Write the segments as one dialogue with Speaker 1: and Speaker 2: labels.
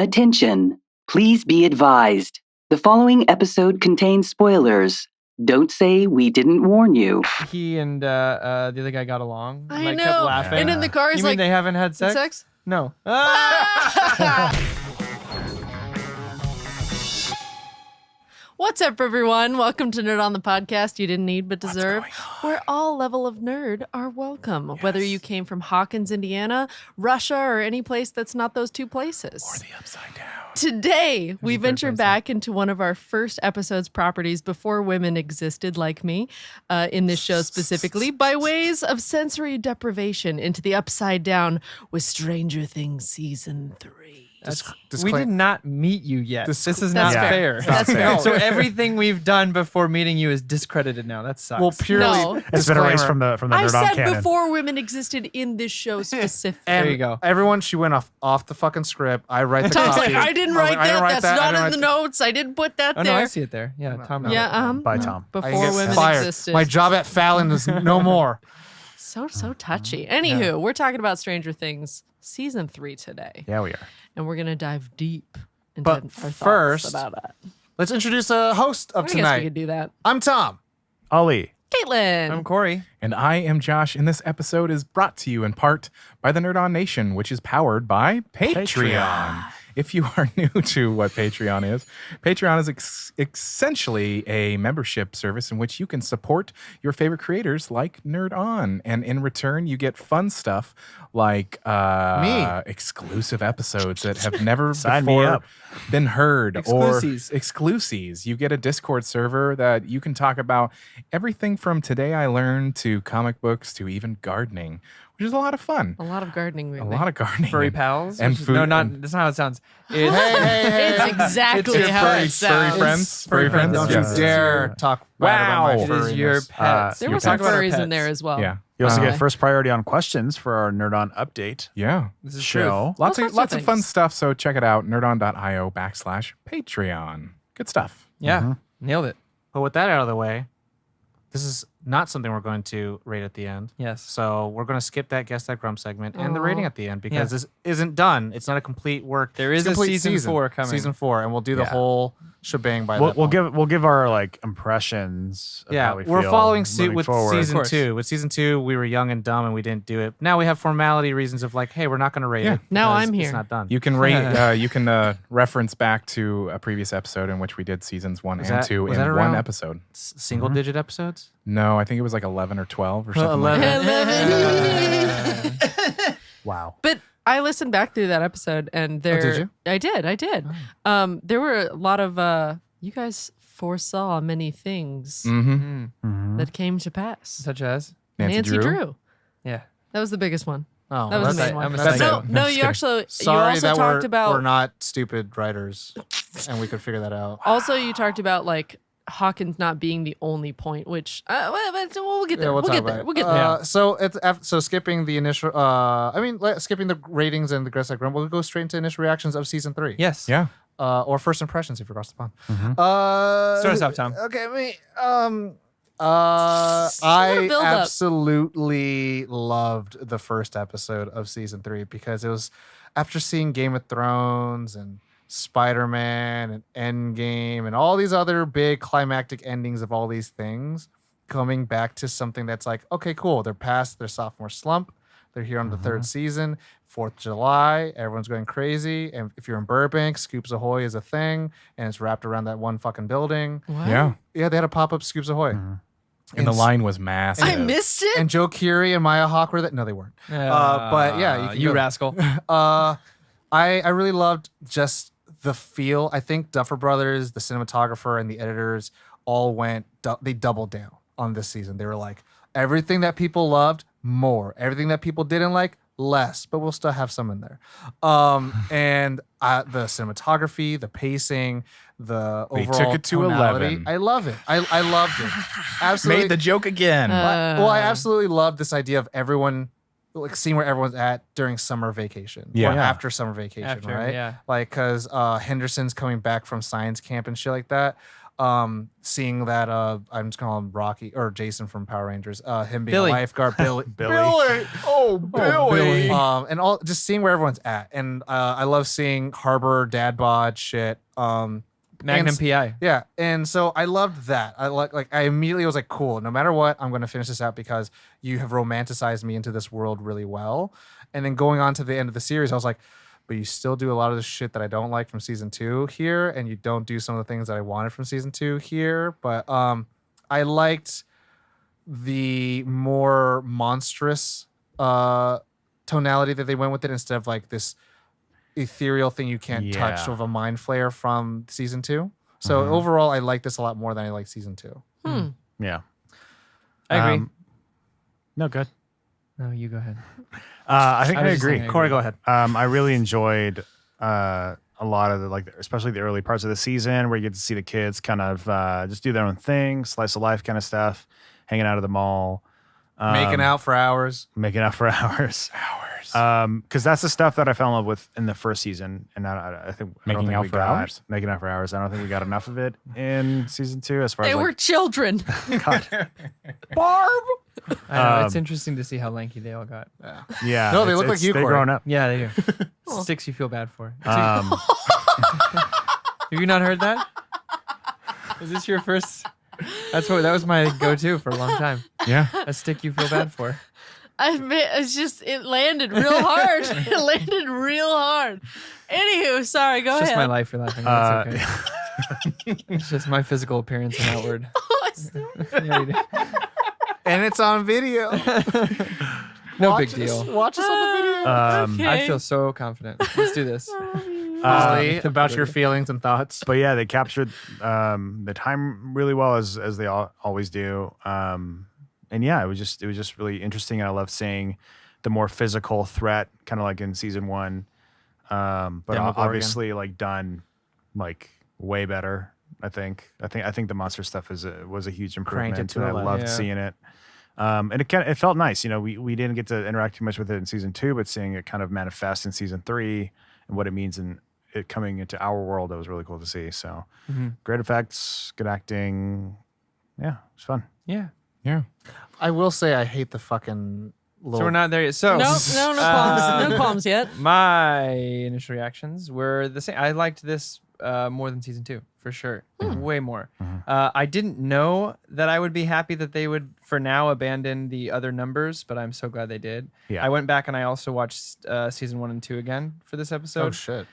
Speaker 1: Attention! Please be advised. The following episode contains spoilers. Don't say we didn't warn you.
Speaker 2: He and the other guy got along.
Speaker 3: I
Speaker 2: Like,
Speaker 3: know.
Speaker 2: kept laughing.
Speaker 3: And in the car, he's
Speaker 2: You mean
Speaker 3: like,
Speaker 2: they haven't had sex?
Speaker 3: sex?
Speaker 2: No.
Speaker 3: What's up, everyone? Welcome to Nerd on the Podcast You Didn't Need But Deserve, where all level of nerd are welcome, whether you came from Hawkins, Indiana, Russia, or any place that's not those two places.
Speaker 4: Or the Upside Down.
Speaker 3: Today, we venture back into one of our first episode's properties before women existed like me, in this show specifically, by ways of sensory deprivation into the Upside Down with Stranger Things Season 3.
Speaker 2: We did not meet you yet. This is not
Speaker 3: That's
Speaker 2: fair.
Speaker 3: That's fair.
Speaker 2: So everything we've done before meeting you is discredited now. That sucks.
Speaker 4: Well, purely
Speaker 3: No.
Speaker 4: it's been erased from the
Speaker 3: I
Speaker 4: Nerd On
Speaker 3: said
Speaker 4: canon.
Speaker 3: before women existed in this show specifically.
Speaker 2: There you go.
Speaker 5: Everyone, she went off the fucking script. I write the
Speaker 3: Tom's
Speaker 5: copy.
Speaker 3: like, I didn't write that. That's
Speaker 5: I
Speaker 3: not
Speaker 5: didn't
Speaker 3: in
Speaker 5: write
Speaker 3: the
Speaker 5: that."
Speaker 3: notes. I didn't put that
Speaker 2: Oh,
Speaker 3: there.
Speaker 2: no, I see it there. Yeah, Tom.
Speaker 3: Yeah,
Speaker 4: Bye, Tom.
Speaker 5: I
Speaker 3: Before
Speaker 5: get
Speaker 3: women
Speaker 5: fired.
Speaker 3: existed.
Speaker 5: My job at Fallon is no more.
Speaker 3: So touchy. Anywho, we're talking about Stranger Things Season 3 today.
Speaker 4: Yeah, we are.
Speaker 3: And we're going to dive deep into
Speaker 5: But
Speaker 3: our thoughts
Speaker 5: first,
Speaker 3: about it.
Speaker 5: Let's introduce a host of
Speaker 3: I guess we
Speaker 5: tonight.
Speaker 3: could do that.
Speaker 5: I'm Tom.
Speaker 4: Ali.
Speaker 3: Caitlin.
Speaker 2: I'm Corey.
Speaker 4: And I am Josh, and this episode is brought to you in part by the Nerd On Nation, which is powered by Patreon. If you are new to what Patreon is essentially a membership service in which you can support your favorite creators like Nerd On. And in return, you get fun stuff like exclusive episodes that have never Sign me before up. been heard.
Speaker 2: Exclusives.
Speaker 4: Or exclusives. You get a Discord server that you can talk about everything from Today I Learned to comic books to even gardening, which is a lot of fun.
Speaker 3: A lot of gardening.
Speaker 4: A lot of gardening.
Speaker 2: Furry
Speaker 4: and-
Speaker 2: pals.
Speaker 4: And
Speaker 2: which is-
Speaker 4: food.
Speaker 2: No, not.
Speaker 4: and-
Speaker 2: That's not how it sounds. It's,
Speaker 3: It's exactly
Speaker 4: It's
Speaker 3: how
Speaker 4: furry-
Speaker 3: it sounds.
Speaker 4: furry friends. Furry friends.
Speaker 5: Don't
Speaker 4: Yes.
Speaker 5: you dare talk bad
Speaker 4: Wow.
Speaker 5: about
Speaker 2: it
Speaker 5: my
Speaker 2: is your
Speaker 5: furriness.
Speaker 2: pets.
Speaker 3: There
Speaker 4: Your
Speaker 3: were some
Speaker 4: pets.
Speaker 2: Talk about our
Speaker 3: furries in
Speaker 2: pets.
Speaker 3: there as well.
Speaker 4: Yeah.
Speaker 6: You also
Speaker 3: Okay.
Speaker 6: get first priority on questions for our Nerd On update
Speaker 4: Yeah.
Speaker 2: This is
Speaker 6: show.
Speaker 4: Lots
Speaker 3: All
Speaker 4: of
Speaker 3: sorts of
Speaker 4: fun
Speaker 3: things.
Speaker 4: stuff. So check it out. nerdon.io/Patreon. Good stuff.
Speaker 2: Yeah. Nailed it.
Speaker 5: But with that out of the way, this is not something we're going to rate at the end.
Speaker 2: Yes.
Speaker 5: So we're going to skip that Guess That Grump segment and the
Speaker 3: Aw.
Speaker 5: rating at the end because
Speaker 2: Yeah.
Speaker 5: this isn't done. It's not a complete work.
Speaker 2: There
Speaker 5: It's
Speaker 2: is a
Speaker 5: complete
Speaker 2: season 4 coming.
Speaker 5: Season 4, and we'll do the
Speaker 6: Yeah.
Speaker 5: whole shebang by
Speaker 6: We'll,
Speaker 5: that
Speaker 6: we'll
Speaker 5: point.
Speaker 6: give our like impressions. Of
Speaker 5: Yeah,
Speaker 6: how we
Speaker 5: we're
Speaker 6: feel
Speaker 5: following suit
Speaker 6: moving
Speaker 5: with
Speaker 6: forward.
Speaker 5: season
Speaker 2: Of course.
Speaker 5: 2. With season 2, we were young and dumb and we didn't do it. Now we have formality reasons of like, hey, we're not going to rate
Speaker 4: Yeah.
Speaker 5: it.
Speaker 3: Now
Speaker 5: because
Speaker 3: I'm here.
Speaker 5: It's not done.
Speaker 4: You can rate. You can reference back to a previous episode in which we did seasons 1
Speaker 5: Was
Speaker 4: and
Speaker 5: that-
Speaker 4: 2
Speaker 5: was
Speaker 4: in
Speaker 5: that
Speaker 4: one
Speaker 5: around-
Speaker 4: episode.
Speaker 5: Single-digit episodes?
Speaker 4: No, I think it was like 11 or 12 or something. like
Speaker 5: 11.
Speaker 4: that.
Speaker 6: Wow.
Speaker 3: But I listened back through that episode, and there.
Speaker 5: did you?
Speaker 3: I did. There were a lot of. You guys foresaw many things
Speaker 4: Mm-hmm.
Speaker 2: Mm.
Speaker 3: that came to pass.
Speaker 2: Such as.
Speaker 3: Nancy Drew.
Speaker 2: Yeah.
Speaker 3: That was the biggest one.
Speaker 5: Oh,
Speaker 3: That was the
Speaker 5: that's-
Speaker 3: main one.
Speaker 2: I'm a
Speaker 5: that's
Speaker 2: psycho.
Speaker 5: it.
Speaker 3: No,
Speaker 4: just
Speaker 3: you
Speaker 4: kidding.
Speaker 3: actually. You
Speaker 5: Sorry
Speaker 3: also
Speaker 5: that
Speaker 3: talked
Speaker 5: we're
Speaker 3: about.
Speaker 5: not stupid writers, and we could figure that out.
Speaker 3: Also, you talked about like Hawkins not being the only point, which we'll get there.
Speaker 5: Yeah,
Speaker 3: we'll
Speaker 5: talk
Speaker 3: get
Speaker 5: about
Speaker 3: there.
Speaker 5: it.
Speaker 3: We'll get there.
Speaker 5: So skipping the initial, skipping the ratings and the Guess That Grump, we'll go straight into initial reactions of season 3.
Speaker 2: Yes.
Speaker 4: Yeah.
Speaker 5: Or first impressions if you're across the pond.
Speaker 2: Start us off, Tom.
Speaker 5: Okay, me.
Speaker 3: little
Speaker 5: I
Speaker 3: build-up.
Speaker 5: absolutely loved the first episode of season 3 because it was after seeing Game of Thrones and Spider-Man and Endgame and all these other big climactic endings of all these things, coming back to something that's like, okay, cool. They're past their sophomore slump. They're here on the third season. 4th of July, everyone's going crazy. And if you're in Burbank, Scoops Ahoy is a thing, and it's wrapped around that one fucking building.
Speaker 3: What?
Speaker 4: Yeah.
Speaker 5: Yeah, they had a pop-up Scoops Ahoy.
Speaker 4: And the
Speaker 5: s-
Speaker 4: line was massive.
Speaker 3: I missed it.
Speaker 5: And Joe Keery and Maya Hawke were that. No, they weren't. But yeah, you can go-
Speaker 2: rascal.
Speaker 5: I really loved just the feel. I think Duffer Brothers, the cinematographer, and the editors all they doubled down on this season. They were like, everything that people loved, more. Everything that people didn't like, less. But we'll still have some in there. And the cinematography, the pacing, the
Speaker 4: They
Speaker 5: overall
Speaker 4: took it to
Speaker 5: tonality,
Speaker 4: 11.
Speaker 5: I love it. I loved it. Absolutely.
Speaker 4: Made the joke again.
Speaker 5: Well, I absolutely love this idea of everyone, like seeing where everyone's at during summer vacation.
Speaker 4: Yeah.
Speaker 5: Or
Speaker 4: Yeah.
Speaker 5: after summer vacation,
Speaker 2: After,
Speaker 5: right?
Speaker 2: yeah.
Speaker 5: Like, because Henderson's coming back from science camp and shit like that. Seeing that I'm just calling him Rocky or Jason from Power Rangers, him being
Speaker 2: Billy.
Speaker 5: a lifeguard, Billy.
Speaker 6: Oh, Billy.
Speaker 5: And all just seeing where everyone's at, and I love seeing Harbor dad bod shit.
Speaker 2: Magnum
Speaker 5: and-
Speaker 2: PI.
Speaker 5: Yeah, and so I loved that. I immediately was like, cool. No matter what, I'm going to finish this out because you have romanticized me into this world really well. And then going on to the end of the series, I was like, but you still do a lot of the shit that I don't like from season 2 here, and you don't do some of the things that I wanted from season 2 here. But I liked the more monstrous tonality that they went with it instead of like this ethereal thing you can't touch of a mind flare from season 2. So overall, I like this a lot more than I like season 2.
Speaker 6: Yeah.
Speaker 2: I agree.
Speaker 6: No, good.
Speaker 2: No, you go ahead.
Speaker 6: I think
Speaker 2: I
Speaker 6: I
Speaker 2: was just
Speaker 6: agree.
Speaker 2: saying I
Speaker 6: Corey,
Speaker 2: agree.
Speaker 6: go ahead. I really enjoyed a lot of the especially the early parts of the season where you get to see the kids kind of just do their own thing, slice of life kind of stuff, hanging out at the mall,
Speaker 5: Making out for hours.
Speaker 6: making out for hours. Because that's the stuff that I fell in love with in the first season, and I think
Speaker 4: Making out for hours?
Speaker 6: Making out for hours. I don't think we got enough of it in season 2 as far
Speaker 3: They
Speaker 6: as
Speaker 3: were children.
Speaker 6: Barb.
Speaker 2: I know, it's interesting to see how lanky they all got.
Speaker 6: Yeah,
Speaker 5: No, they look like you,
Speaker 6: They're
Speaker 5: Corey.
Speaker 6: grown up.
Speaker 2: Yeah, they do. Sticks you feel bad for.
Speaker 6: Um,
Speaker 2: Have you not heard that? Is this your first? That was my go-to for a long time.
Speaker 4: Yeah.
Speaker 2: A stick you feel bad for.
Speaker 3: It landed real hard. It landed real hard. Anywho, sorry, go
Speaker 2: It's just my
Speaker 3: ahead.
Speaker 2: life you're laughing at. It's okay. It's just my physical appearance and outward. Yeah, you do.
Speaker 5: And it's on video.
Speaker 2: No big deal.
Speaker 5: Watch us on the video.
Speaker 2: I feel so confident. Let's do this.
Speaker 5: Molly, about your feelings and thoughts.
Speaker 6: but yeah, they captured the time really well as they always do. And yeah, it was just really interesting. And I love seeing the more physical threat, kind of like in season 1. But
Speaker 5: Demogorgon.
Speaker 6: obviously, like done like way better. I think the monster stuff was a huge
Speaker 5: Cranked it
Speaker 6: improvement,
Speaker 5: to
Speaker 6: and I
Speaker 5: 11.
Speaker 6: loved
Speaker 2: Yeah.
Speaker 6: seeing it. And it felt nice. You know, we didn't get to interact too much with it in season 2, but seeing it kind of manifest in season 3 and what it means in it coming into our world, that was really cool to see. So great effects, good acting. Yeah, it was fun.
Speaker 2: Yeah.
Speaker 4: Yeah.
Speaker 5: I will say I hate the fucking little.
Speaker 2: So we're not there yet. So
Speaker 3: No qualms. No qualms yet.
Speaker 2: my initial reactions were the same. I liked this more than season 2 for sure. Way more. I didn't know that I would be happy that they would for now abandon the other numbers, but I'm so glad they did.
Speaker 6: Yeah.
Speaker 2: I went back and I also watched season 1 and 2 again for this
Speaker 5: Oh
Speaker 2: episode.
Speaker 5: shit!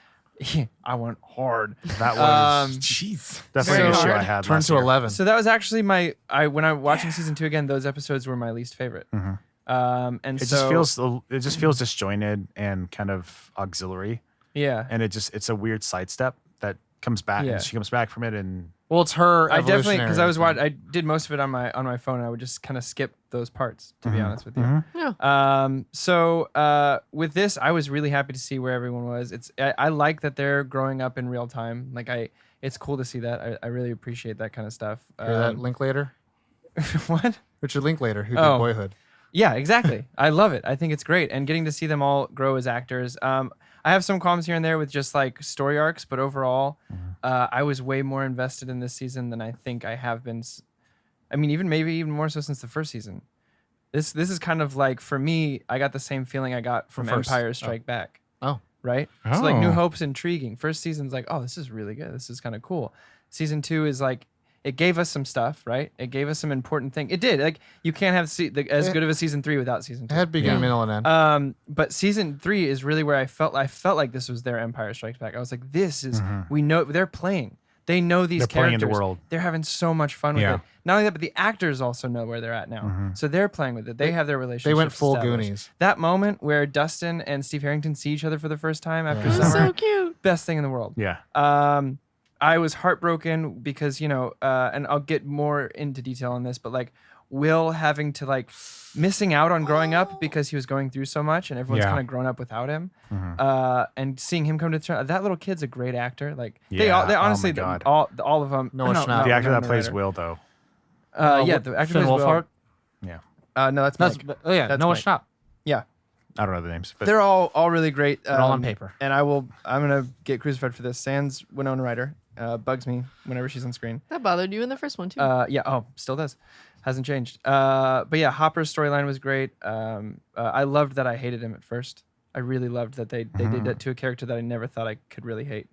Speaker 2: I went hard.
Speaker 6: That was
Speaker 4: Jeez.
Speaker 6: definitely an
Speaker 2: so
Speaker 6: issue I
Speaker 2: hard.
Speaker 6: had.
Speaker 5: Turn
Speaker 6: last
Speaker 5: to
Speaker 6: year.
Speaker 5: 11.
Speaker 2: So that was actually when I'm watching season 2 again, those episodes were my least favorite. And
Speaker 6: It
Speaker 2: so
Speaker 6: just feels disjointed and kind of auxiliary,
Speaker 2: yeah.
Speaker 6: and it's a weird sidestep that comes back.
Speaker 2: Yeah.
Speaker 6: And she comes back from it, and
Speaker 5: Well, it's her.
Speaker 2: I definitely because I was
Speaker 5: evolutionary
Speaker 2: watching. I did most of it on my phone. And I would just kind of skip those parts, to be honest with you.
Speaker 6: Mm-hmm.
Speaker 2: So with this, I was really happy to see where everyone was. I like that they're growing up in real time. Like it's cool to see that. I really appreciate that kind of stuff.
Speaker 5: thing. Hear that Linklater?
Speaker 2: What?
Speaker 5: Richard Linklater, who did
Speaker 2: Oh.
Speaker 5: Boyhood.
Speaker 2: Yeah, exactly. I love it. I think it's great, and getting to see them all grow as actors. I have some qualms here and there with just like story arcs, but overall, I was way more invested in this season than I think I have been. I mean, maybe even more so since the first season. This is kind of like for me. I got the same feeling I got from
Speaker 5: first.
Speaker 2: Empire Strike Back.
Speaker 5: Oh.
Speaker 2: Right. So like New
Speaker 4: Oh.
Speaker 2: Hope's intriguing. First season's like, oh, this is really good. This is kind of cool. Season 2 is like. It gave us some stuff, right? It gave us some important thing. It did. Like you can't have as good of a season 3 without season 2.
Speaker 5: It had beginning, middle, and end.
Speaker 2: But season 3 is really where I felt like this was their Empire Strikes Back. I was like, this is we know they're playing. They know these
Speaker 6: They're playing in
Speaker 2: characters.
Speaker 6: the world.
Speaker 2: They're having so much fun with
Speaker 4: Yeah.
Speaker 2: it. Not only that, but the actors also know where they're at now. So they're playing with it. They have their relationship.
Speaker 5: They went full
Speaker 2: established.
Speaker 5: Goonies.
Speaker 2: That moment where Dustin and Steve Harrington see each other for the first time after
Speaker 3: It was
Speaker 2: summer,
Speaker 3: so cute.
Speaker 2: best thing in the world.
Speaker 6: yeah,
Speaker 2: I was heartbroken because, and I'll get more into detail on this, but like Will having to like missing out on growing up because he was going through so much and everyone's
Speaker 4: Yeah.
Speaker 2: kind of grown up without him. And seeing him come to terms, that little kid's a great actor. Like they
Speaker 6: Yeah.
Speaker 2: they
Speaker 6: Oh my
Speaker 2: honestly,
Speaker 6: God.
Speaker 2: all of them.
Speaker 5: Noah Schnapp.
Speaker 6: the actor that
Speaker 2: no,
Speaker 6: plays
Speaker 2: writer.
Speaker 6: Will though.
Speaker 2: Yeah, the actor
Speaker 5: Finn
Speaker 2: plays Will.
Speaker 5: Wolfhard?
Speaker 6: Yeah,
Speaker 2: No, that's
Speaker 5: That's
Speaker 2: Mike.
Speaker 5: oh yeah,
Speaker 2: That's
Speaker 5: Noah
Speaker 2: Mike.
Speaker 5: Schnapp.
Speaker 2: Yeah.
Speaker 6: I don't know the names, but
Speaker 2: They're all really great.
Speaker 5: They're all on paper.
Speaker 2: And I'm gonna get crucified for this. Sans Winona Ryder. Bugs me whenever she's on screen.
Speaker 3: That bothered you in the first one too.
Speaker 2: Yeah. Oh, still does. Hasn't changed. But yeah, Hopper's storyline was great. I loved that I hated him at first. I really loved that they did that to a character that I never thought I could really hate.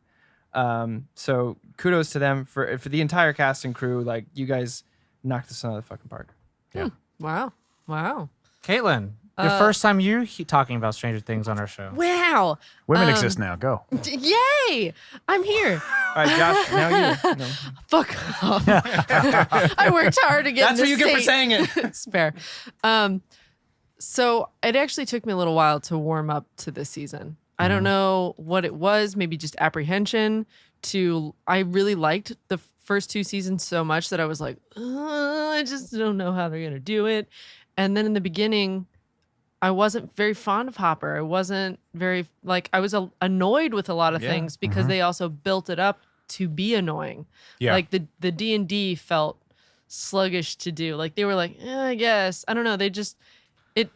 Speaker 2: So kudos to them for the entire cast and crew. Like, you guys knocked this out of the fucking park.
Speaker 6: Yeah.
Speaker 3: Wow.
Speaker 5: Caitlin, the first time you talking about Stranger Things on our show.
Speaker 3: Wow.
Speaker 6: Women exist now. Go.
Speaker 3: Yay! I'm here.
Speaker 2: All right, Josh. Now you. No.
Speaker 3: Fuck off. I worked hard to get
Speaker 2: That's
Speaker 3: in
Speaker 2: what you
Speaker 3: this
Speaker 2: get for
Speaker 3: seat.
Speaker 2: saying it.
Speaker 3: It's fair. So it actually took me a little while to warm up to this season. I don't know what it was, maybe just apprehension I really liked the first 2 seasons so much that I was like, I just don't know how they're going to do it. And then in the beginning, I wasn't very fond of Hopper. I wasn't very, I was annoyed with a lot of things because they also built it up to be annoying.
Speaker 4: Yeah.
Speaker 3: Like the D&D felt sluggish to do. Like they were like, I guess. I don't know. They just, it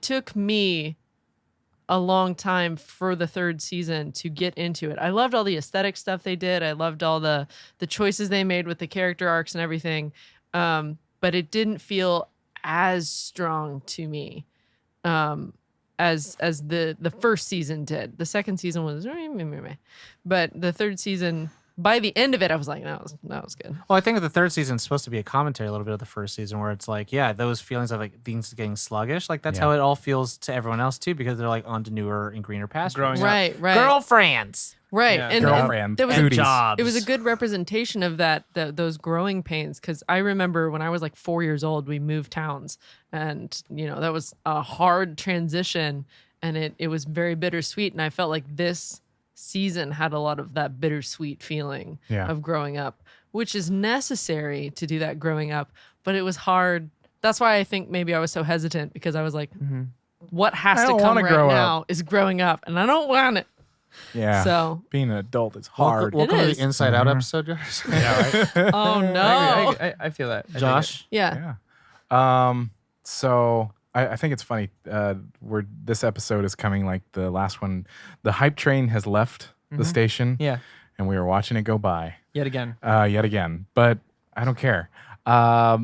Speaker 3: took me a long time for the 3rd season to get into it. I loved all the aesthetic stuff they did. I loved all the choices they made with the character arcs and everything. But it didn't feel as strong to me as the first season did. The second season was, but the 3rd season, by the end of it, I was like, no, that was good.
Speaker 5: Well, I think the 3rd season is supposed to be a commentary a little bit of the first season, where it's like, yeah, those feelings of like things getting sluggish, like that's how it all feels to everyone else too, because they're like on to newer and greener pastures.
Speaker 2: Growing up.
Speaker 3: Right.
Speaker 5: Girlfriends.
Speaker 3: Right.
Speaker 2: Yeah.
Speaker 3: And
Speaker 4: Girlfriend.
Speaker 3: there was
Speaker 4: Cooties.
Speaker 5: Jobs.
Speaker 3: it was a good representation of those growing pains, because I remember when I was like 4 years old, we moved towns, and that was a hard transition, and it was very bittersweet, and I felt like this season had a lot of that bittersweet feeling of growing up, which is necessary to do that growing up, but it was hard. That's why I think maybe I was so hesitant, because I was like, what has
Speaker 4: I
Speaker 3: to
Speaker 4: don't
Speaker 3: come
Speaker 4: wanna
Speaker 3: right
Speaker 4: grow
Speaker 3: now is growing up, and I don't want it.
Speaker 4: Yeah.
Speaker 3: So
Speaker 4: being an adult is hard.
Speaker 5: Welcome
Speaker 3: It
Speaker 5: to
Speaker 3: is.
Speaker 5: the Inside Out episode, guys.
Speaker 3: oh no.
Speaker 2: I feel that. I dig
Speaker 5: Josh.
Speaker 3: Yeah.
Speaker 4: So I think it's funny. This episode is coming like the last one. The hype train has left the station.
Speaker 2: it. Yeah.
Speaker 4: And we were watching it go by
Speaker 2: Yet again.
Speaker 4: yet again. But I don't care. I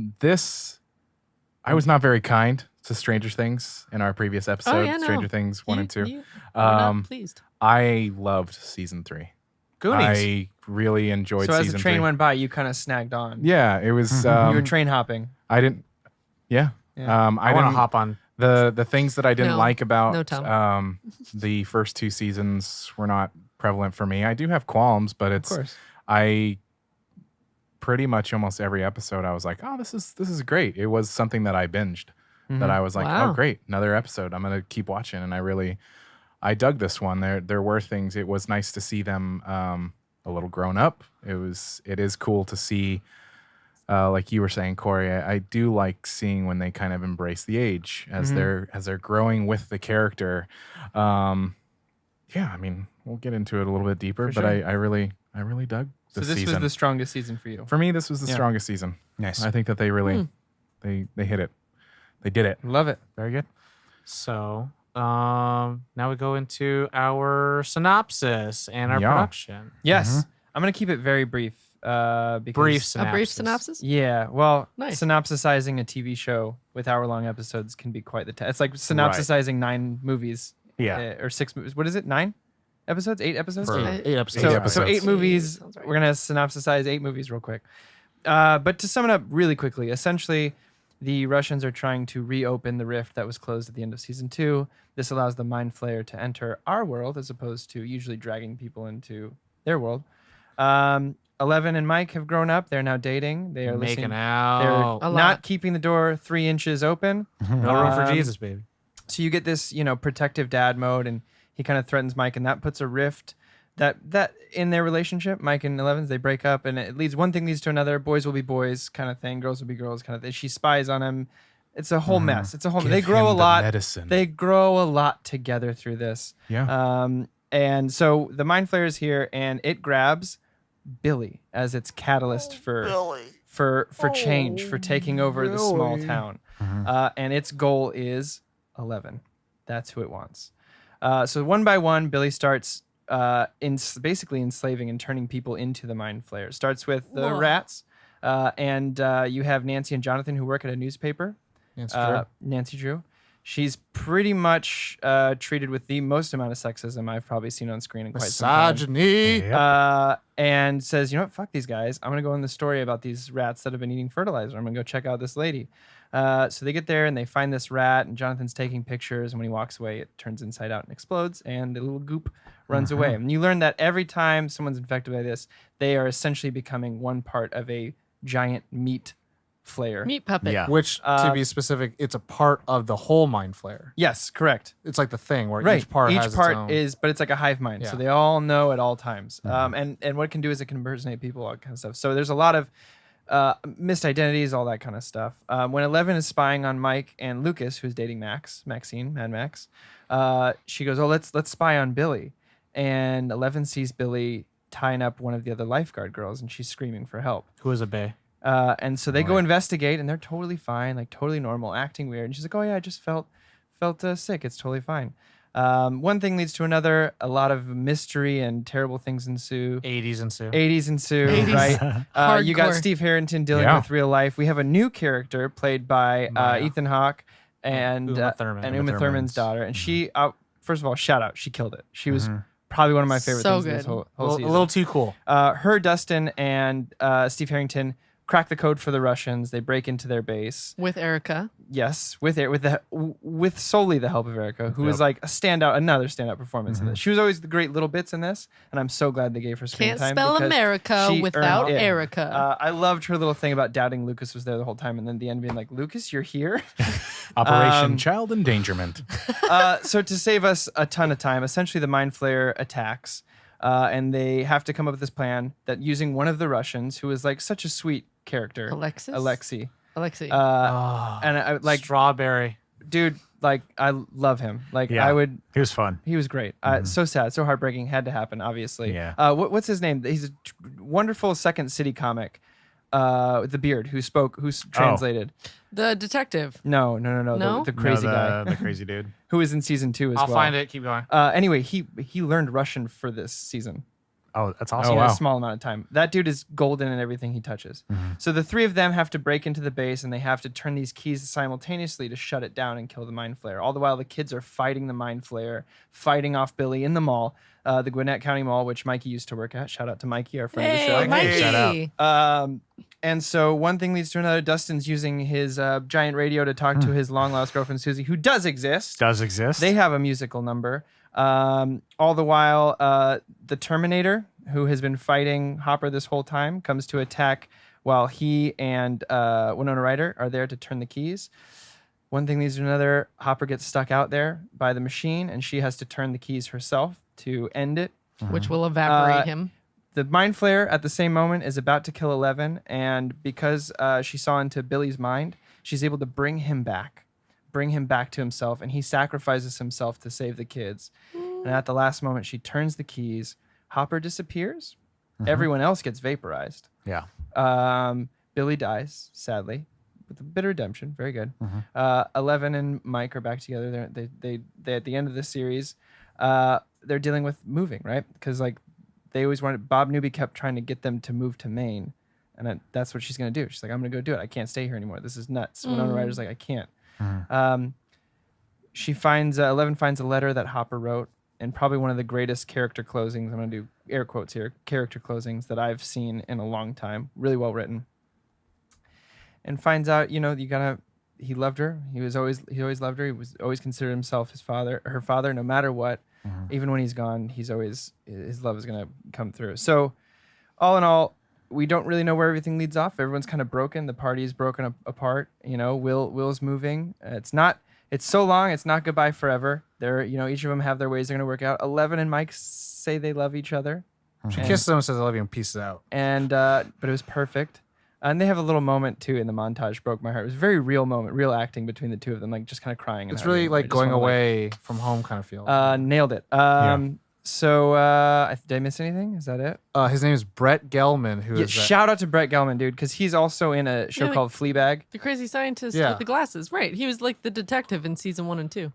Speaker 4: was not very kind to Stranger Things in our previous episode.
Speaker 3: yeah, no.
Speaker 4: Stranger Things 1 and 2.
Speaker 3: You were not pleased.
Speaker 4: I loved season 3.
Speaker 5: Goonies.
Speaker 4: I really enjoyed
Speaker 2: So as
Speaker 4: season
Speaker 2: the train
Speaker 4: 3.
Speaker 2: went by, you kind of snagged on.
Speaker 4: Yeah, it was.
Speaker 2: You were train hopping.
Speaker 4: I didn't. Yeah.
Speaker 2: Yeah.
Speaker 5: I want to
Speaker 4: didn't-
Speaker 5: hop on.
Speaker 4: The things that I didn't
Speaker 3: No.
Speaker 4: like about
Speaker 3: No, Tom.
Speaker 4: the first 2 seasons were not prevalent for me. I do have qualms, but
Speaker 2: Of
Speaker 4: it's
Speaker 2: course.
Speaker 4: I pretty much almost every episode I was like, oh, this is great. It was something that I binged. That I was like,
Speaker 3: Wow.
Speaker 4: oh, great, another episode. I'm gonna keep watching, and I dug this one. There were things. It was nice to see them a little grown up. It is cool to see. Like you were saying, Corey, I do like seeing when they kind of embrace the age as they're growing with the character. Yeah, I mean, we'll get into it a little bit deeper,
Speaker 2: For
Speaker 4: but
Speaker 2: sure.
Speaker 4: I really dug
Speaker 2: So
Speaker 4: this
Speaker 2: this
Speaker 4: season.
Speaker 2: was the strongest season for you.
Speaker 4: For me, this was the
Speaker 2: Yeah.
Speaker 4: strongest season.
Speaker 6: Nice.
Speaker 4: I think that they really they hit it. They did it.
Speaker 2: Love it.
Speaker 6: Very good.
Speaker 5: So now we go into our synopsis and our
Speaker 4: Yeah.
Speaker 5: production.
Speaker 2: Yes. I'm going to keep it very brief. Because,
Speaker 5: Brief
Speaker 3: A
Speaker 5: synopsis.
Speaker 3: brief synopsis?
Speaker 2: Yeah. Well,
Speaker 3: Nice.
Speaker 2: synopsisizing a TV show with hour-long episodes can be quite the task. It's like synopsisizing 9 movies.
Speaker 6: Yeah.
Speaker 2: Or 6 movies. What is it? 9 episodes? 8 episodes?
Speaker 5: For
Speaker 3: Eight.
Speaker 5: 8 episodes.
Speaker 2: So,
Speaker 4: Eight
Speaker 2: so
Speaker 4: episodes.
Speaker 2: 8 movies.
Speaker 3: Sounds right.
Speaker 2: We're going to synopsisize 8 movies real quick. But to sum it up really quickly, essentially, the Russians are trying to reopen the rift that was closed at the end of season 2. This allows the Mind Flayer to enter our world as opposed to usually dragging people into their world. 11 and Mike have grown up. They're now dating. They are
Speaker 5: Making
Speaker 2: listening.
Speaker 5: out.
Speaker 2: They're
Speaker 3: A lot.
Speaker 2: not keeping the door 3 inches open.
Speaker 5: No room for
Speaker 2: Um,
Speaker 5: Jesus, baby.
Speaker 2: So you get this, protective dad mode, and he kind of threatens Mike, and that puts a rift that in their relationship. Mike and 11's, they break up, and it leads one thing leads to another. Boys will be boys, kind of thing. Girls will be girls, kind of thing. She spies on him. It's a whole mess. It's a whole.
Speaker 4: Give
Speaker 2: They grow a
Speaker 4: him the
Speaker 2: lot.
Speaker 4: medicine.
Speaker 2: They grow a lot together through this.
Speaker 4: Yeah.
Speaker 2: And so the Mind Flayer is here, and it grabs Billy as its catalyst for change, for taking over the small town. And its goal is 11. That's who it wants. So one by one, Billy starts basically enslaving and turning people into the mind flayer. It starts with the
Speaker 3: Whoa.
Speaker 2: rats, and you have Nancy and Jonathan who work at a newspaper. Nancy Drew. She's pretty much treated with the most amount of sexism I've probably seen on screen in quite some time.
Speaker 5: Misogyny.
Speaker 2: And says, you know what, fuck these guys. I'm going to go in the story about these rats that have been eating fertilizer. I'm going to go check out this lady. So they get there and they find this rat, and Jonathan's taking pictures. And when he walks away, it turns inside out and explodes, and the little goop runs away. And you learn that every time someone's infected by this, they are essentially becoming one part of a giant meat flayer.
Speaker 3: Meat puppet.
Speaker 6: Yeah.
Speaker 5: Which, to be specific, it's a part of the whole mind flayer.
Speaker 2: Yes, correct.
Speaker 5: It's like the thing where
Speaker 2: Right.
Speaker 5: each part has its own.
Speaker 2: is, but it's like a hive mind. So
Speaker 5: Yeah.
Speaker 2: they all know at all times. And what it can do is it can impersonate people, all that kind of stuff. So there's a lot of missed identities, all that kind of stuff. When Eleven is spying on Mike and Lucas, who's dating Mad Max, she goes, "Oh, let's spy on Billy." And 11 sees Billy tying up one of the other lifeguard girls, and she's screaming for help.
Speaker 5: Who is a bae?
Speaker 2: And so they go investigate, and they're totally fine, like totally normal, acting weird. And she's like, "Oh yeah, I just felt sick. It's totally fine." One thing leads to another. A lot of mystery and terrible things ensue.
Speaker 5: 80s ensue.
Speaker 2: 80s ensue,
Speaker 3: 80s.
Speaker 2: right? You got
Speaker 3: Hardcore.
Speaker 2: Steve Harrington dealing with real life. We have a new character played by Ethan Hawke and
Speaker 5: Uma Thurman.
Speaker 2: and Uma Thurman's daughter. And she, first of all, shout out, she killed it. She was probably one of my favorite
Speaker 3: So
Speaker 2: things in this
Speaker 3: good.
Speaker 2: whole
Speaker 5: a
Speaker 2: season.
Speaker 5: little too cool.
Speaker 2: Her, Dustin, and Steve Harrington crack the code for the Russians. They break into their base.
Speaker 3: With Erica.
Speaker 2: Yes, with solely the help of Erica, who was like another standout performance in this. She was always the great little bits in this, and I'm so glad they gave her screen
Speaker 3: Can't
Speaker 2: time.
Speaker 3: spell
Speaker 2: because
Speaker 3: America
Speaker 2: she
Speaker 3: without
Speaker 2: earned it.
Speaker 3: Erica.
Speaker 2: I loved her little thing about doubting Lucas was there the whole time, and then at the end being like, "Lucas, you're here."
Speaker 4: Operation Child Endangerment.
Speaker 2: So to save us a ton of time, essentially the Mind Flayer attacks, and they have to come up with this plan that using one of the Russians, who is like such a sweet character,
Speaker 3: Alexei.
Speaker 2: and I like,
Speaker 5: Strawberry.
Speaker 2: dude, like I love him. Like
Speaker 6: Yeah.
Speaker 2: I would.
Speaker 6: He was fun.
Speaker 2: He was great. So sad, so heartbreaking. Had to happen, obviously.
Speaker 6: Yeah.
Speaker 2: What's his name? He's a wonderful Second City comic. With the beard, who's translated.
Speaker 3: The detective.
Speaker 2: No.
Speaker 3: No?
Speaker 2: The crazy guy
Speaker 6: The crazy dude.
Speaker 2: who was in season 2 as
Speaker 5: I'll
Speaker 2: well.
Speaker 5: find it. Keep going.
Speaker 2: Anyway, he learned Russian for this season.
Speaker 6: Oh, that's
Speaker 2: In
Speaker 6: awesome.
Speaker 2: a small amount of time. That dude is golden in everything he touches. So the three of them have to break into the base, and they have to turn these keys simultaneously to shut it down and kill the Mind Flayer. All the while, the kids are fighting the Mind Flayer, fighting off Billy in the mall, the Gwinnett County Mall, which Mikey used to work at. Shout out to Mikey, our friend of the show.
Speaker 3: Hey, Mikey.
Speaker 6: Shout out.
Speaker 2: And so one thing leads to another. Dustin's using his giant radio to talk to his long-lost girlfriend, Susie, who does exist.
Speaker 6: Does exist.
Speaker 2: They have a musical number. All the while, the Terminator, who has been fighting Hopper this whole time, comes to attack while he and Winona Ryder are there to turn the keys. One thing leads to another. Hopper gets stuck out there by the machine, and she has to turn the keys herself to end it.
Speaker 3: Which will evaporate him.
Speaker 2: The Mind Flayer at the same moment is about to kill 11, and because she saw into Billy's mind, she's able to bring him back to himself, and he sacrifices himself to save the kids. And at the last moment, she turns the keys. Hopper disappears. Everyone else gets vaporized.
Speaker 6: Yeah.
Speaker 2: Billy dies, sadly, with a bit of redemption. Very good. 11 and Mike are back together. They at the end of the series, they're dealing with moving, right? Because like they always wanted. Bob Newby kept trying to get them to move to Maine, and that's what she's gonna do. She's like, I'm gonna go do it. I can't stay here anymore. This is nuts. Winona Ryder's like, I can't. She finds 11 finds a letter that Hopper wrote, and probably one of the greatest character closings. I'm gonna do air quotes here. Character closings that I've seen in a long time. Really well written. And finds out, he loved her. He always loved her. He was always considered himself her father, no matter what. Even when he's gone, his love is gonna come through. So, all in all, we don't really know where everything leads off. Everyone's kind of broken. The party's broken apart. Will's moving. It's so long. It's not goodbye forever. Each of them have their ways they're gonna work out. 11 and Mike say they love each other.
Speaker 5: She kisses him and says, I love you, and peace out.
Speaker 2: And but it was perfect. And they have a little moment too in the montage. Broke my heart. It was a very real moment, real acting between the two of them, like just kind of crying.
Speaker 5: It's really like going away from home kind of feel.
Speaker 2: Nailed it. So did I miss anything? Is that it?
Speaker 5: His name is Brett Gelman.
Speaker 2: Shout out to Brett Gelman, dude, because he's also in a show called Fleabag.
Speaker 3: The crazy scientist
Speaker 5: Yeah.
Speaker 3: with the glasses. Right. He was like the detective in season 1 and 2.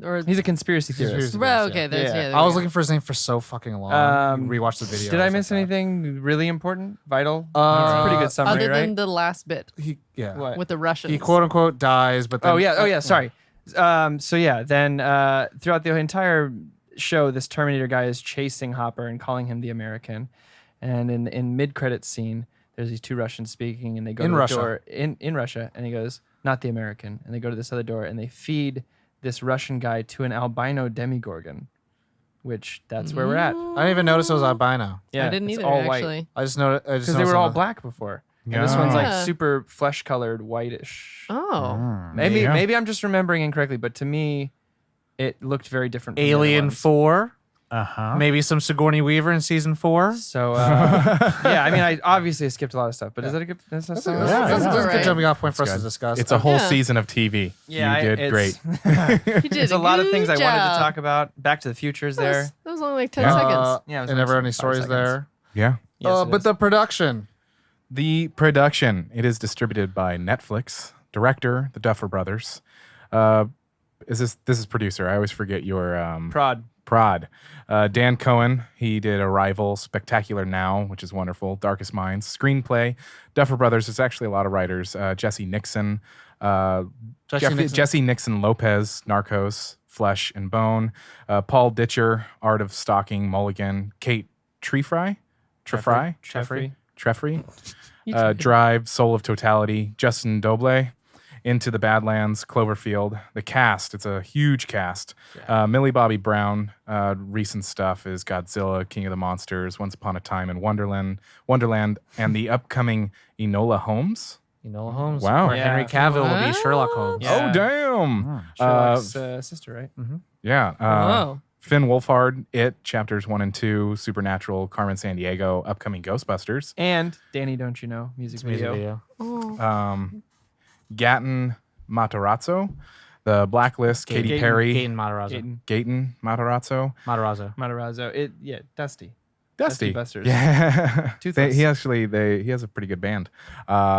Speaker 3: Or
Speaker 2: He's a conspiracy theorist.
Speaker 3: Right, okay, there's
Speaker 2: Yeah.
Speaker 3: there
Speaker 5: I
Speaker 3: we
Speaker 5: was
Speaker 3: go.
Speaker 5: looking for his name for so fucking long. You rewatched the video.
Speaker 2: Did I miss anything really important, vital?
Speaker 5: Uh,
Speaker 2: That's a pretty good summary,
Speaker 3: Other
Speaker 2: right?
Speaker 3: than the last bit
Speaker 2: What?
Speaker 3: with the Russians.
Speaker 5: He quote unquote dies, but then,
Speaker 2: Oh yeah. Sorry. So yeah. Then throughout the entire show, this Terminator guy is chasing Hopper and calling him the American. And in mid credits scene, there's these two Russians speaking, and they go
Speaker 5: In
Speaker 2: to the
Speaker 5: Russia.
Speaker 2: door in Russia, and he goes, "Not the American." And they go to this other door, and they feed this Russian guy to an albino demigorgon, which that's where we're at.
Speaker 5: I didn't even notice it was albino.
Speaker 2: Yeah,
Speaker 3: I didn't
Speaker 2: it's
Speaker 3: either,
Speaker 2: all
Speaker 3: actually.
Speaker 2: white
Speaker 5: I just noticed
Speaker 2: because they were all black before. And this one's
Speaker 3: Yeah.
Speaker 2: like super flesh colored, whitish.
Speaker 3: Oh.
Speaker 2: Maybe I'm just remembering incorrectly, but to me, it looked very different. From the other
Speaker 5: Alien
Speaker 2: ones.
Speaker 5: 4.
Speaker 6: Uh-huh.
Speaker 5: Maybe some Sigourney Weaver in season 4.
Speaker 2: So yeah, I mean, I obviously skipped a lot of stuff, but is that a good? That's
Speaker 5: That's
Speaker 2: a
Speaker 5: a good
Speaker 3: Alright.
Speaker 5: jumping off point for us
Speaker 4: That's
Speaker 5: to
Speaker 4: good.
Speaker 5: discuss.
Speaker 4: It's a whole
Speaker 3: Yeah.
Speaker 4: season of TV.
Speaker 2: Yeah,
Speaker 4: you did great.
Speaker 3: He did
Speaker 2: There's a lot of things I
Speaker 3: good
Speaker 2: wanted to
Speaker 3: job.
Speaker 2: talk about. Back to the Future's there.
Speaker 3: That was only like 10
Speaker 4: Yeah.
Speaker 3: seconds.
Speaker 2: Yeah, it was
Speaker 5: and
Speaker 2: like
Speaker 5: never any
Speaker 2: 5
Speaker 5: stories
Speaker 2: seconds.
Speaker 5: there.
Speaker 4: Yeah.
Speaker 2: Yes, it
Speaker 5: But
Speaker 2: is.
Speaker 5: the production.
Speaker 4: The production. It is distributed by Netflix. Director, the Duffer Brothers. This is producer. I always forget your prod. Dan Cohen. He did Arrival, Spectacular Now, which is wonderful. Darkest Minds, screenplay. Duffer Brothers. There's actually a lot of writers. Jesse Nixon. Jesse Nixon Lopez, Narcos, Flesh and Bone. Paul Ditcher, Art of Stalking, Mulligan. Kate Trefry. Treffry. Drive, Soul of Totality, Justin Doble, Into the Badlands, Cloverfield. The cast, it's a huge cast. Millie Bobby Brown, recent stuff is Godzilla, King of the Monsters, Once Upon a Time in Wonderland, and the upcoming Enola Holmes.
Speaker 5: Enola Holmes.
Speaker 4: Wow.
Speaker 5: Where Henry Cavill will be Sherlock Holmes.
Speaker 2: Yeah.
Speaker 4: Oh, damn.
Speaker 2: Sherlock's sister, right?
Speaker 4: Yeah.
Speaker 3: Whoa.
Speaker 4: Finn Wolfhard, It, Chapters 1 and 2, Supernatural, Carmen Sandiego, upcoming Ghostbusters.
Speaker 2: And Danny, Don't You Know? Music video.
Speaker 4: Gatton Matarazzo, The Blacklist, Katy Perry.
Speaker 5: Gaten Matarazzo.
Speaker 2: Gaten.
Speaker 4: Matarazzo.
Speaker 2: Matarazzo. Dusty.
Speaker 4: Dusty.
Speaker 2: Busters.
Speaker 4: Yeah.
Speaker 2: Toothless.
Speaker 4: he has a pretty good band.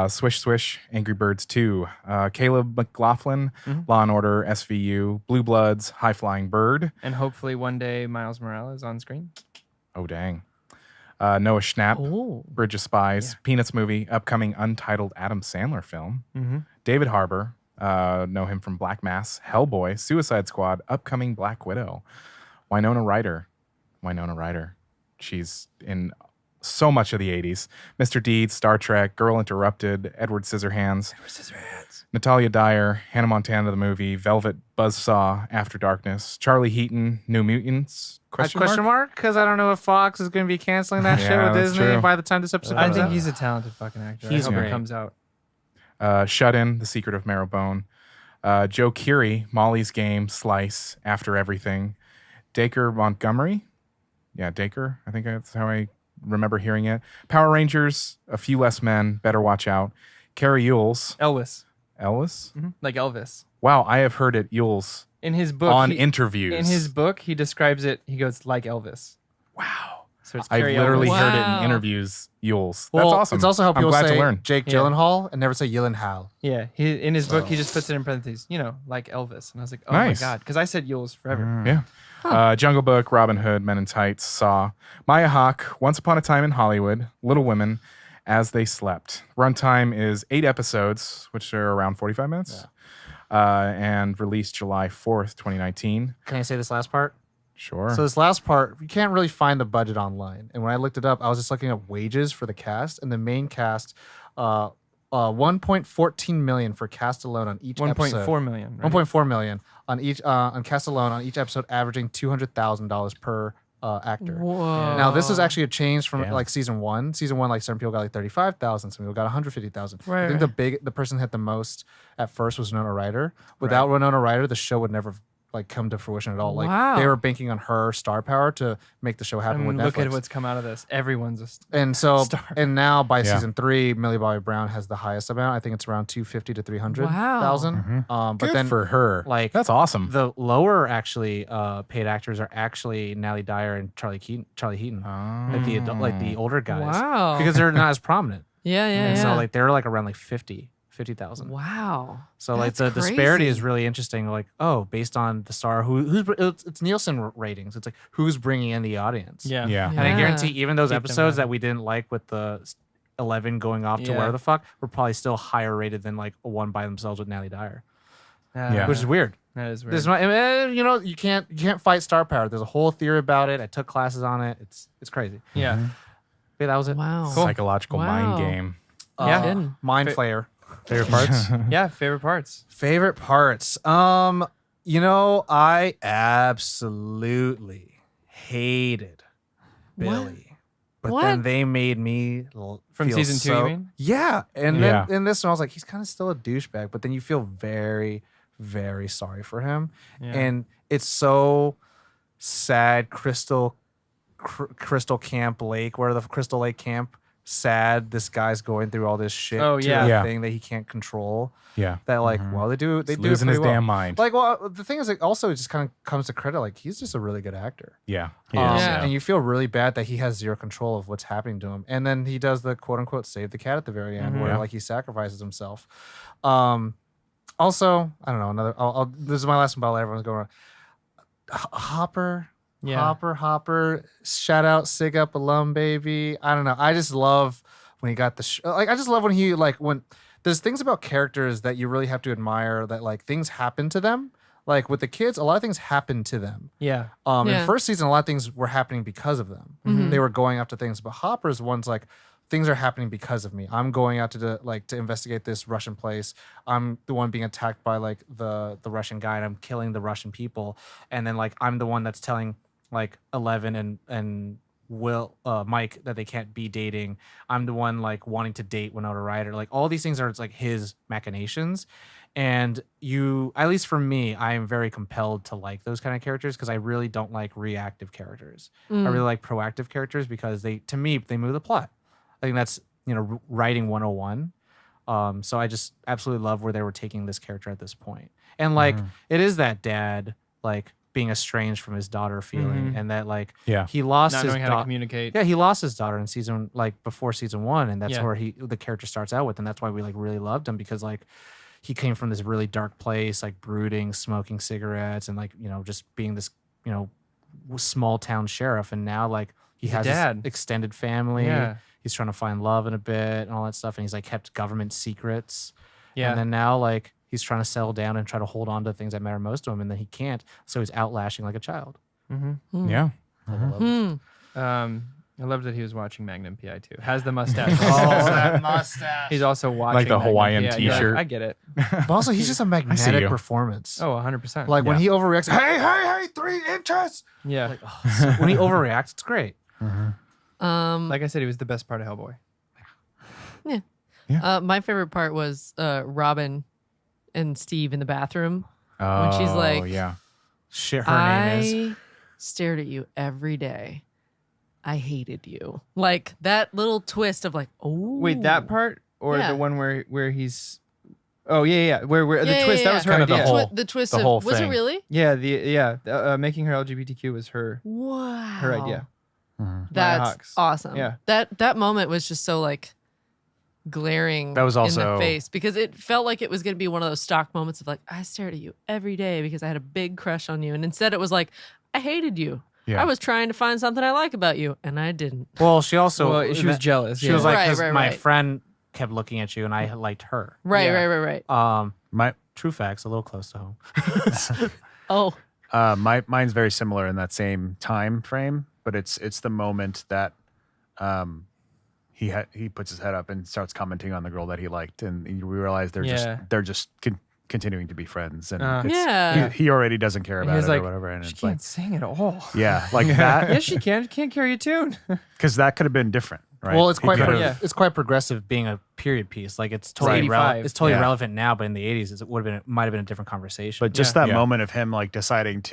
Speaker 4: Swish Swish, Angry Birds 2, Caleb McLaughlin, Law and Order, SVU, Blue Bloods, High Flying Bird.
Speaker 2: And hopefully one day Miles Morales on screen.
Speaker 4: Oh, dang. Noah Schnapp,
Speaker 3: Oh.
Speaker 4: Bridge of Spies, Peanuts movie, upcoming untitled Adam Sandler film. David Harbour, know him from Black Mass, Hellboy, Suicide Squad, upcoming Black Widow. Winona Ryder. She's in so much of the 80s. Mr. Deeds, Star Trek, Girl Interrupted, Edward Scissorhands. Natalia Dyer, Hannah Montana the movie, Velvet Buzzsaw, After Darkness, Charlie Heaton, New Mutants.
Speaker 5: Question mark? Because I don't know if Fox is going to be canceling that shit
Speaker 4: Yeah,
Speaker 5: with
Speaker 4: that's
Speaker 5: Disney
Speaker 4: true.
Speaker 5: by the time this episode
Speaker 2: I
Speaker 5: comes
Speaker 2: think
Speaker 5: out.
Speaker 2: he's a talented fucking actor.
Speaker 5: He's
Speaker 2: I hope
Speaker 5: great.
Speaker 2: it comes out.
Speaker 4: Shut In, The Secret of Marrowbone. Joe Keery, Molly's Game, Slice, After Everything. Dacre Montgomery. Yeah, Dacre. I think that's how I remember hearing it. Power Rangers, A Few Less Men, Better Watch Out. Carrie Ewells.
Speaker 2: Elvis.
Speaker 4: Like
Speaker 2: Elvis.
Speaker 4: Wow, I have heard it Ewells
Speaker 2: In his book.
Speaker 4: on interviews.
Speaker 2: In his book, he describes it, he goes, like Elvis.
Speaker 4: Wow.
Speaker 2: So it's
Speaker 4: I've
Speaker 2: Carrie
Speaker 4: literally
Speaker 2: Elvis.
Speaker 4: heard it
Speaker 3: Wow.
Speaker 4: in interviews. Ewells.
Speaker 5: Well,
Speaker 4: That's awesome.
Speaker 5: It's also how
Speaker 4: I'm
Speaker 5: people
Speaker 4: glad
Speaker 5: say
Speaker 4: to learn.
Speaker 5: Jake
Speaker 2: Yeah.
Speaker 5: Gyllenhaal and never say Gyllenhaal.
Speaker 2: Yeah, in his book, he just puts it in parentheses, like Elvis. And I was like, oh
Speaker 4: Nice.
Speaker 2: my God. Because I said Yules forever.
Speaker 4: Yeah. Jungle Book, Robin Hood, Men in Tights, Saw, Maya Hawke, Once Upon a Time in Hollywood, Little Women, As They Slept. Runtime is 8 episodes, which are around 45 minutes, and released July 4th, 2019.
Speaker 5: Can I say this last part?
Speaker 4: Sure.
Speaker 5: So this last part, you can't really find the budget online. And when I looked it up, I was just looking at wages for the cast, and the main cast, 1.14 million for cast alone on each episode.
Speaker 2: 1.4 million. Right?
Speaker 5: 1.4 million on each on cast alone on each episode, averaging $200,000 per actor.
Speaker 3: Whoa.
Speaker 5: Now this is actually a change from
Speaker 6: Damn.
Speaker 5: like season one. Season one, like certain people got like 35,000, some people got 150,000. I
Speaker 3: Right,
Speaker 5: think the person hit the most at first was Winona Ryder. Without Winona Ryder, the show would never like come to fruition at all. Like
Speaker 3: Wow.
Speaker 5: they were banking on her star power to make the show happen
Speaker 2: And
Speaker 5: with
Speaker 2: look
Speaker 5: Netflix.
Speaker 2: at what's come out of this. Everyone's
Speaker 5: And so,
Speaker 2: star.
Speaker 5: and now by
Speaker 4: Yeah.
Speaker 5: season 3, Millie Bobby Brown has the highest amount. I think it's around 250 to 300,000. But
Speaker 4: Good
Speaker 5: then
Speaker 4: for her.
Speaker 5: like
Speaker 4: That's awesome.
Speaker 5: the lower actually paid actors are actually Natalie Dyer and Charlie Heaton, like the older guys,
Speaker 3: Wow.
Speaker 5: because they're not as prominent.
Speaker 3: Yeah, yeah,
Speaker 5: And
Speaker 3: yeah.
Speaker 5: so like they're like around like 50 50,000.
Speaker 3: Wow.
Speaker 5: So like
Speaker 3: That's
Speaker 5: the disparity is
Speaker 3: crazy.
Speaker 5: really interesting. Like, oh, based on the star, it's Nielsen ratings. It's like who's bringing in the audience.
Speaker 4: Yeah.
Speaker 5: And I guarantee even those
Speaker 2: Keep them
Speaker 5: episodes
Speaker 2: happy.
Speaker 5: that we didn't like with the 11 going off to
Speaker 2: Yeah.
Speaker 5: where the fuck were probably still higher rated than like a one by themselves with Natalie Dyer,
Speaker 4: Yeah.
Speaker 5: which is weird.
Speaker 2: That is weird.
Speaker 5: There's you know, you can't fight star power. There's a whole theory about it. I took classes on it. It's crazy.
Speaker 2: Yeah.
Speaker 5: Okay, that was it.
Speaker 3: Wow.
Speaker 4: Psychological mind
Speaker 3: Wow.
Speaker 4: game.
Speaker 2: Yeah.
Speaker 3: Didn't.
Speaker 5: Mind Flayer.
Speaker 4: Favorite parts?
Speaker 2: Yeah. Favorite parts.
Speaker 5: Favorite parts. You know, I absolutely hated Billy. But
Speaker 3: What?
Speaker 5: then they made me
Speaker 2: From
Speaker 5: feel
Speaker 2: season 2, you
Speaker 5: so-
Speaker 2: mean?
Speaker 5: Yeah. And
Speaker 4: Yeah.
Speaker 5: then in this one, I was like, he's kind of still a douchebag. But then you feel very, very sorry for him.
Speaker 2: Yeah.
Speaker 5: And it's so sad. Crystal Camp Lake, where the Crystal Lake Camp, sad. This guy's going through all this shit
Speaker 2: Oh,
Speaker 5: to
Speaker 2: yeah.
Speaker 5: a
Speaker 4: Yeah.
Speaker 5: thing that he can't control.
Speaker 4: Yeah.
Speaker 5: That like, well, they do
Speaker 4: He's
Speaker 5: it
Speaker 4: losing
Speaker 5: pretty
Speaker 4: his
Speaker 5: well.
Speaker 4: damn mind.
Speaker 5: Like, well, the thing is, it also just kind of comes to credit. Like, he's just a really good actor.
Speaker 4: Yeah.
Speaker 3: Yeah.
Speaker 5: And you feel really bad that he has zero control of what's happening to him. And then he does the quote unquote save the cat at the very end, where
Speaker 4: Yeah.
Speaker 5: like he sacrifices himself. Also, I don't know. This is my last one. But I'll let everyone's going. Hopper.
Speaker 2: Yeah.
Speaker 5: Hopper. Shout out Sig Up alum baby. I don't know. I just love when he got the I just love when he when there's things about characters that you really have to admire, that like things happen to them. Like with the kids, a lot of things happen to them.
Speaker 2: Yeah.
Speaker 5: In
Speaker 3: Yeah.
Speaker 5: first season, a lot of things were happening because of them.
Speaker 3: Mhm.
Speaker 5: They were going after things, but Hopper's one's like, things are happening because of me. I'm going out to investigate this Russian place. I'm the one being attacked by like the Russian guy, and I'm killing the Russian people. And then like I'm the one that's telling like 11 and Will Mike that they can't be dating. I'm the one like wanting to date Winona Ryder. Like all these things are like his machinations. And you, at least for me, I am very compelled to like those kind of characters because I really don't like reactive characters. I really like proactive characters because to me, they move the plot. I think that's, writing 101. So I just absolutely love where they were taking this character at this point. And like, it is that dad, like being estranged from his daughter feeling, and that like,
Speaker 4: Yeah.
Speaker 5: he lost
Speaker 2: Not
Speaker 5: his
Speaker 2: knowing how to communicate.
Speaker 5: yeah, he lost his daughter in before season 1. And that's
Speaker 2: Yeah.
Speaker 5: where the character starts out with. And that's why we like really loved him, because like, he came from this really dark place, like brooding, smoking cigarettes, and like, just being this, small town sheriff. And now like
Speaker 2: He's a
Speaker 5: has this
Speaker 2: dad.
Speaker 5: extended family.
Speaker 2: Yeah.
Speaker 5: He's trying to find love in a bit and all that stuff. And he's like kept government secrets.
Speaker 2: Yeah.
Speaker 5: And then now like he's trying to settle down and try to hold on to things that matter most to him. And then he can't. So he's outlashing like a child.
Speaker 4: Yeah.
Speaker 2: I loved that he was watching Magnum PI too. Has the mustache.
Speaker 5: that mustache.
Speaker 2: He's also watching
Speaker 4: Like the
Speaker 2: Magnum
Speaker 4: Hawaiian
Speaker 2: PI. You're like,
Speaker 4: t-shirt.
Speaker 2: I get it.
Speaker 5: But also he's just a magnetic
Speaker 4: you.
Speaker 5: performance.
Speaker 2: Oh, 100%.
Speaker 5: Like when
Speaker 4: Yeah.
Speaker 5: he overreacts, hey, 3 inches.
Speaker 2: yeah.
Speaker 5: When he overreacts, it's great.
Speaker 2: Like I said, he was the best part of Hellboy.
Speaker 3: My favorite part was Robin and Steve in the bathroom.
Speaker 4: Oh,
Speaker 3: she's like,
Speaker 4: yeah.
Speaker 5: Shit, her name is.
Speaker 3: I stared at you every day. I hated you. Like that little twist of like, oh.
Speaker 2: Wait, that part or
Speaker 3: Yeah.
Speaker 2: the one where he's? Oh yeah. Where the
Speaker 3: Yeah,
Speaker 2: twist
Speaker 3: yeah,
Speaker 2: that was her
Speaker 4: Kind of the
Speaker 2: idea.
Speaker 4: whole-
Speaker 3: The twist
Speaker 4: the
Speaker 3: of
Speaker 4: whole
Speaker 3: was it
Speaker 4: thing.
Speaker 3: really?
Speaker 2: Yeah. Making her LGBTQ was her
Speaker 3: Wow.
Speaker 2: idea.
Speaker 3: That's
Speaker 2: Hawks.
Speaker 3: awesome.
Speaker 2: Yeah.
Speaker 3: That moment was just so like glaring
Speaker 6: That was
Speaker 3: in
Speaker 6: also-
Speaker 3: the face because it felt like it was going to be one of those stock moments of like, I stared at you every day because I had a big crush on you. And instead it was like, I hated you.
Speaker 4: Yeah.
Speaker 3: I was trying to find something I like about you and I didn't.
Speaker 5: Well, she also.
Speaker 2: Well, she was jealous.
Speaker 5: She
Speaker 2: yeah.
Speaker 5: was like,
Speaker 3: Right,
Speaker 5: 'cause
Speaker 3: right,
Speaker 5: my
Speaker 3: right.
Speaker 5: friend kept looking at you and I liked her.
Speaker 3: Right,
Speaker 2: Yeah.
Speaker 3: right.
Speaker 6: My
Speaker 5: True facts, a little close to home.
Speaker 3: Oh,
Speaker 6: mine's very similar in that same time frame, but it's the moment that he puts his head up and starts commenting on the girl that he liked, and we realize they're just continuing to be friends, and it's,
Speaker 3: Yeah.
Speaker 6: he already doesn't care
Speaker 2: And
Speaker 6: about
Speaker 2: he's
Speaker 6: it
Speaker 2: like,
Speaker 6: or whatever, and
Speaker 2: she
Speaker 6: it's
Speaker 2: can't
Speaker 6: like,
Speaker 2: sing at all.
Speaker 6: yeah, like that,
Speaker 2: Yes, she can. Can't carry a tune.
Speaker 6: because that could have been different, right?
Speaker 5: Well, it's
Speaker 6: He
Speaker 5: quite
Speaker 6: could've-
Speaker 2: Yeah.
Speaker 5: it's quite progressive being a period piece. Like it's totally
Speaker 2: 85.
Speaker 5: it's totally
Speaker 6: Yeah.
Speaker 5: relevant now, but in the 80s it might have been a different conversation.
Speaker 6: But just
Speaker 2: Yeah.
Speaker 6: that
Speaker 4: Yeah.
Speaker 6: moment of him like deciding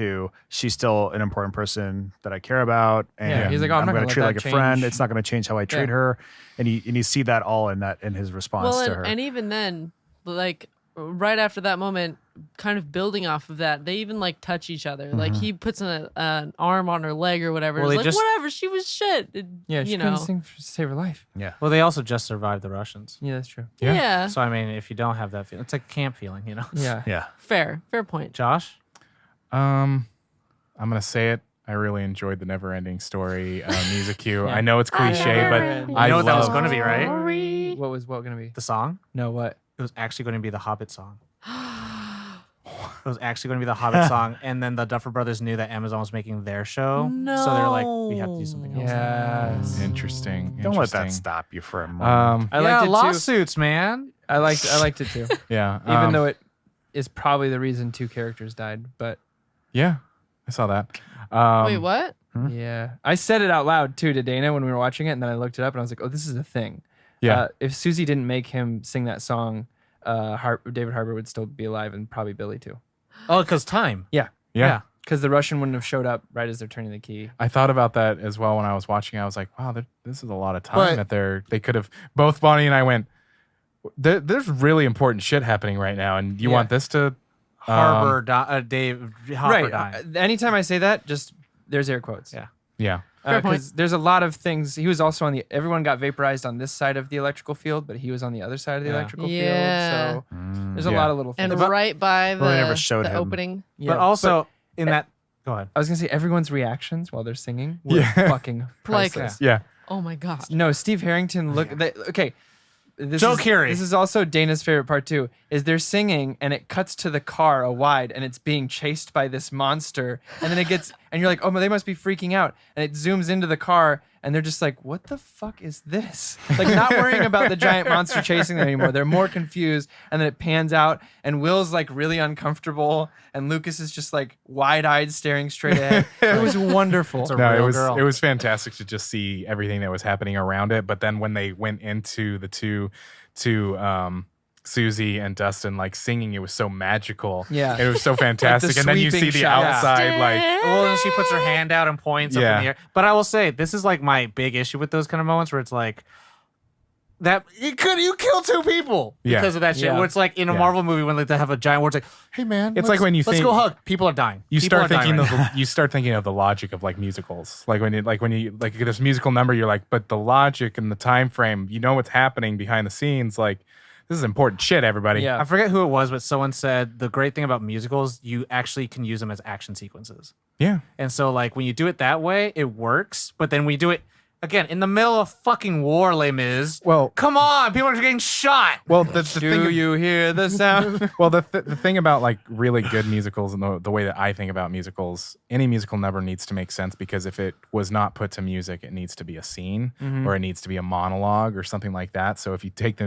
Speaker 6: she's still an important person that I care about, and
Speaker 2: Yeah, he's like, oh, I'm not
Speaker 6: gonna
Speaker 2: gonna
Speaker 6: treat her
Speaker 2: let
Speaker 6: like a
Speaker 2: that
Speaker 6: friend.
Speaker 2: change.
Speaker 6: It's not going to change how I treat
Speaker 2: Yeah.
Speaker 6: her, and you see that all in his response
Speaker 3: well,
Speaker 6: to her.
Speaker 3: and even then, like right after that moment, kind of building off of that, they even like touch each other. Like he puts an arm on her leg or whatever.
Speaker 7: Well,
Speaker 3: It's
Speaker 7: they
Speaker 3: like
Speaker 7: just-
Speaker 3: whatever, she was shit.
Speaker 2: Yeah, she
Speaker 3: you
Speaker 2: couldn't
Speaker 3: know.
Speaker 2: sing to save her life.
Speaker 7: Well, they also just survived the Russians.
Speaker 2: Yeah, that's true.
Speaker 3: Yeah.
Speaker 7: So I mean, if you don't have that feeling, it's like a camp feeling, you know.
Speaker 2: Yeah.
Speaker 6: Yeah.
Speaker 3: Fair point.
Speaker 7: Josh,
Speaker 4: I'm gonna say it. I really enjoyed the Never-Ending Story music cue.
Speaker 2: Yeah.
Speaker 4: I know it's cliche, but
Speaker 2: Never-ending
Speaker 4: I
Speaker 7: know what that was
Speaker 4: love-
Speaker 7: going to be, right?
Speaker 2: What was what gonna be?
Speaker 7: The song.
Speaker 2: No, what?
Speaker 7: It was actually going to be the Hobbit song. It was actually going to be the Hobbit song, and then the Duffer Brothers knew that Amazon was making their show, so they're like, we have to do something else.
Speaker 2: Yes.
Speaker 4: Interesting.
Speaker 6: Don't let that
Speaker 4: interesting.
Speaker 6: stop you for a moment.
Speaker 2: I
Speaker 7: Yeah,
Speaker 2: liked it too.
Speaker 7: lawsuits, man.
Speaker 2: I liked it too.
Speaker 4: Yeah.
Speaker 2: Even though it is probably the reason 2 characters died, but
Speaker 4: Yeah, I saw that.
Speaker 3: Wait, what?
Speaker 2: yeah, I said it out loud too to Dana when we were watching it, and then I looked it up and I was like, oh, this is a thing.
Speaker 4: Yeah.
Speaker 2: If Susie didn't make him sing that song, David Harbour would still be alive, and probably Billy too.
Speaker 7: Oh, because time.
Speaker 2: Yeah,
Speaker 4: Yeah.
Speaker 2: because the Russian wouldn't have showed up right as they're turning the key.
Speaker 4: I thought about that as well when I was watching. I was like, wow, this is a lot of time
Speaker 5: But-
Speaker 4: that they could have. Both Bonnie and I went, there's really important shit happening right now, and you
Speaker 2: Yeah.
Speaker 4: want this to
Speaker 7: Harbor, Dave, Hopper
Speaker 2: Right.
Speaker 7: died.
Speaker 2: Anytime I say that, just there's air quotes.
Speaker 7: Yeah.
Speaker 4: Yeah.
Speaker 3: Fair point.
Speaker 2: Because there's a lot of things. He was also everyone got vaporized on this side of the electrical field, but he was on the other side of the
Speaker 7: Yeah.
Speaker 2: electrical
Speaker 3: Yeah.
Speaker 2: field. So there's a
Speaker 4: Yeah.
Speaker 2: lot of little
Speaker 3: And
Speaker 2: things.
Speaker 3: right by
Speaker 6: Well, they never
Speaker 3: the
Speaker 6: showed him.
Speaker 3: opening.
Speaker 2: Yeah,
Speaker 7: But also in that, go ahead.
Speaker 2: I was gonna say everyone's reactions while they're singing were
Speaker 4: Yeah.
Speaker 2: fucking
Speaker 3: Like-
Speaker 2: priceless.
Speaker 4: Yeah.
Speaker 3: Oh my god.
Speaker 2: No, Steve Harrington. Okay.
Speaker 7: Joe Keery.
Speaker 2: This is also Dana's favorite part too. Is they're singing and it cuts to the car a wide and it's being chased by this monster and then it gets and you're like, oh, they must be freaking out, and it zooms into the car and they're just like, what the fuck is this? Like not worrying about the giant monster chasing them anymore. They're more confused, and then it pans out and Will's like really uncomfortable and Lucas is just like wide-eyed staring straight ahead. It was wonderful.
Speaker 7: It's a
Speaker 4: No,
Speaker 7: real girl.
Speaker 4: it was fantastic to just see everything that was happening around it. But then when they went into the two Susie and Dustin like singing, it was so magical.
Speaker 2: Yeah.
Speaker 4: It was so fantastic. And then you see
Speaker 2: sweeping
Speaker 4: the
Speaker 2: shots.
Speaker 4: outside like
Speaker 7: Well, then she puts her hand out and points up
Speaker 4: Yeah.
Speaker 7: in the air. But I will say, this is like my big issue with those kind of moments where it's like, that you kill 2 people
Speaker 4: Yeah.
Speaker 7: because of that shit.
Speaker 2: Yeah.
Speaker 7: Where it's like in a
Speaker 4: Yeah.
Speaker 7: Marvel movie when like they have a giant war, it's like, hey man,
Speaker 4: It's like when you
Speaker 7: let's
Speaker 4: think-
Speaker 7: go hug. People are dying.
Speaker 4: you
Speaker 7: People
Speaker 4: start
Speaker 7: are dying
Speaker 4: thinking
Speaker 7: right
Speaker 4: of you start thinking of the logic of like musicals. Like when you get this musical number, you're like, but the logic and the time frame, you know what's happening behind the scenes. Like this is important shit, everybody.
Speaker 2: Yeah.
Speaker 7: I forget who it was, but someone said the great thing about musicals, you actually can use them as action sequences.
Speaker 4: Yeah.
Speaker 7: And so, like, when you do it that way, it works. But then when you do it, again, in the middle of fucking war, Les Mis,
Speaker 4: Well,
Speaker 7: come on, people are getting shot.
Speaker 4: well, the thing
Speaker 2: Do you hear the sound?
Speaker 4: well, the thing about like really good musicals and the way that I think about musicals, any musical number needs to make sense, because if it was not put to music, it needs to be a scene or it needs to be a monologue or something like that. So if you take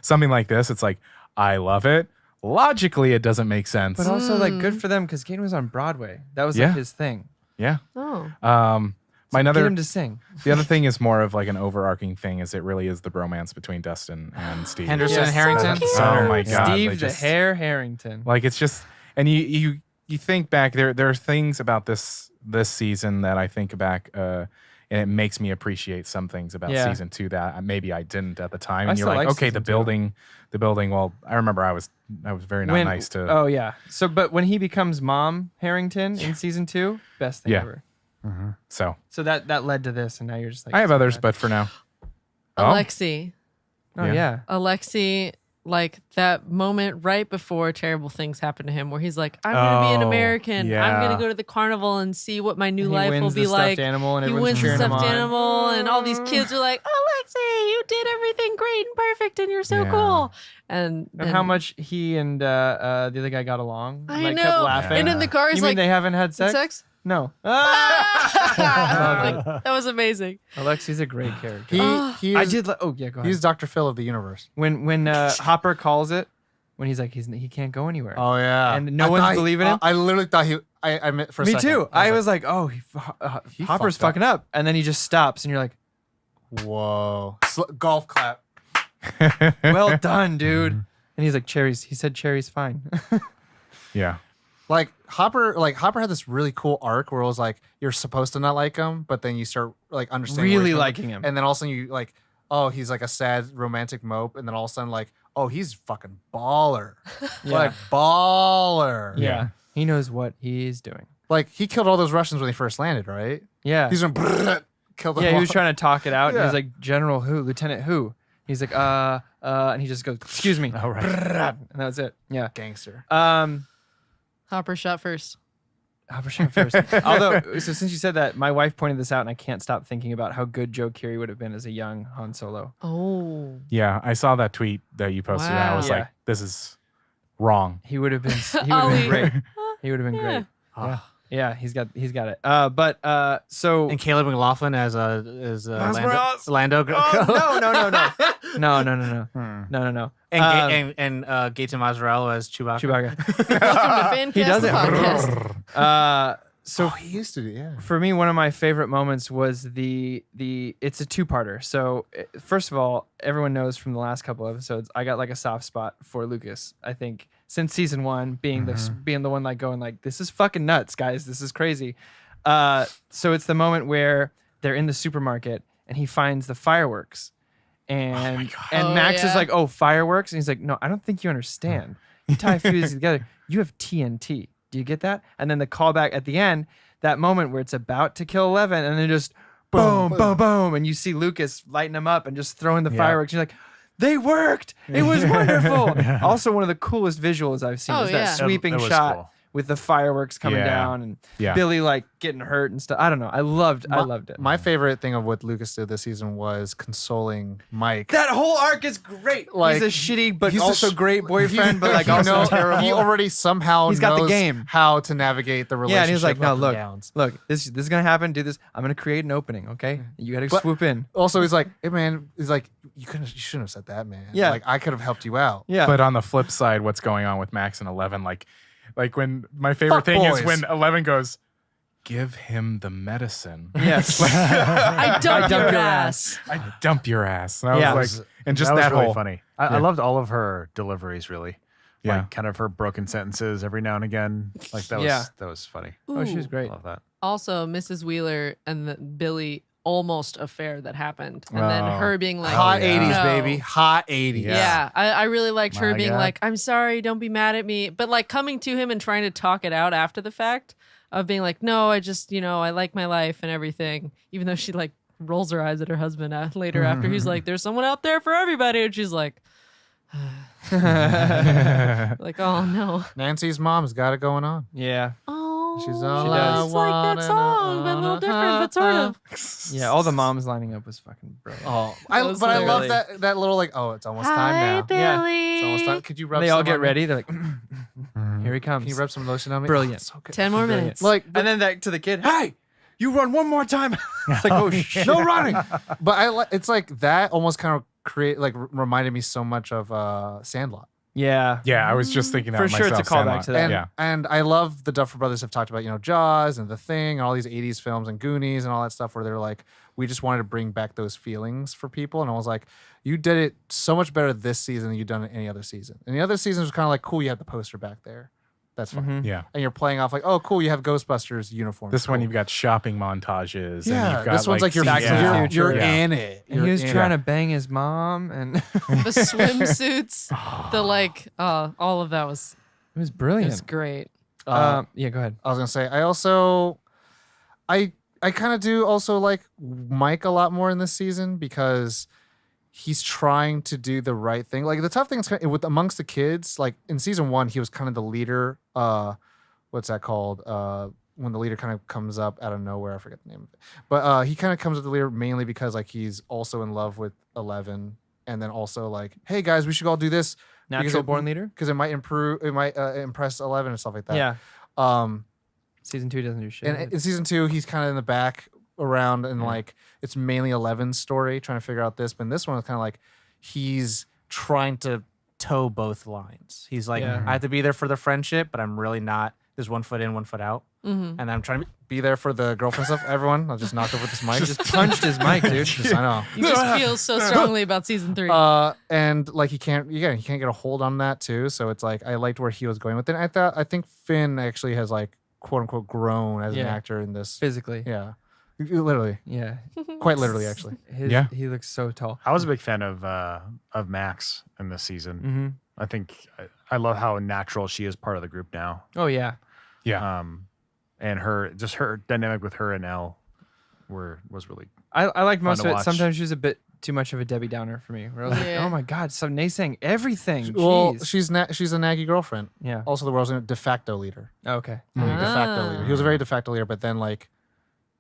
Speaker 4: something like this, it's like, I love it. Logically, it doesn't make sense.
Speaker 2: But also, like, good for them because Caden was on Broadway. That was like
Speaker 4: Yeah.
Speaker 2: his thing.
Speaker 4: Yeah.
Speaker 3: Oh.
Speaker 2: Get him to sing.
Speaker 4: The other thing is more of like an overarching thing, is it really is the bromance between Dustin and Steve.
Speaker 7: Henderson
Speaker 2: Yes,
Speaker 7: and Harrington.
Speaker 3: so
Speaker 4: Oh my god.
Speaker 2: Steve
Speaker 4: like
Speaker 2: the
Speaker 4: just-
Speaker 2: Hair Harrington.
Speaker 4: Like it's just, and you think back, there are things about this season that I think back, and it makes me appreciate some things about
Speaker 2: Yeah.
Speaker 4: season 2 that maybe I didn't at the time.
Speaker 2: I
Speaker 4: And you're
Speaker 2: still
Speaker 4: like,
Speaker 2: like
Speaker 4: okay,
Speaker 2: season
Speaker 4: the building. Well, I remember I was very not nice to.
Speaker 2: Oh yeah. So, but when he becomes Mom Harrington in season 2, best thing
Speaker 4: Yeah.
Speaker 2: ever.
Speaker 4: So
Speaker 2: So that led to this, and now you're just like.
Speaker 4: I have
Speaker 2: so
Speaker 4: others,
Speaker 2: bad.
Speaker 4: but for now,
Speaker 3: Alexi.
Speaker 2: Oh
Speaker 4: Yeah.
Speaker 2: yeah.
Speaker 3: Alexi, like that moment right before terrible things happen to him where he's like, I'm going to be an
Speaker 6: Oh,
Speaker 3: American. I'm
Speaker 6: yeah.
Speaker 3: going to go to the carnival and see what my new
Speaker 2: And he
Speaker 3: life will
Speaker 2: wins
Speaker 3: be
Speaker 2: the
Speaker 3: like.
Speaker 2: stuffed animal, and
Speaker 3: He
Speaker 2: everyone's
Speaker 3: wins the
Speaker 2: cheering him
Speaker 3: stuffed
Speaker 2: on.
Speaker 3: animal, and all these kids are like, Alexi, you did everything great and perfect, and you're so
Speaker 4: Yeah.
Speaker 3: cool. And
Speaker 2: And how much he and the other guy got along.
Speaker 3: I
Speaker 2: like,
Speaker 3: know.
Speaker 2: Kept laughing.
Speaker 3: And in the car, he's
Speaker 2: You mean
Speaker 3: like,
Speaker 2: they haven't had sex?
Speaker 3: sex?
Speaker 2: No.
Speaker 3: Like, that was amazing.
Speaker 2: Alexi's a great character.
Speaker 5: He
Speaker 2: I
Speaker 5: is,
Speaker 2: did. Oh yeah, go ahead.
Speaker 5: he's Dr. Phil of the universe.
Speaker 2: When Hopper calls it, when he's like he can't go anywhere.
Speaker 5: Oh yeah,
Speaker 2: And no one's believing him?
Speaker 5: I literally thought I meant for a
Speaker 2: Me
Speaker 5: second.
Speaker 2: too. I was like, oh, Hopper's
Speaker 5: fucked up.
Speaker 2: fucking up, and then he just stops, and you're like,
Speaker 5: whoa, golf clap.
Speaker 2: well done, dude. And he's like, cherries. He said cherries fine.
Speaker 4: yeah.
Speaker 5: Like Hopper had this really cool arc where it was like you're supposed to not like him, but then you start like understanding where
Speaker 2: Really
Speaker 5: he's from.
Speaker 2: liking him.
Speaker 5: and then all of a sudden you like, oh, he's like a sad romantic mope, and then all of a sudden like, oh, he's fucking baller.
Speaker 2: Yeah.
Speaker 5: Like baller.
Speaker 2: Yeah. He knows what he's doing.
Speaker 5: Like he killed all those Russians when they first landed, right?
Speaker 2: Yeah.
Speaker 5: He's gonna kill them
Speaker 2: Yeah,
Speaker 5: all.
Speaker 2: he was trying to talk it out. And
Speaker 5: Yeah.
Speaker 2: he's like, General who? Lieutenant who? He's like, and he just goes, excuse me.
Speaker 6: Oh, right.
Speaker 2: And that was it. Yeah.
Speaker 5: Gangster.
Speaker 3: Hopper shot first.
Speaker 2: Hopper shot first. Although, so since you said that, my wife pointed this out, and I can't stop thinking about how good Joe Keery would have been as a young Han Solo.
Speaker 3: Oh.
Speaker 4: Yeah, I saw that tweet that you posted. And I
Speaker 3: Wow.
Speaker 4: was
Speaker 2: Yeah.
Speaker 4: like, this is wrong.
Speaker 2: He would have been. He would have
Speaker 3: Ollie.
Speaker 2: been great. He would have been great. Yeah, he's got it. But so.
Speaker 7: And Caleb McLaughlin as Lando.
Speaker 2: No.
Speaker 7: And Gaten Mazzarello as Chewbacca.
Speaker 2: Chewbacca.
Speaker 3: Welcome to
Speaker 2: He does
Speaker 3: Fancast
Speaker 2: it.
Speaker 3: Podcast.
Speaker 2: So
Speaker 5: he used to do, yeah.
Speaker 2: for me, one of my favorite moments was the it's a two-parter. So first of all, everyone knows from the last couple episodes, I got like a soft spot for Lucas. I think since season 1, being the one like going like, this is fucking nuts, guys. This is crazy. So it's the moment where they're in the supermarket and he finds the fireworks. And Max is like, oh, fireworks? And he's like, no, I don't think you understand. You tie fuses together. You have TNT. Do you get that? And then the callback at the end, that moment where it's about to kill 11, and then just boom, boom, boom, and you see Lucas lighting them up and just throwing the fireworks. You're like, they worked. It was wonderful. Also, one of the coolest visuals I've seen is that
Speaker 3: yeah.
Speaker 2: sweeping
Speaker 6: That was
Speaker 2: shot
Speaker 6: cool.
Speaker 2: with the fireworks coming down and Billy like getting hurt and stuff. I don't know. I loved it.
Speaker 5: My favorite thing of what Lucas did this season was consoling Mike.
Speaker 2: That whole arc is great.
Speaker 5: Like,
Speaker 2: he's a shitty but
Speaker 5: he's a
Speaker 2: also
Speaker 5: sh-
Speaker 2: great boyfriend, but like
Speaker 5: he
Speaker 2: also
Speaker 5: knows-
Speaker 2: terrible.
Speaker 5: He already somehow
Speaker 2: He's got the
Speaker 5: knows
Speaker 2: game.
Speaker 5: how to navigate the relationship.
Speaker 2: Yeah, and he was like, no,
Speaker 5: up and
Speaker 2: look,
Speaker 5: downs.
Speaker 2: this is gonna happen. Do this. I'm gonna create an opening. Okay, you gotta
Speaker 5: But-
Speaker 2: swoop in.
Speaker 5: Also, he's like, hey man, he's like, you shouldn't have said that, man.
Speaker 2: Yeah.
Speaker 5: Like I could have helped you out.
Speaker 2: Yeah,
Speaker 4: But on the flip side, what's going on with Max and 11? Like when my favorite
Speaker 5: Fuck
Speaker 4: thing
Speaker 5: boys.
Speaker 4: is when 11 goes, give him the medicine.
Speaker 2: yes.
Speaker 3: I dumped your ass.
Speaker 4: I dump your ass. And I
Speaker 2: Yeah.
Speaker 4: was like, and just
Speaker 6: that was
Speaker 4: that
Speaker 6: really
Speaker 4: whole
Speaker 6: funny. I loved all of her deliveries, really.
Speaker 4: Yeah.
Speaker 6: Like kind of her broken sentences every now and again. Like that was funny.
Speaker 2: Oh, she was
Speaker 3: Ooh.
Speaker 2: great.
Speaker 6: I love that.
Speaker 3: Also, Mrs. Wheeler and the Billy almost affair that happened, and then
Speaker 6: Oh.
Speaker 3: her being like,
Speaker 5: Hot
Speaker 6: yeah.
Speaker 5: 80s,
Speaker 3: No.
Speaker 5: baby. Hot 80s.
Speaker 3: Yeah, I really liked her
Speaker 6: My
Speaker 3: being
Speaker 6: God.
Speaker 3: like, I'm sorry, don't be mad at me. But like coming to him and trying to talk it out after the fact of being like, no, I just, I like my life and everything. Even though she like rolls her eyes at her husband later after he's like, there's someone out there for everybody. And she's like, like, oh no.
Speaker 5: Nancy's mom's got it going on.
Speaker 2: Yeah,
Speaker 3: Oh,
Speaker 5: She's
Speaker 2: She
Speaker 5: all
Speaker 2: does.
Speaker 3: it's like that song, but a little different, but sort of.
Speaker 2: yeah. All the moms lining up was fucking brilliant.
Speaker 5: Oh,
Speaker 3: That was
Speaker 5: but I love
Speaker 2: literally-
Speaker 5: that little like, oh, it's almost time
Speaker 3: Hi,
Speaker 5: now.
Speaker 3: Billy.
Speaker 2: Yeah.
Speaker 5: It's almost time. Could you rub?
Speaker 2: They all
Speaker 5: some
Speaker 2: get
Speaker 5: on me?
Speaker 2: ready. They're like, here he comes.
Speaker 5: Can you rub some lotion on me?
Speaker 2: Brilliant.
Speaker 5: Oh, so good.
Speaker 3: 10 more
Speaker 2: Brilliant.
Speaker 3: minutes.
Speaker 5: Like,
Speaker 2: And then that to the kid, hey, you run one more time. It's like, oh shit.
Speaker 5: no running. But it's like that almost kind of reminded me so much of Sandlot.
Speaker 2: Yeah.
Speaker 4: yeah, I was just thinking that
Speaker 2: For sure it's a
Speaker 4: myself,
Speaker 2: callback
Speaker 4: Sandlot.
Speaker 2: to that.
Speaker 5: And,
Speaker 4: Yeah.
Speaker 5: and I love the Duffer Brothers have talked about, Jaws and The Thing and all these 80s films and Goonies and all that stuff where they're like, we just wanted to bring back those feelings for people. And I was like, you did it so much better this season than you've done it any other season. And the other seasons was kind of like, cool, you have the poster back there. That's fine.
Speaker 2: Mhm.
Speaker 4: Yeah.
Speaker 5: And you're playing off like, oh, cool, you have Ghostbusters uniforms.
Speaker 4: This one
Speaker 5: Cool.
Speaker 4: you've got shopping montages.
Speaker 5: Yeah,
Speaker 4: and you've got,
Speaker 5: this one's like you're,
Speaker 2: Back to the
Speaker 5: you're,
Speaker 2: Future.
Speaker 5: you're
Speaker 4: Yeah.
Speaker 5: in it.
Speaker 2: And he was
Speaker 5: You're in
Speaker 2: trying
Speaker 5: it.
Speaker 2: to bang his mom, and
Speaker 3: The swimsuits, the like, all of that was
Speaker 2: it was brilliant.
Speaker 3: great.
Speaker 2: Yeah, go ahead.
Speaker 5: I was gonna say I kind of do also like Mike a lot more in this season because he's trying to do the right thing. Like the tough thing is with amongst the kids. Like in season 1, he was kind of the leader. What's that called? When the leader kind of comes up out of nowhere, I forget the name of it. But he kind of comes with the leader mainly because like he's also in love with 11, and then also like, hey guys, we should all do this
Speaker 2: Natural born leader.
Speaker 5: because it might impress 11 and stuff like that.
Speaker 2: Yeah. Season 2 doesn't do shit.
Speaker 5: And in season 2, he's kind of in the back around and like it's mainly 11's story trying to figure out this. But in this one, it's kind of like he's trying to
Speaker 7: Toe both lines. He's like,
Speaker 2: Yeah.
Speaker 7: I have to be there for the friendship, but I'm really not. There's 1 foot in, 1 foot out.
Speaker 3: Mm-hmm.
Speaker 7: And I'm trying to
Speaker 5: be there for the girlfriend stuff. Everyone, I'll just knock over this mic.
Speaker 2: just punched his mic, dude.
Speaker 5: I know.
Speaker 3: You just feel so strongly about season 3.
Speaker 5: And like he can't get a hold on that too. So it's like I liked where he was going with it. I think Finn actually has like quote unquote grown as an
Speaker 2: Yeah.
Speaker 5: actor in this.
Speaker 2: Physically.
Speaker 5: Yeah. Literally,
Speaker 2: Yeah.
Speaker 5: quite literally, actually.
Speaker 4: Yeah.
Speaker 2: He looks so tall.
Speaker 6: I was a big fan of Max in this season.
Speaker 2: Mm-hmm.
Speaker 6: I think I love how natural she is part of the group now.
Speaker 2: Oh yeah.
Speaker 4: Yeah.
Speaker 6: And her dynamic with her and Elle was really.
Speaker 2: I liked most
Speaker 6: to
Speaker 2: of it.
Speaker 6: watch.
Speaker 2: Sometimes she was a bit too much of a Debbie Downer for me. Where I was like,
Speaker 3: Yeah.
Speaker 2: oh my god, so naysaying everything.
Speaker 5: Well,
Speaker 2: Jeez.
Speaker 5: she's a naggy girlfriend.
Speaker 2: Yeah.
Speaker 5: Also, the world's de facto leader.
Speaker 2: Oh, okay.
Speaker 5: De facto leader. He was a
Speaker 3: Ah.
Speaker 5: very de facto leader, but then like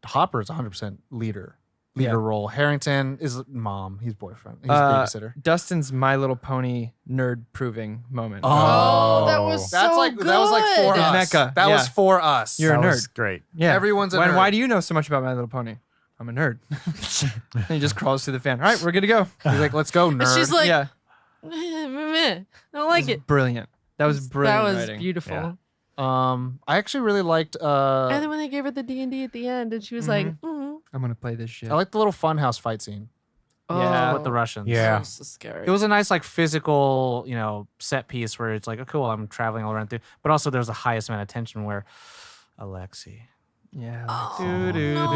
Speaker 5: Hopper is 100% leader
Speaker 2: Yeah.
Speaker 5: role. Harrington is mom. He's boyfriend. He's babysitter.
Speaker 2: Dustin's My Little Pony nerd proving moment.
Speaker 3: Oh, that was
Speaker 5: That's
Speaker 3: so
Speaker 5: like
Speaker 3: good.
Speaker 5: that was like for
Speaker 2: In
Speaker 5: us.
Speaker 2: Mecca,
Speaker 5: That was
Speaker 2: yeah.
Speaker 5: for us.
Speaker 2: You're a
Speaker 6: That
Speaker 2: nerd.
Speaker 6: was great.
Speaker 2: Yeah.
Speaker 5: Everyone's a
Speaker 2: Why,
Speaker 5: nerd.
Speaker 2: why do you know so much about My Little Pony? I'm a nerd. And he just crawls through the fan. All right, we're good to go.
Speaker 5: He's like, let's go, nerd.
Speaker 3: And she's like,
Speaker 2: yeah.
Speaker 3: I don't like it.
Speaker 2: Brilliant. That was brilliant.
Speaker 3: That was
Speaker 2: writing.
Speaker 3: beautiful.
Speaker 6: Yeah.
Speaker 5: I actually really liked.
Speaker 3: And then when they gave her the D&D at the end, and she was like,
Speaker 2: I'm gonna play this shit.
Speaker 5: I like the little funhouse fight scene.
Speaker 2: Yeah.
Speaker 7: with the Russians.
Speaker 4: Yeah.
Speaker 3: That was so scary.
Speaker 7: It was a nice like physical, set piece where it's like, oh cool, I'm traveling all around through. But also there's the highest amount of tension where Alexi.
Speaker 2: Yeah.
Speaker 3: no.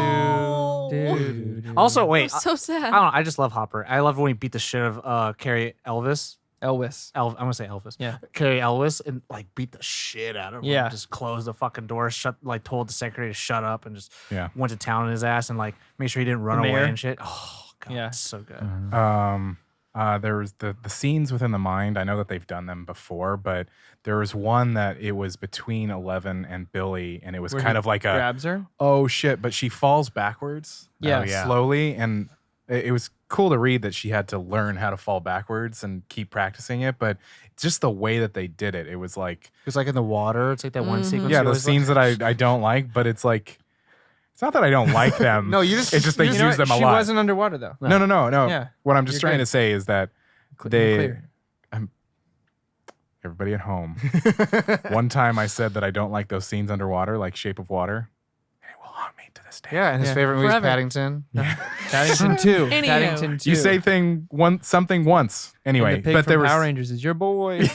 Speaker 7: Also,
Speaker 3: It
Speaker 7: wait,
Speaker 3: was so
Speaker 7: I
Speaker 3: sad.
Speaker 7: don't know. I just love Hopper. I love when he beat the shit of Carrie Elvis.
Speaker 2: Elvis.
Speaker 7: I'm gonna say Elvis.
Speaker 2: Yeah.
Speaker 7: Carrie Elvis and like beat the shit out of him.
Speaker 2: Yeah.
Speaker 7: Just closed the fucking door, told the secretary to shut up, and just
Speaker 4: Yeah.
Speaker 7: went to town on his ass and like made sure he didn't run
Speaker 2: The
Speaker 7: away
Speaker 2: mayor?
Speaker 7: and shit. Oh god,
Speaker 2: Yeah.
Speaker 7: it's so good.
Speaker 4: There was the scenes within the mind. I know that they've done them before, but there was one that it was between 11 and Billy, and it was
Speaker 2: Where
Speaker 4: kind
Speaker 2: he
Speaker 4: of like a
Speaker 2: grabs her.
Speaker 4: oh shit, but she falls backwards.
Speaker 2: Yeah.
Speaker 6: Oh, yeah.
Speaker 4: Slowly, and it was cool to read that she had to learn how to fall backwards and keep practicing it. But just the way that they did it, it was like
Speaker 5: It's like in the water.
Speaker 7: It's like that one sequence.
Speaker 4: yeah,
Speaker 7: you
Speaker 4: the
Speaker 7: always
Speaker 4: scenes that I don't like, but it's like it's not that I don't like them.
Speaker 5: No, you just-
Speaker 4: it's just they
Speaker 2: You know
Speaker 4: use
Speaker 2: what?
Speaker 4: them a
Speaker 2: She
Speaker 4: lot.
Speaker 2: wasn't underwater though.
Speaker 4: No.
Speaker 2: Yeah.
Speaker 4: What I'm just
Speaker 2: You're
Speaker 4: trying
Speaker 2: good.
Speaker 4: to say is that
Speaker 2: You're
Speaker 4: they
Speaker 2: clear.
Speaker 4: everybody at home. One time I said that I don't like those scenes underwater, like Shape of Water. And it will haunt me to this day.
Speaker 5: Yeah, and his
Speaker 2: Yeah.
Speaker 5: favorite movie is
Speaker 3: Forever.
Speaker 5: Paddington.
Speaker 2: Paddington 2.
Speaker 3: Anywho.
Speaker 2: Paddington 2.
Speaker 4: You say something once.
Speaker 2: And
Speaker 4: Anyway,
Speaker 2: the pig
Speaker 4: but
Speaker 2: from
Speaker 4: there was
Speaker 2: Power Rangers is your boy.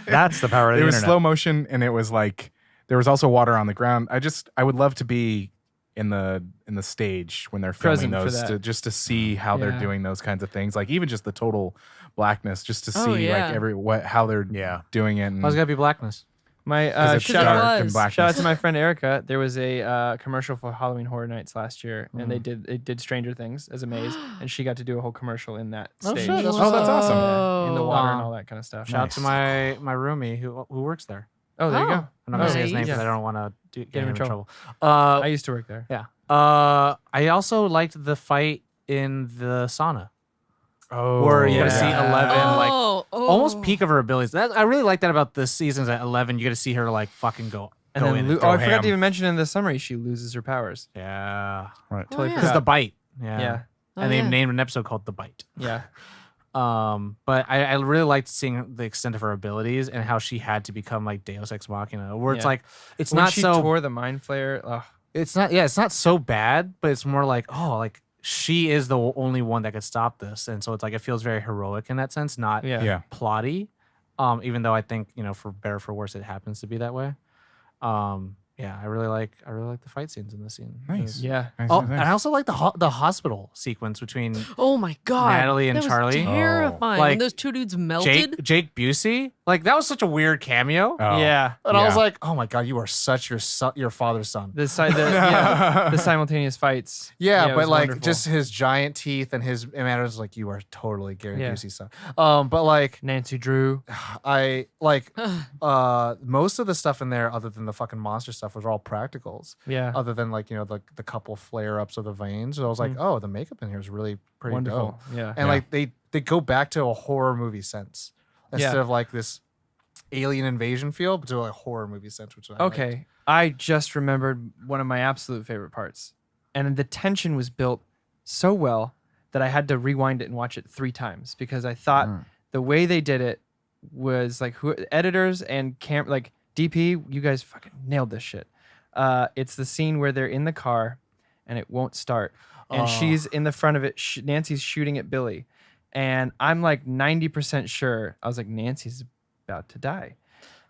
Speaker 6: That's the power of the
Speaker 4: there was
Speaker 6: internet.
Speaker 4: slow motion, and it was like there was also water on the ground. I would love to be in the stage when they're filming
Speaker 2: Present for
Speaker 4: those
Speaker 2: that.
Speaker 4: to see how they're
Speaker 2: Yeah.
Speaker 4: doing those kinds of things, like even just the total blackness, just to
Speaker 3: Oh,
Speaker 4: see
Speaker 3: yeah.
Speaker 4: like how they're
Speaker 6: Yeah.
Speaker 4: doing it. And,
Speaker 7: Why's it gotta be blackness?
Speaker 2: My
Speaker 4: 'cause it's
Speaker 2: shout
Speaker 4: dark
Speaker 2: out,
Speaker 4: and blackness.
Speaker 2: shout out to my friend Erica. There was a commercial for Halloween Horror Nights last year, and they did Stranger Things as a maze, and she got to do a whole commercial in that
Speaker 5: Oh,
Speaker 2: stage.
Speaker 5: shit, that's
Speaker 4: Oh, that's awesome.
Speaker 2: Yeah, in the water and
Speaker 7: Wow.
Speaker 2: all that kind of stuff.
Speaker 7: Shout out to my roomie who works there.
Speaker 2: Oh, there you
Speaker 3: Oh.
Speaker 2: go.
Speaker 7: I'm not gonna say his name
Speaker 3: Nice.
Speaker 7: because I don't want to get him in trouble.
Speaker 2: I used to work there.
Speaker 7: Yeah. I also liked the fight in the sauna
Speaker 4: Oh,
Speaker 7: where you gotta
Speaker 2: yeah.
Speaker 7: see 11 like almost
Speaker 3: oh.
Speaker 7: peak of her abilities. I really like that about this season's at 11. You got to see her like fucking go.
Speaker 2: And
Speaker 7: go
Speaker 2: then,
Speaker 7: in and
Speaker 2: I
Speaker 7: go
Speaker 2: forgot
Speaker 7: ham.
Speaker 2: to even mention in the summary, she loses her powers.
Speaker 7: Yeah.
Speaker 6: Right.
Speaker 3: Oh, yeah.
Speaker 7: Because the bite. Yeah.
Speaker 2: Yeah.
Speaker 3: Oh,
Speaker 7: And they
Speaker 3: yeah.
Speaker 7: named an episode called The Bite.
Speaker 2: Yeah.
Speaker 7: But I really liked seeing the extent of her abilities and how she had to become like Deus Ex Machina, where it's
Speaker 2: Yeah.
Speaker 7: like it's
Speaker 2: When
Speaker 7: not
Speaker 2: she
Speaker 7: so
Speaker 2: tore the mind flare. Ugh.
Speaker 7: it's not so bad, but it's more like like she is the only one that could stop this, and so it's like it feels very heroic in that sense, not
Speaker 2: Yeah.
Speaker 4: Yeah.
Speaker 7: plotty. Even though I think for better or for worse, it happens to be that way. Yeah, I really like the fight scenes in this scene.
Speaker 4: Nice.
Speaker 2: Yeah.
Speaker 4: Nice,
Speaker 7: Oh,
Speaker 4: nice,
Speaker 7: and I also like the hospital sequence between
Speaker 3: Oh my god.
Speaker 7: Natalie and
Speaker 3: that was
Speaker 7: Charlie.
Speaker 3: terrifying.
Speaker 7: Like,
Speaker 3: when those two dudes melted.
Speaker 7: Jake Busey. Like that was such a weird cameo.
Speaker 4: Oh.
Speaker 2: Yeah.
Speaker 5: And I was
Speaker 4: Yeah.
Speaker 5: like, oh my god, you are such your father's son.
Speaker 2: The simultaneous fights.
Speaker 5: Yeah,
Speaker 2: it
Speaker 5: but
Speaker 2: was
Speaker 5: like
Speaker 2: wonderful.
Speaker 5: just his giant teeth and his manner was like, you are totally Gary
Speaker 2: Yeah.
Speaker 5: Busey's son. But like
Speaker 2: Nancy Drew.
Speaker 5: I like most of the stuff in there, other than the fucking monster stuff, was all practicals.
Speaker 2: Yeah.
Speaker 5: Other than like the couple flare ups of the veins, so I was like, oh, the makeup in here is really pretty
Speaker 2: Wonderful.
Speaker 5: dope.
Speaker 2: Yeah.
Speaker 5: And like they go back to a horror movie sense instead
Speaker 2: Yeah.
Speaker 5: of like this alien invasion feel, but to a horror movie sense, which I liked.
Speaker 2: Okay. I just remembered one of my absolute favorite parts. And the tension was built so well that I had to rewind it and watch it 3 times because I thought the way they did it was like editors and like DP, you guys fucking nailed this shit. It's the scene where they're in the car and it won't start. And she's in the front of it. Nancy's shooting at Billy. And I'm like 90% sure. I was like, Nancy's about to die.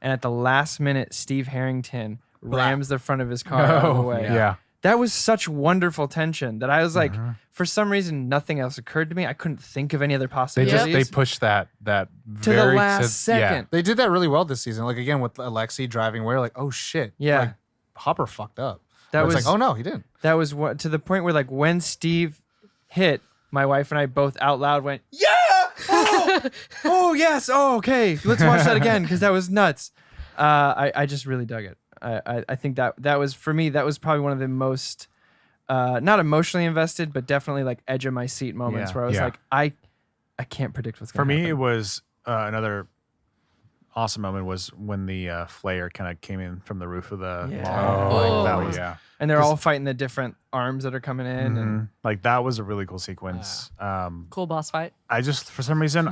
Speaker 2: And at the last minute, Steve Harrington rams the front of his car out of the way.
Speaker 4: Yeah.
Speaker 2: that was such wonderful tension that I was like, for some reason, nothing else occurred to me. I couldn't think of any other
Speaker 4: They
Speaker 2: possibilities.
Speaker 4: they pushed that
Speaker 2: to
Speaker 4: very
Speaker 2: the last second.
Speaker 5: They did that really well this season. Like again with Alexei driving where like, oh shit.
Speaker 2: Yeah.
Speaker 5: Like, Hopper fucked up.
Speaker 2: That
Speaker 5: Where
Speaker 2: was
Speaker 5: it's like, oh no, he didn't.
Speaker 2: That was what to the point where like when Steve hit, my wife and I both out loud went, "Yeah! Oh yes! Oh okay. Let's watch that again because that was nuts." I just really dug it. I think that was for me. That was probably one of the most not emotionally invested, but definitely like edge of my seat moments where I was like, I can't predict what's going to happen.
Speaker 6: For me, it was another awesome moment was when the flare kind of came in from the roof of the mall. Like, that was,
Speaker 2: and they're all fighting the different arms that are coming in, and
Speaker 6: like that was a really cool sequence.
Speaker 3: Cool boss fight.
Speaker 6: I just for some reason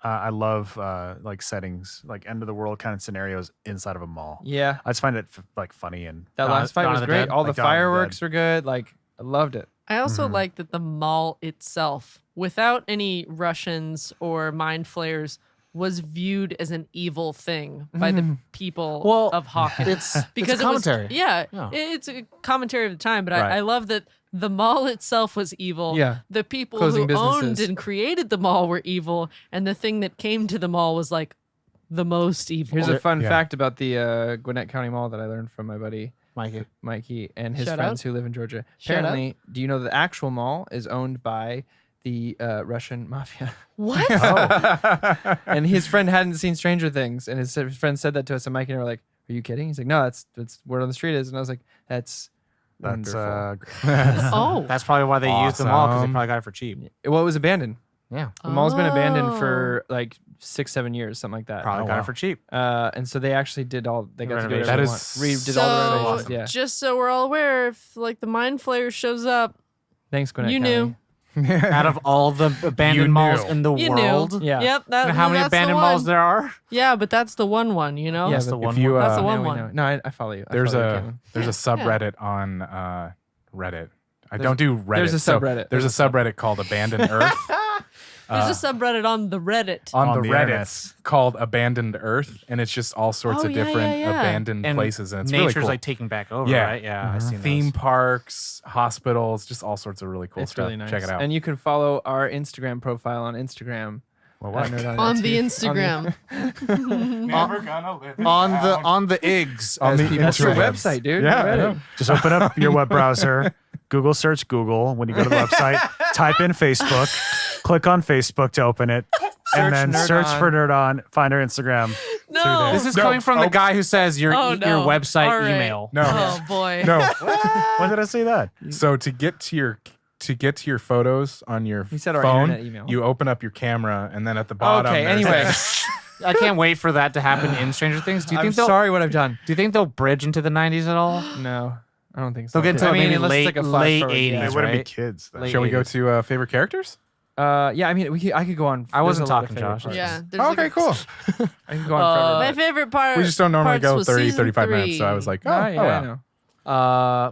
Speaker 6: I love like settings, like end of the world kind of scenarios inside of a mall.
Speaker 2: Yeah,
Speaker 6: I just find it like funny and
Speaker 2: that last fight was great. All the fireworks were good. Like I loved it.
Speaker 3: I also like that the mall itself, without any Russians or mind flayers, was viewed as an evil thing by the people of Hawkins.
Speaker 5: It's a commentary.
Speaker 3: It's a commentary of the time, but I love that the mall itself was evil.
Speaker 2: Yeah.
Speaker 3: The people
Speaker 2: Closing
Speaker 3: who owned
Speaker 2: businesses.
Speaker 3: and created the mall were evil, and the thing that came to the mall was like the most evil.
Speaker 2: Here's a fun fact about the Gwinnett County Mall that I learned from my buddy Mikey and his
Speaker 3: Shout
Speaker 2: friends
Speaker 3: out.
Speaker 2: who live in Georgia.
Speaker 3: Shout
Speaker 2: Apparently, do you know the actual mall is owned by the Russian mafia?
Speaker 3: What?
Speaker 2: And his friend hadn't seen Stranger Things, and his friend said that to us, and Mikey and I were like, "Are you kidding?" He's like, "No, that's word on the street is," and I was like, "That's wonderful."
Speaker 3: Oh.
Speaker 7: That's probably why they used them all because they
Speaker 4: Awesome.
Speaker 7: probably got it for cheap.
Speaker 2: Well, it was abandoned.
Speaker 7: Yeah,
Speaker 2: The mall's been abandoned for like 6-7 years, something like that.
Speaker 7: probably got it for cheap.
Speaker 2: And so they actually did all. They got to do
Speaker 7: Renovation.
Speaker 2: whatever
Speaker 4: That
Speaker 2: they
Speaker 4: is
Speaker 2: want. Redid all the
Speaker 3: So,
Speaker 2: renovations. Yeah.
Speaker 3: just so we're all aware, if like the mind flayer shows up,
Speaker 2: Thanks, Gwinnett
Speaker 3: you
Speaker 2: County.
Speaker 3: knew.
Speaker 7: Out of all the abandoned malls in the
Speaker 3: You
Speaker 7: world,
Speaker 3: knew.
Speaker 2: Yeah.
Speaker 3: Yep.
Speaker 7: you know how many
Speaker 3: that's the
Speaker 7: abandoned
Speaker 3: one.
Speaker 7: malls there are?
Speaker 3: Yeah, but that's the one, you know?
Speaker 2: Yeah,
Speaker 7: That's
Speaker 2: but
Speaker 7: the one.
Speaker 4: If you,
Speaker 3: That's the
Speaker 2: now
Speaker 3: one
Speaker 2: we
Speaker 3: one.
Speaker 2: know. No, I follow you. I
Speaker 4: There's
Speaker 2: follow you,
Speaker 4: a
Speaker 2: Caitlin.
Speaker 4: there's a subreddit on Reddit. I don't do Reddit.
Speaker 2: there's a
Speaker 4: so
Speaker 2: subreddit.
Speaker 4: there's a subreddit called Abandoned Earth.
Speaker 3: There's a subreddit on the Reddit.
Speaker 4: on the
Speaker 6: the
Speaker 4: Reddits called Abandoned Earth, and it's just all sorts
Speaker 3: Oh,
Speaker 4: of
Speaker 3: yeah,
Speaker 4: different
Speaker 3: yeah, yeah.
Speaker 4: abandoned
Speaker 7: And
Speaker 4: places, and it's
Speaker 7: nature's
Speaker 4: really cool.
Speaker 7: like taking back over,
Speaker 4: Yeah.
Speaker 7: right? Yeah, I've seen
Speaker 4: Theme
Speaker 7: those.
Speaker 4: parks, hospitals, just all sorts of really cool
Speaker 2: It's
Speaker 4: stuff.
Speaker 2: really nice.
Speaker 4: Check it out.
Speaker 2: And you can follow our Instagram profile on Instagram.
Speaker 6: Well, what?
Speaker 3: On the Instagram.
Speaker 4: Never gonna live
Speaker 5: On the Iggs,
Speaker 4: On
Speaker 5: as
Speaker 4: the
Speaker 5: people
Speaker 2: That's your
Speaker 5: say.
Speaker 2: website, dude.
Speaker 6: Yeah,
Speaker 2: Reddit.
Speaker 6: I know. Just open up your web browser, Google search Google. When you go to the website, type in Facebook, click on Facebook to open it, and then
Speaker 2: Nerd
Speaker 6: search
Speaker 2: On.
Speaker 6: for Nerd On. Find our Instagram.
Speaker 3: No.
Speaker 7: This is
Speaker 4: No.
Speaker 7: coming from the guy who says your
Speaker 3: Oh,
Speaker 7: your
Speaker 3: no.
Speaker 7: website
Speaker 3: All right.
Speaker 7: email.
Speaker 4: No,
Speaker 3: Oh, boy.
Speaker 4: no.
Speaker 6: When did I say that?
Speaker 4: So to get to your photos on your
Speaker 2: He said our
Speaker 4: phone,
Speaker 2: internet email.
Speaker 4: you open up your camera, and then at the bottom.
Speaker 2: Okay,
Speaker 4: there's-
Speaker 2: anyway.
Speaker 7: I can't wait for that to happen in Stranger Things. Do you
Speaker 2: I'm
Speaker 7: think they'll
Speaker 2: sorry what I've done.
Speaker 7: Do you think they'll bridge into the 90s at all?
Speaker 2: No, I don't think so.
Speaker 7: They'll get into
Speaker 2: I mean,
Speaker 7: maybe
Speaker 2: unless it's like a flash
Speaker 7: late
Speaker 2: forward,
Speaker 7: 80s,
Speaker 2: yeah.
Speaker 6: They wouldn't be
Speaker 7: right?
Speaker 6: kids. Then.
Speaker 7: Late
Speaker 4: Shall we go
Speaker 7: 80s.
Speaker 4: to favorite characters?
Speaker 2: Yeah, I mean, I could go on.
Speaker 7: I wasn't
Speaker 2: there's a lot of
Speaker 7: talking,
Speaker 2: favorite
Speaker 7: Josh.
Speaker 2: parts.
Speaker 3: Yeah. there's like
Speaker 4: Okay,
Speaker 3: a-
Speaker 4: cool.
Speaker 2: I can go on forever.
Speaker 3: My favorite part.
Speaker 4: We just don't normally
Speaker 3: parts
Speaker 4: go
Speaker 3: was
Speaker 4: 30,
Speaker 3: season
Speaker 4: 35 minutes,
Speaker 3: 3.
Speaker 4: so I was like, oh,
Speaker 2: Oh, yeah,
Speaker 4: oh
Speaker 2: I
Speaker 4: well.
Speaker 2: know.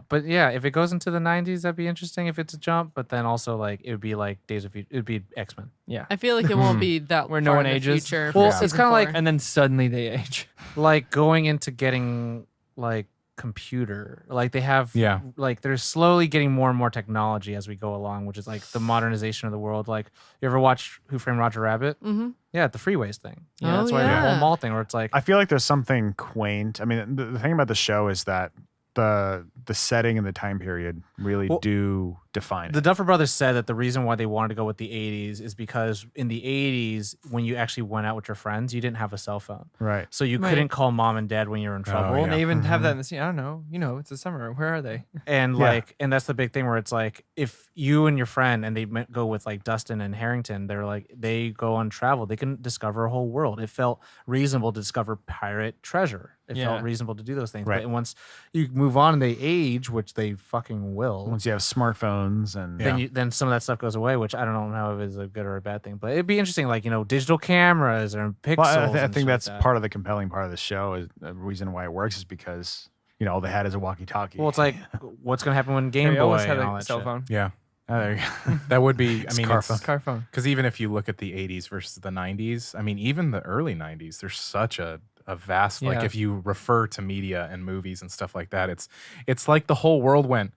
Speaker 7: But yeah, if it goes into the 90s, that'd be interesting if it's a jump. But then also like it would be like Days of Future. It'd be X-Men.
Speaker 2: Yeah.
Speaker 3: I feel like it won't be that
Speaker 2: Where no
Speaker 3: far
Speaker 2: one
Speaker 3: in the
Speaker 2: ages.
Speaker 3: future
Speaker 7: Well,
Speaker 3: for
Speaker 7: it's
Speaker 3: season
Speaker 7: kinda like-
Speaker 3: 4.
Speaker 2: And then suddenly they age.
Speaker 7: Like going into getting like computer. Like they have.
Speaker 4: Yeah.
Speaker 7: Like they're slowly getting more and more technology as we go along, which is like the modernization of the world. Like you ever watch Who Framed Roger Rabbit?
Speaker 3: Mhm.
Speaker 7: Yeah, the freeways thing.
Speaker 3: Oh,
Speaker 7: That's why the
Speaker 3: yeah.
Speaker 7: whole mall thing where it's like.
Speaker 6: I feel like there's something quaint. I mean, the thing about the show is that the setting and the time period really
Speaker 7: Well,
Speaker 6: do define
Speaker 7: The
Speaker 6: it.
Speaker 7: Duffer Brothers said that the reason why they wanted to go with the 80s is because in the 80s, when you actually went out with your friends, you didn't have a cell phone.
Speaker 6: Right.
Speaker 7: So you
Speaker 3: Right.
Speaker 7: couldn't call mom and dad when you're in trouble.
Speaker 4: yeah.
Speaker 2: And they even have that in the scene. I don't know. You know, it's the summer. Where are they?
Speaker 7: And
Speaker 6: Yeah.
Speaker 7: like, and that's the big thing where it's like, if you and your friend and they go with like Dustin and Harrington, they're like, they go on travel, they can discover a whole world. It felt reasonable to discover pirate treasure. It
Speaker 2: Yeah.
Speaker 7: felt reasonable to do those things.
Speaker 6: Right.
Speaker 7: But once you move on and they age, which they fucking will,
Speaker 6: Once you have smartphones and
Speaker 7: then some of that stuff goes away, which I don't know if it's a good or a bad thing. But it'd be interesting, like, you know, digital cameras or pixels.
Speaker 6: Well, I
Speaker 7: and
Speaker 6: think
Speaker 7: shit
Speaker 6: that's
Speaker 7: like that.
Speaker 6: part of the compelling part of the show. Is the reason why it works is because all they had is a walkie-talkie.
Speaker 7: Well, it's like, what's going to happen when Game
Speaker 2: They
Speaker 7: Boy
Speaker 2: always had
Speaker 7: and all
Speaker 2: a
Speaker 7: that
Speaker 2: cell
Speaker 7: shit?
Speaker 2: phone.
Speaker 4: Yeah.
Speaker 6: oh, there you go.
Speaker 4: That would be, I mean,
Speaker 6: car
Speaker 4: it's,
Speaker 6: phone.
Speaker 2: Car phone.
Speaker 4: because even if you look at the 80s versus the 90s, I mean, even the early 90s, there's such a a vast like
Speaker 2: Yeah.
Speaker 4: if you refer to media and movies and stuff like that, it's like the whole world went,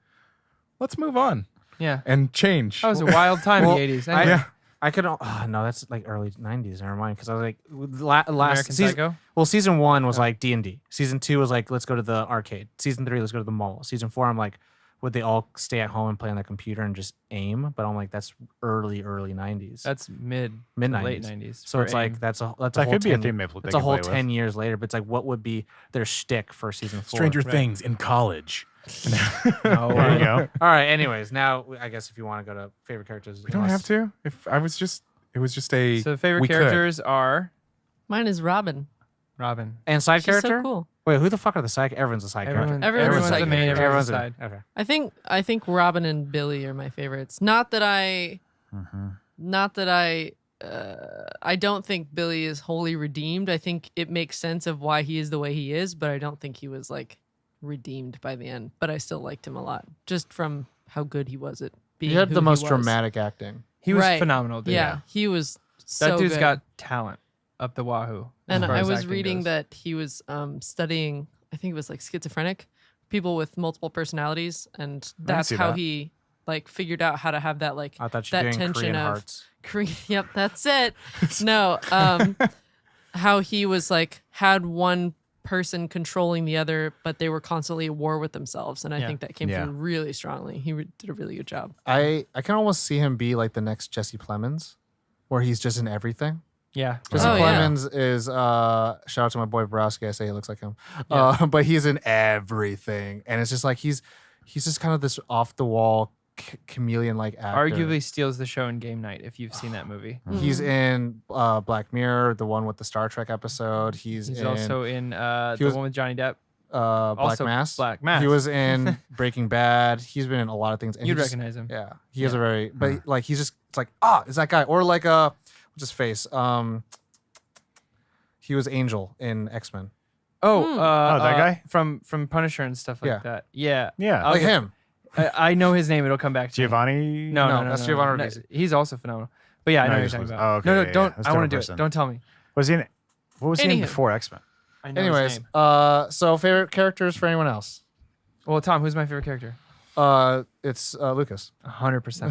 Speaker 4: let's move on
Speaker 2: Yeah.
Speaker 4: and change.
Speaker 2: That was a wild time
Speaker 7: Well,
Speaker 2: in the 80s.
Speaker 7: I-
Speaker 2: Anyway,
Speaker 7: I could. Oh, no, that's like early 90s. Never mind. Because I was like, last
Speaker 2: American
Speaker 7: season.
Speaker 2: Psycho.
Speaker 7: Well, season 1 was like D&D. Season 2 was like, let's go to the arcade. Season 3, let's go to the mall. Season 4, I'm like, would they all stay at home and play on the computer and just aim? But I'm like, that's early 90s.
Speaker 2: That's mid
Speaker 7: Mid
Speaker 2: to late
Speaker 7: 90s.
Speaker 2: 90s.
Speaker 7: So
Speaker 2: for
Speaker 7: it's
Speaker 2: AIM.
Speaker 7: like that's a
Speaker 6: That
Speaker 7: whole
Speaker 6: could be a
Speaker 7: 10
Speaker 6: theme they play
Speaker 7: It's a whole
Speaker 6: with.
Speaker 7: 10 years later. But it's like, what would be their shtick for season 4?
Speaker 4: Stranger Things in college.
Speaker 2: No,
Speaker 6: There you go.
Speaker 7: All right. Anyways, now I guess if you want to go to favorite characters,
Speaker 4: We don't have to. If I was just, it was just a.
Speaker 2: So the favorite
Speaker 4: we could.
Speaker 2: characters are
Speaker 3: Mine is Robin.
Speaker 2: Robin.
Speaker 7: And side
Speaker 3: She's
Speaker 7: character.
Speaker 3: so cool.
Speaker 7: Wait, who the fuck are the side? Everyone's a side character.
Speaker 3: Everyone's
Speaker 2: the
Speaker 3: side
Speaker 2: main.
Speaker 3: character.
Speaker 2: Everyone's the
Speaker 7: Everyone's
Speaker 2: side.
Speaker 7: Okay.
Speaker 3: I think Robin and Billy are my favorites. Not that I don't think Billy is wholly redeemed. I think it makes sense of why he is the way he is, but I don't think he was like redeemed by the end. But I still liked him a lot, just from how good he was at being.
Speaker 5: He had
Speaker 3: who
Speaker 5: the most
Speaker 3: was.
Speaker 5: dramatic acting.
Speaker 2: He was
Speaker 3: Right.
Speaker 2: phenomenal, dude.
Speaker 3: Yeah, he was.
Speaker 2: That
Speaker 3: So
Speaker 2: dude's
Speaker 3: good.
Speaker 2: got talent up the wahoo.
Speaker 3: And
Speaker 2: as far
Speaker 3: I
Speaker 2: as
Speaker 3: was
Speaker 2: acting
Speaker 3: reading
Speaker 2: goes.
Speaker 3: that he was studying, I think it was like schizophrenic, people with multiple personalities, and that's
Speaker 6: see
Speaker 3: how
Speaker 6: that.
Speaker 3: he like figured out how to have that like
Speaker 7: I thought you were
Speaker 3: that
Speaker 7: doing
Speaker 3: tension
Speaker 7: Korean
Speaker 3: of
Speaker 7: hearts.
Speaker 3: Yep, that's it. No, how he was like had one person controlling the other, but they were constantly at war with themselves, and I
Speaker 2: Yeah.
Speaker 3: think that came
Speaker 6: Yeah.
Speaker 3: through really strongly. He did a really good job.
Speaker 5: I can almost see him be like the next Jesse Plemons, where he's just in everything.
Speaker 2: Yeah.
Speaker 5: Jesse
Speaker 3: Oh, yeah.
Speaker 5: Plemons is shout out to my boy Borowski. I say he looks like him, but he's in everything, and it's just like he's just kind of this off the wall chameleon like actor.
Speaker 2: Arguably steals the show in Game Night if you've seen that movie.
Speaker 5: He's in Black Mirror, the one with the Star Trek episode. He's
Speaker 2: He's
Speaker 5: in
Speaker 2: also in the
Speaker 5: was-
Speaker 2: one with Johnny Depp.
Speaker 5: Black
Speaker 2: also
Speaker 5: Mass.
Speaker 2: Black Mass.
Speaker 5: He was in Breaking Bad. He's been in a lot of things. And
Speaker 2: You'd
Speaker 5: he just-
Speaker 2: recognize him.
Speaker 5: Yeah, he has a very, but like he's just it's like it's that guy or like what's his face? He was Angel in X-Men.
Speaker 2: Oh,
Speaker 6: that guy?
Speaker 2: from Punisher and stuff like
Speaker 5: Yeah.
Speaker 2: that. Yeah.
Speaker 6: Yeah.
Speaker 2: I'll
Speaker 5: Like
Speaker 2: get-
Speaker 5: him.
Speaker 2: I know his name. It'll come back to me.
Speaker 6: Giovanni.
Speaker 2: No,
Speaker 5: that's Giovanni
Speaker 2: no.
Speaker 5: Ribisi.
Speaker 2: He's also phenomenal. But yeah, I
Speaker 6: No,
Speaker 2: know what
Speaker 6: he's
Speaker 2: you're talking
Speaker 6: was-
Speaker 2: about.
Speaker 6: oh, okay,
Speaker 2: No,
Speaker 6: yeah,
Speaker 2: don't.
Speaker 6: that's
Speaker 2: I want
Speaker 6: different
Speaker 2: to do
Speaker 6: person.
Speaker 2: it. Don't tell me.
Speaker 6: Was he in? What was he in
Speaker 3: Anywho.
Speaker 6: before X-Men?
Speaker 2: I know
Speaker 5: Anyways,
Speaker 2: his name.
Speaker 5: so favorite characters for anyone else?
Speaker 2: Well, Tom, who's my favorite character?
Speaker 5: It's Lucas.
Speaker 2: 100%.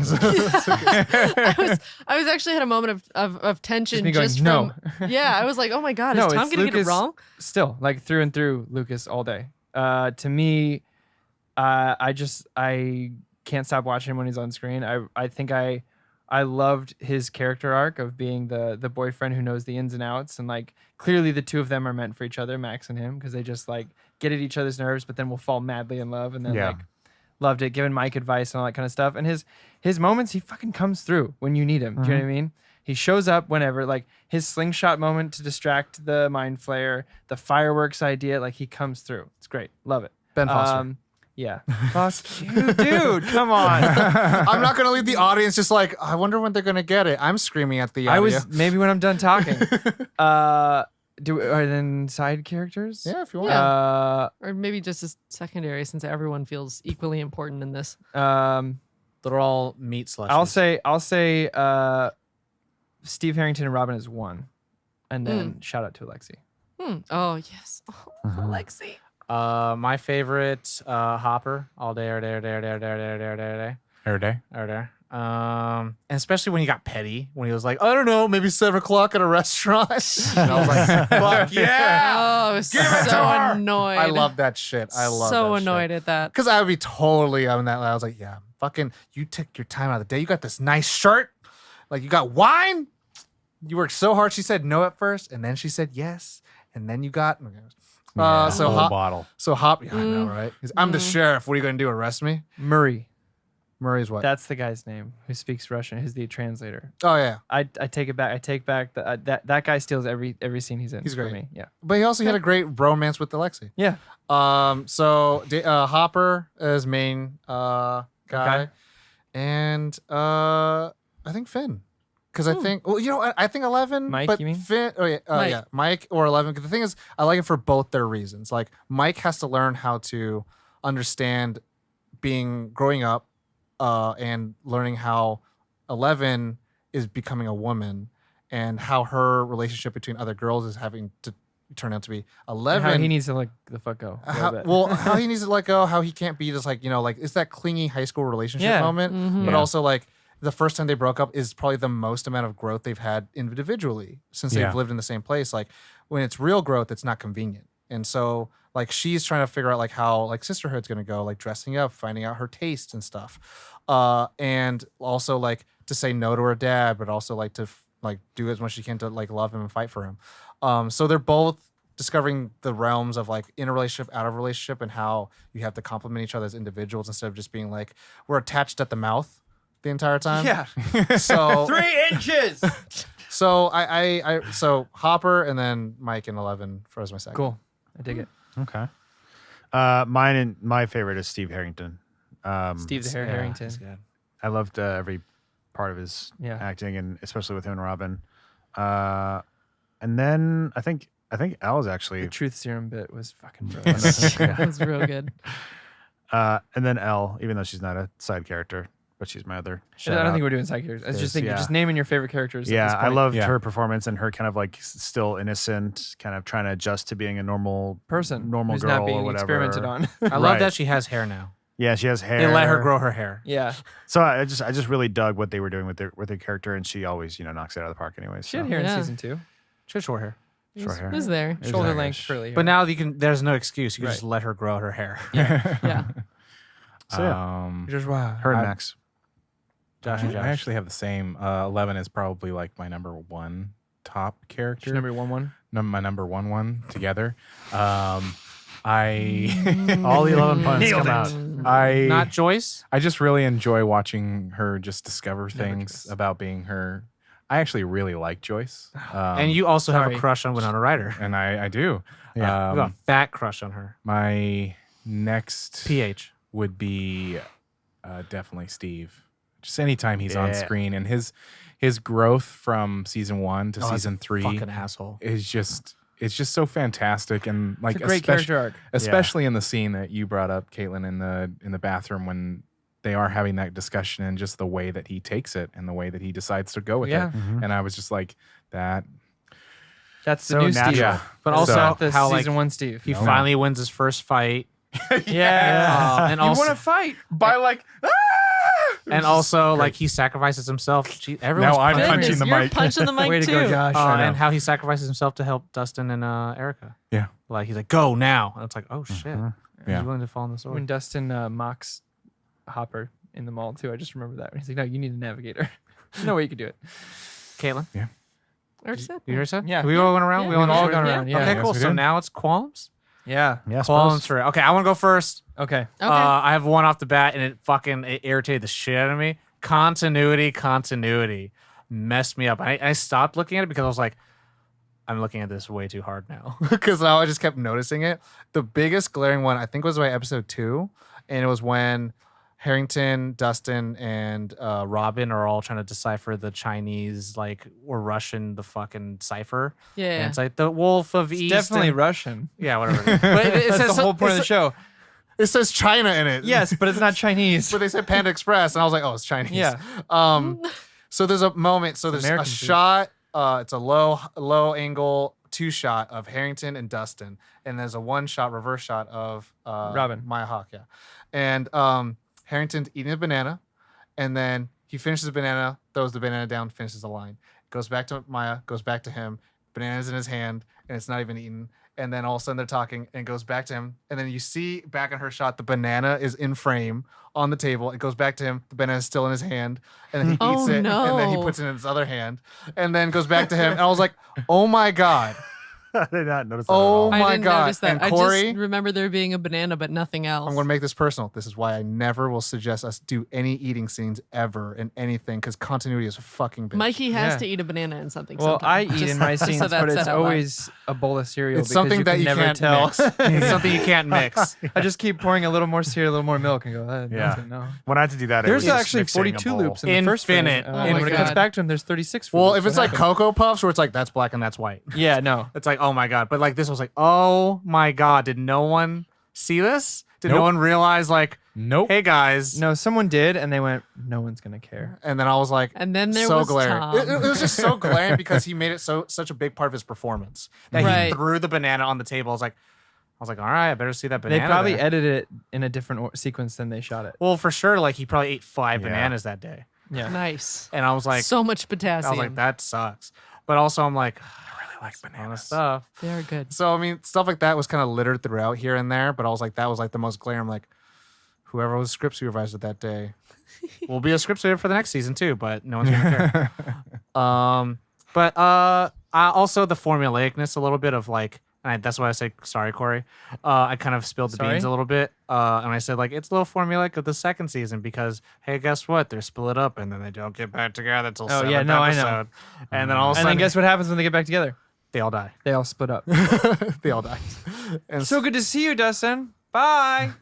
Speaker 3: I was actually had a moment of tension
Speaker 2: me going,
Speaker 3: just
Speaker 2: "No."
Speaker 3: from yeah. I was like, oh my god,
Speaker 2: No,
Speaker 3: is Tom
Speaker 2: it's
Speaker 3: gonna get it
Speaker 2: Lucas.
Speaker 3: wrong?
Speaker 2: Still, like through and through, Lucas all day. To me, I can't stop watching him when he's on screen. I think I loved his character arc of being the boyfriend who knows the ins and outs, and like clearly the two of them are meant for each other, Max and him, because they just like get at each other's nerves, but then will fall madly in love, and then
Speaker 6: Yeah.
Speaker 2: like loved it, giving Mike advice and all that kind of stuff. And his moments, he fucking comes through when you need him. Do you know what I mean? He shows up whenever, like his slingshot moment to distract the mind flayer, the fireworks idea, like he comes through. It's great. Love it.
Speaker 5: Ben Foster.
Speaker 2: Yeah. Fuck you, dude. Come on.
Speaker 5: I'm not gonna leave the audience just like I wonder when they're gonna get it. I'm screaming at the audio.
Speaker 2: I was maybe when I'm done talking. Are then side characters?
Speaker 5: Yeah, if you want.
Speaker 3: Or maybe just as secondary, since everyone feels equally important in this.
Speaker 7: They're all meat slushes.
Speaker 2: I'll say Steve Harrington and Robin is one, and then shout out to Alexi.
Speaker 3: Oh yes, Alexi.
Speaker 7: My favorite, Hopper, all day, all day, all day, all day, all day, all day, all day, all day,
Speaker 4: Every day.
Speaker 7: all day. And especially when he got petty, when he was like, I don't know, maybe 7:00 at a restaurant. And I was like, fuck yeah.
Speaker 3: Oh, I was so annoyed.
Speaker 5: I love that shit. I love
Speaker 3: so
Speaker 5: that
Speaker 3: annoyed at that.
Speaker 5: Because I would be totally on that. I was like, yeah, fucking, you took your time out of the day. You got this nice shirt. Like, you got wine. You worked so hard. She said no at first, and then she said yes. And then you got. So
Speaker 6: whole
Speaker 5: hop.
Speaker 6: bottle.
Speaker 5: So hop. Yeah, I know, right? 'Cause I'm the sheriff. What are you going to do? Arrest me?
Speaker 2: Murray.
Speaker 5: Murray's what?
Speaker 2: That's the guy's name who speaks Russian. Who's the translator.
Speaker 5: Oh, yeah.
Speaker 2: I take it back. I take back that guy steals every scene he's in.
Speaker 5: He's
Speaker 2: for
Speaker 5: great.
Speaker 2: me. Yeah.
Speaker 5: But he also had a great romance with Alexi.
Speaker 2: Yeah.
Speaker 5: So Hopper is main guy,
Speaker 2: Okay.
Speaker 5: and I think Finn, because I think I think 11.
Speaker 2: Mike,
Speaker 5: but
Speaker 2: you mean?
Speaker 5: Finn? Oh yeah,
Speaker 3: Mike.
Speaker 5: yeah, Mike or 11. Because the thing is, I like it for both their reasons. Like Mike has to learn how to understand growing up, and learning how 11 is becoming a woman, and how her relationship between other girls is having to turned out to be.
Speaker 2: And
Speaker 5: 11.
Speaker 2: how he needs to let the fuck go. a little bit.
Speaker 5: How he needs to let go, how he can't be just like, like it's that clingy high school relationship
Speaker 2: Yeah.
Speaker 5: moment, but
Speaker 6: Yeah.
Speaker 5: also like the first time they broke up is probably the most amount of growth they've had individually since they've lived in the same place. Like when it's real growth, it's not convenient. And so like she's trying to figure out like how like sisterhood's going to go, like dressing up, finding out her taste and stuff. And also like to say no to her dad, but also like to like do as much as she can to like love him and fight for him. So they're both discovering the realms of like in a relationship, out of a relationship, and how you have to complement each other as individuals instead of just being like we're attached at the mouth the entire time.
Speaker 2: Yeah.
Speaker 5: So
Speaker 2: 3 inches.
Speaker 5: so I so Hopper and then Mike and 11 as my second.
Speaker 2: Cool. I dig it.
Speaker 6: Okay. Mine and my favorite is Steve Harrington.
Speaker 2: Steve the Hair Harrington.
Speaker 7: That's good.
Speaker 6: I loved every part of his
Speaker 2: Yeah.
Speaker 6: acting, and especially with him and Robin. And then I think Al's actually
Speaker 2: The truth serum bit was fucking brilliant.
Speaker 3: That was real good.
Speaker 6: and then Elle, even though she's not a side character, but she's my other.
Speaker 2: I
Speaker 6: shout
Speaker 2: don't
Speaker 6: out.
Speaker 2: think we're doing side characters. I was just thinking,
Speaker 6: Yeah.
Speaker 2: just naming your favorite characters. at
Speaker 6: Yeah,
Speaker 2: this
Speaker 6: I
Speaker 2: point.
Speaker 6: loved
Speaker 4: Yeah.
Speaker 6: her performance and her kind of like still innocent, kind of trying to adjust to being a normal
Speaker 2: Normal
Speaker 6: girl
Speaker 2: not being
Speaker 6: or whatever.
Speaker 2: experimented on.
Speaker 7: I love
Speaker 6: Right.
Speaker 7: that she has hair now.
Speaker 6: Yeah, she has hair.
Speaker 7: They let her grow her hair.
Speaker 2: Yeah.
Speaker 6: So I just really dug what they were doing with their character, and she always knocks it out of the park anyways.
Speaker 2: She had
Speaker 6: so.
Speaker 2: hair in
Speaker 3: Yeah.
Speaker 2: season 2.
Speaker 7: She had short hair.
Speaker 6: Short hair.
Speaker 3: It was there.
Speaker 2: Shoulder
Speaker 6: Exactly.
Speaker 2: length curly hair.
Speaker 7: But now there's no excuse. You can
Speaker 2: Right.
Speaker 7: just let her grow her hair.
Speaker 3: Yeah.
Speaker 6: So yeah,
Speaker 2: just wow.
Speaker 6: her and
Speaker 4: I-
Speaker 6: Max.
Speaker 7: Josh and Josh.
Speaker 4: I actually have the same. 11 is probably like my number one top character.
Speaker 2: Number 1-1.
Speaker 4: My number one together. I
Speaker 6: All the 11 puns
Speaker 2: Nailed
Speaker 6: come
Speaker 2: it.
Speaker 6: out.
Speaker 4: I
Speaker 7: Not Joyce.
Speaker 4: I just really enjoy watching her just discover
Speaker 2: Never
Speaker 4: things
Speaker 2: Joyce.
Speaker 4: about being her. I actually really like Joyce.
Speaker 7: And you also have
Speaker 2: sorry.
Speaker 7: a crush on Winona Ryder.
Speaker 4: and I do.
Speaker 6: Yeah.
Speaker 7: You got a fat crush on her.
Speaker 4: My next
Speaker 7: PH.
Speaker 4: would be definitely Steve. Just anytime he's on
Speaker 6: Yeah.
Speaker 4: screen and his growth from season 1 to
Speaker 7: Oh,
Speaker 4: season
Speaker 7: that's a
Speaker 4: 3
Speaker 7: Fucking asshole.
Speaker 4: is just so fantastic and like
Speaker 2: It's a great
Speaker 4: especially,
Speaker 2: character arc.
Speaker 4: especially in the scene that you brought up, Caitlin, in the bathroom when they are having that discussion and just the way that he takes it and the way that he decides to go with
Speaker 2: Yeah.
Speaker 4: it. And I was just like that.
Speaker 2: That's the
Speaker 6: So
Speaker 2: new
Speaker 6: natural.
Speaker 2: Steve.
Speaker 4: Yeah.
Speaker 7: But
Speaker 2: That's
Speaker 7: also
Speaker 2: not the
Speaker 7: how like
Speaker 2: season 1 Steve.
Speaker 7: he finally wins his first fight.
Speaker 2: Yeah.
Speaker 7: And
Speaker 2: you
Speaker 7: also,
Speaker 2: want to fight?
Speaker 4: By like
Speaker 7: and also like he sacrifices himself. Everyone's
Speaker 4: Now I'm
Speaker 7: punching
Speaker 4: punching
Speaker 7: him.
Speaker 4: the
Speaker 3: You're
Speaker 4: mic.
Speaker 3: punching the mic
Speaker 2: Way to
Speaker 3: too.
Speaker 2: go, Josh.
Speaker 7: And how he sacrifices himself to help Dustin and Erica.
Speaker 4: Yeah.
Speaker 7: Like he's like, go now. And it's like, oh shit.
Speaker 4: Yeah.
Speaker 7: He's willing to fall on the sword.
Speaker 2: When Dustin mocks Hopper in the mall too, I just remember that. He's like, "No, you need a navigator. There's no way you could do it."
Speaker 7: Caitlin,
Speaker 3: Or said.
Speaker 7: you heard that?
Speaker 2: Yeah.
Speaker 7: We all went around.
Speaker 3: Yeah.
Speaker 7: We all
Speaker 2: We've all
Speaker 7: went
Speaker 2: gone
Speaker 7: around.
Speaker 2: around. Yeah.
Speaker 7: Okay,
Speaker 4: Yes,
Speaker 7: cool.
Speaker 4: we
Speaker 7: So
Speaker 4: did.
Speaker 7: now it's qualms.
Speaker 2: Yeah.
Speaker 6: Yeah,
Speaker 7: Qualms for okay. I want to go first.
Speaker 2: Okay.
Speaker 3: Okay.
Speaker 7: I have one off the bat, and it irritated the shit out of me. Continuity messed me up. I stopped looking at it because I was like, I'm looking at this way too hard now.
Speaker 5: Because now I just kept noticing it. The biggest glaring one I think was by episode 2, and it was when Harrington, Dustin, and
Speaker 7: Robin are all trying to decipher the Chinese or Russian the fucking cipher.
Speaker 3: Yeah.
Speaker 7: And it's like the Wolf of
Speaker 2: It's
Speaker 7: East.
Speaker 2: definitely
Speaker 7: and-
Speaker 2: Russian.
Speaker 7: Yeah, whatever. But it
Speaker 2: That's
Speaker 7: says
Speaker 2: the whole point of the show.
Speaker 5: it says China in it.
Speaker 2: Yes, but it's not Chinese.
Speaker 5: But they said Panda Express, and I was like, oh, it's Chinese.
Speaker 2: Yeah.
Speaker 5: So there's a moment. So there's
Speaker 2: American
Speaker 5: a
Speaker 2: food.
Speaker 5: shot. It's a low angle 2-shot of Harrington and Dustin, and there's a 1-shot reverse shot of
Speaker 2: Robin.
Speaker 5: Maya Hawke. Yeah, and Harrington's eating a banana, and then he finishes the banana, throws the banana down, finishes the line. Goes back to Maya, goes back to him. Banana's in his hand, and it's not even eaten. And then all of a sudden they're talking, and it goes back to him. And then you see back in her shot, the banana is in frame on the table. It goes back to him. The banana is still in his hand, and then he
Speaker 3: Oh,
Speaker 5: eats it, and then he
Speaker 3: no.
Speaker 5: puts it in his other hand, and then goes back to him. And I was like, oh my god.
Speaker 6: I did not notice that
Speaker 5: Oh
Speaker 6: at all.
Speaker 3: I
Speaker 5: my
Speaker 3: didn't
Speaker 5: God.
Speaker 3: notice that.
Speaker 5: And
Speaker 3: I
Speaker 5: Corey?
Speaker 3: just remember there being a banana, but nothing else.
Speaker 5: I'm going to make this personal. This is why I never will suggest us do any eating scenes ever in anything, because continuity is a fucking bitch.
Speaker 3: Mikey has
Speaker 2: Yeah.
Speaker 3: to eat a banana in something.
Speaker 2: Well,
Speaker 3: sometime.
Speaker 2: I eat
Speaker 3: Just-
Speaker 2: in my
Speaker 3: just so
Speaker 2: scenes,
Speaker 3: that's
Speaker 2: but it's
Speaker 3: said out loud.
Speaker 2: always a bowl of cereal.
Speaker 5: It's
Speaker 2: because
Speaker 5: something
Speaker 2: you
Speaker 5: that
Speaker 2: can
Speaker 5: you
Speaker 2: never
Speaker 5: can't
Speaker 2: tell.
Speaker 5: mix.
Speaker 7: It's something you can't mix.
Speaker 2: I just keep pouring a little more cereal, a little more milk, and go.
Speaker 6: Yeah.
Speaker 2: No.
Speaker 6: When I had to do that, it
Speaker 2: There's
Speaker 6: was just
Speaker 2: actually
Speaker 6: mixing a
Speaker 2: 42
Speaker 6: bowl.
Speaker 2: loops in the first phase,
Speaker 7: Infinite.
Speaker 2: and
Speaker 3: Oh
Speaker 2: when
Speaker 3: my
Speaker 2: it comes
Speaker 3: God.
Speaker 2: back to them, there's 36.
Speaker 5: Well,
Speaker 2: loops.
Speaker 5: if it's
Speaker 2: What
Speaker 5: like
Speaker 2: happened?
Speaker 5: Cocoa Puffs, where it's like, that's black and that's white.
Speaker 2: Yeah, no.
Speaker 7: It's like, oh my god. But like this was like, oh my god, did no one see this? Did
Speaker 4: Nope.
Speaker 7: no one realize like,
Speaker 4: Nope.
Speaker 7: hey guys?
Speaker 2: No, someone did, and they went, no one's gonna care.
Speaker 7: And then I was like,
Speaker 3: And then there
Speaker 7: so
Speaker 3: was
Speaker 7: glaring.
Speaker 3: Tom.
Speaker 7: It was just so glaring because he made it such a big part of his performance that
Speaker 3: Right.
Speaker 7: he threw the banana on the table. I was like, all right, I better see that
Speaker 2: They
Speaker 7: banana.
Speaker 2: probably
Speaker 7: there.
Speaker 2: edited it in a different sequence than they shot it.
Speaker 7: Well, for sure, like he probably ate 5
Speaker 6: Yeah.
Speaker 7: bananas that day,
Speaker 2: Yeah.
Speaker 3: Nice.
Speaker 7: and I was like,
Speaker 3: So much potassium.
Speaker 7: I was like, that sucks. But also, I'm like,
Speaker 4: I really like
Speaker 7: banana
Speaker 4: bananas.
Speaker 7: stuff.
Speaker 3: They are good.
Speaker 7: So I mean, stuff like that was kind of littered throughout here and there. But I was like, that was like the most glaring. I'm like, whoever was script supervisor that day will be a script supervisor for the next season too. But no one's gonna care. But also the formulaicness a little bit of like. And that's why I say sorry, Corey. I kind of spilled the beans a little bit, and I said like it's a little formulaic of the second season because hey, guess what? They're split up and then they don't get back together until
Speaker 2: Oh,
Speaker 7: 7th
Speaker 2: yeah, no, I know.
Speaker 7: episode. And then all of a
Speaker 2: And
Speaker 7: sudden,
Speaker 2: then guess what happens when they get back together?
Speaker 7: they all die.
Speaker 2: They all split up.
Speaker 7: They all die. And
Speaker 2: So good to see you, Dustin. Bye.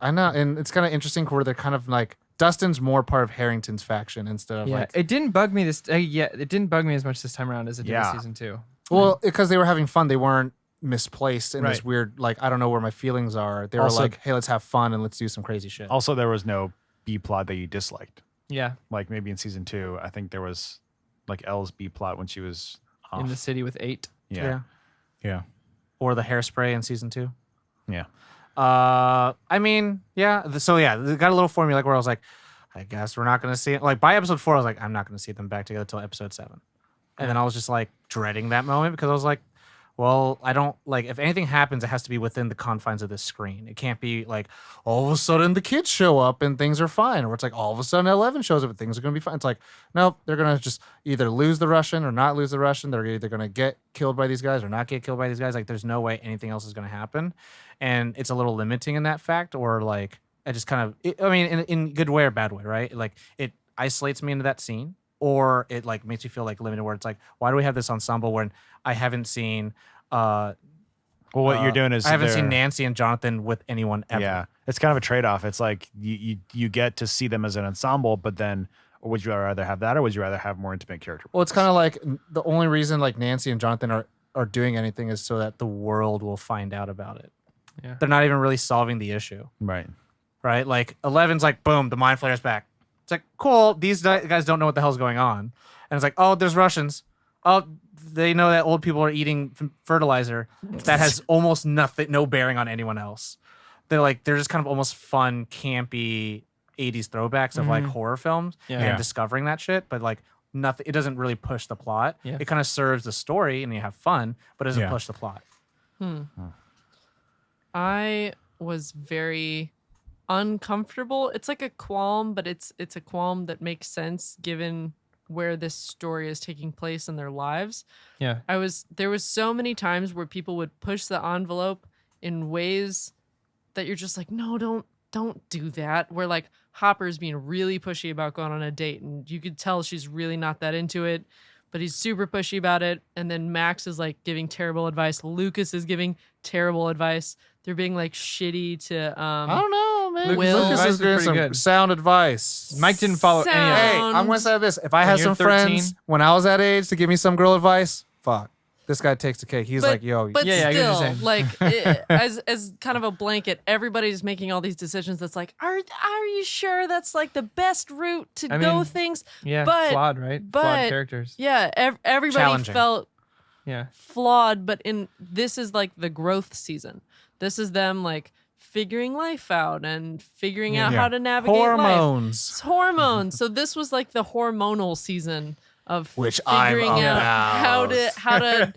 Speaker 7: I know, and it's kind of interesting where they're kind of like Dustin's more part of Harrington's faction instead of
Speaker 2: Yeah,
Speaker 7: like,
Speaker 2: it didn't bug me this. It didn't bug me as much this time around as it did
Speaker 6: Yeah.
Speaker 2: in season 2.
Speaker 7: well, because they were having fun. They weren't misplaced in this
Speaker 2: Right.
Speaker 7: weird like I don't know where my feelings are. They were
Speaker 6: Also-
Speaker 7: like, hey, let's have fun and let's do some crazy shit.
Speaker 6: Also, there was no B plot that you disliked.
Speaker 2: Yeah,
Speaker 6: Like maybe in season 2, I think there was like Elle's B plot when she was off.
Speaker 2: in the city with 8.
Speaker 6: yeah.
Speaker 4: Yeah.
Speaker 7: Or the hairspray in season 2.
Speaker 6: Yeah.
Speaker 7: I mean, yeah. So yeah, they got a little formula where I was like, I guess we're not gonna see it. Like by episode 4, I was like, I'm not gonna see them back together until episode 7, and then I was just like dreading that moment because I was like, well, I don't like if anything happens, it has to be within the confines of this screen. It can't be like all of a sudden the kids show up and things are fine, or it's like all of a sudden 11 shows up and things are gonna be fine. It's like nope, they're gonna just either lose the Russian or not lose the Russian. They're either gonna get killed by these guys or not get killed by these guys. Like there's no way anything else is gonna happen, and it's a little limiting in that fact, or like. I just kind of, I mean, in good way or bad way, right? Like it isolates me into that scene, or it like makes me feel like limited. Where it's like, why do we have this ensemble when I haven't seen?
Speaker 6: Well, what you're doing is
Speaker 7: I haven't
Speaker 6: they're-
Speaker 7: seen Nancy and Jonathan with anyone ever.
Speaker 6: Yeah, it's kind of a trade-off. It's like you get to see them as an ensemble, but then would you rather have that, or would you rather have more intimate character?
Speaker 7: Well, it's kind of like the only reason like Nancy and Jonathan are doing anything is so that the world will find out about it.
Speaker 2: Yeah.
Speaker 7: They're not even really solving the issue.
Speaker 6: Right.
Speaker 7: Right? Like 11's like, boom, the mind flayer's back. It's like, cool. These guys don't know what the hell's going on. And it's like, oh, there's Russians. Oh, they know that old people are eating fertilizer that has almost nothing, no bearing on anyone else. They're just kind of almost fun, campy 80s throwbacks of like horror films
Speaker 2: Yeah.
Speaker 7: and
Speaker 4: Yeah.
Speaker 7: discovering that shit. But like nothing, it doesn't really push the plot.
Speaker 2: Yeah.
Speaker 7: It kind of serves the story and you have fun, but it doesn't
Speaker 4: Yeah.
Speaker 7: push the plot.
Speaker 3: I was very uncomfortable. It's like a qualm, but it's a qualm that makes sense given where this story is taking place in their lives.
Speaker 2: Yeah.
Speaker 3: There was so many times where people would push the envelope in ways that you're just like, no, don't do that. Where like Hopper's being really pushy about going on a date, and you could tell she's really not that into it, but he's super pushy about it. And then Max is like giving terrible advice. Lucas is giving terrible advice. They're being like shitty to
Speaker 7: I don't know, man.
Speaker 3: Will-
Speaker 7: Lucas
Speaker 2: Advice
Speaker 7: is
Speaker 2: was
Speaker 7: doing
Speaker 2: pretty
Speaker 7: some
Speaker 2: good.
Speaker 7: sound advice.
Speaker 2: Mike didn't follow any of
Speaker 3: Sound.
Speaker 2: it.
Speaker 7: Hey, I'm gonna say this: if I had
Speaker 2: When you're
Speaker 7: some friends
Speaker 2: 13?
Speaker 7: when I was that age to give me some girl advice, fuck, this guy takes the cake. He's like, yo,
Speaker 3: but
Speaker 2: Yeah, I get what you're
Speaker 3: still,
Speaker 2: saying.
Speaker 3: like as kind of a blanket, everybody's making all these decisions. That's like, are you sure that's like the best route to
Speaker 2: I
Speaker 3: go
Speaker 2: mean,
Speaker 3: things?
Speaker 2: Yeah,
Speaker 3: But-
Speaker 2: flawed, right?
Speaker 3: but-
Speaker 2: Flawed characters.
Speaker 3: Yeah, everybody
Speaker 7: Challenging.
Speaker 3: felt
Speaker 2: Yeah.
Speaker 3: flawed, but this is like the growth season. This is them like figuring life out and figuring out
Speaker 4: Yeah.
Speaker 3: how to navigate life.
Speaker 7: hormones.
Speaker 3: It's hormones. So this was like the hormonal season of
Speaker 7: Which I'm
Speaker 3: figuring out
Speaker 7: about.
Speaker 3: how to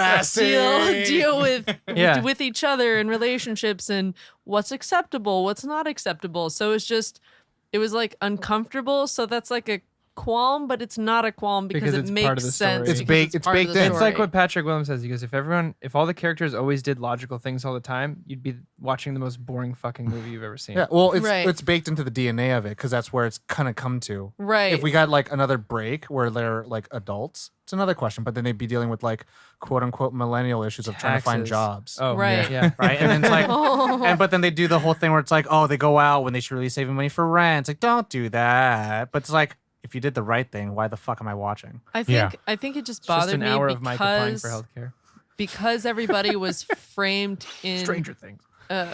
Speaker 7: Degrassi.
Speaker 3: deal with
Speaker 2: Yeah.
Speaker 3: with each other in relationships and what's acceptable, what's not acceptable. So it was like uncomfortable. So that's like a qualm, but it's not a qualm because
Speaker 2: Because
Speaker 3: it
Speaker 2: it's
Speaker 3: makes
Speaker 2: part of the
Speaker 3: sense.
Speaker 2: story. It's
Speaker 3: because
Speaker 7: baked- it's
Speaker 3: part of
Speaker 7: baked
Speaker 3: the
Speaker 7: in.
Speaker 2: It's like
Speaker 3: story.
Speaker 2: what Patrick Williams says. He goes, if all the characters always did logical things all the time, you'd be watching the most boring fucking movie you've ever seen.
Speaker 7: Yeah, well,
Speaker 3: Right.
Speaker 7: it's baked into the DNA of it because that's where it's kind of come to.
Speaker 3: Right.
Speaker 7: If we got like another break where they're like adults, it's another question. But then they'd be dealing with like quote unquote millennial issues of trying to find
Speaker 2: Taxes.
Speaker 7: jobs.
Speaker 2: Oh,
Speaker 3: Right.
Speaker 2: Yeah.
Speaker 7: Right, and then it's like, but then they do the whole thing where it's like, oh, they go out when they should really be saving money for rent. It's like, don't do that. But it's like, if you did the right thing, why the fuck am I watching?
Speaker 3: I think
Speaker 4: Yeah.
Speaker 3: I think it just
Speaker 2: It's
Speaker 3: bothered
Speaker 2: just an
Speaker 3: me
Speaker 2: hour of Mike applying
Speaker 3: because
Speaker 2: for healthcare.
Speaker 3: because everybody was framed in
Speaker 2: Stranger Things.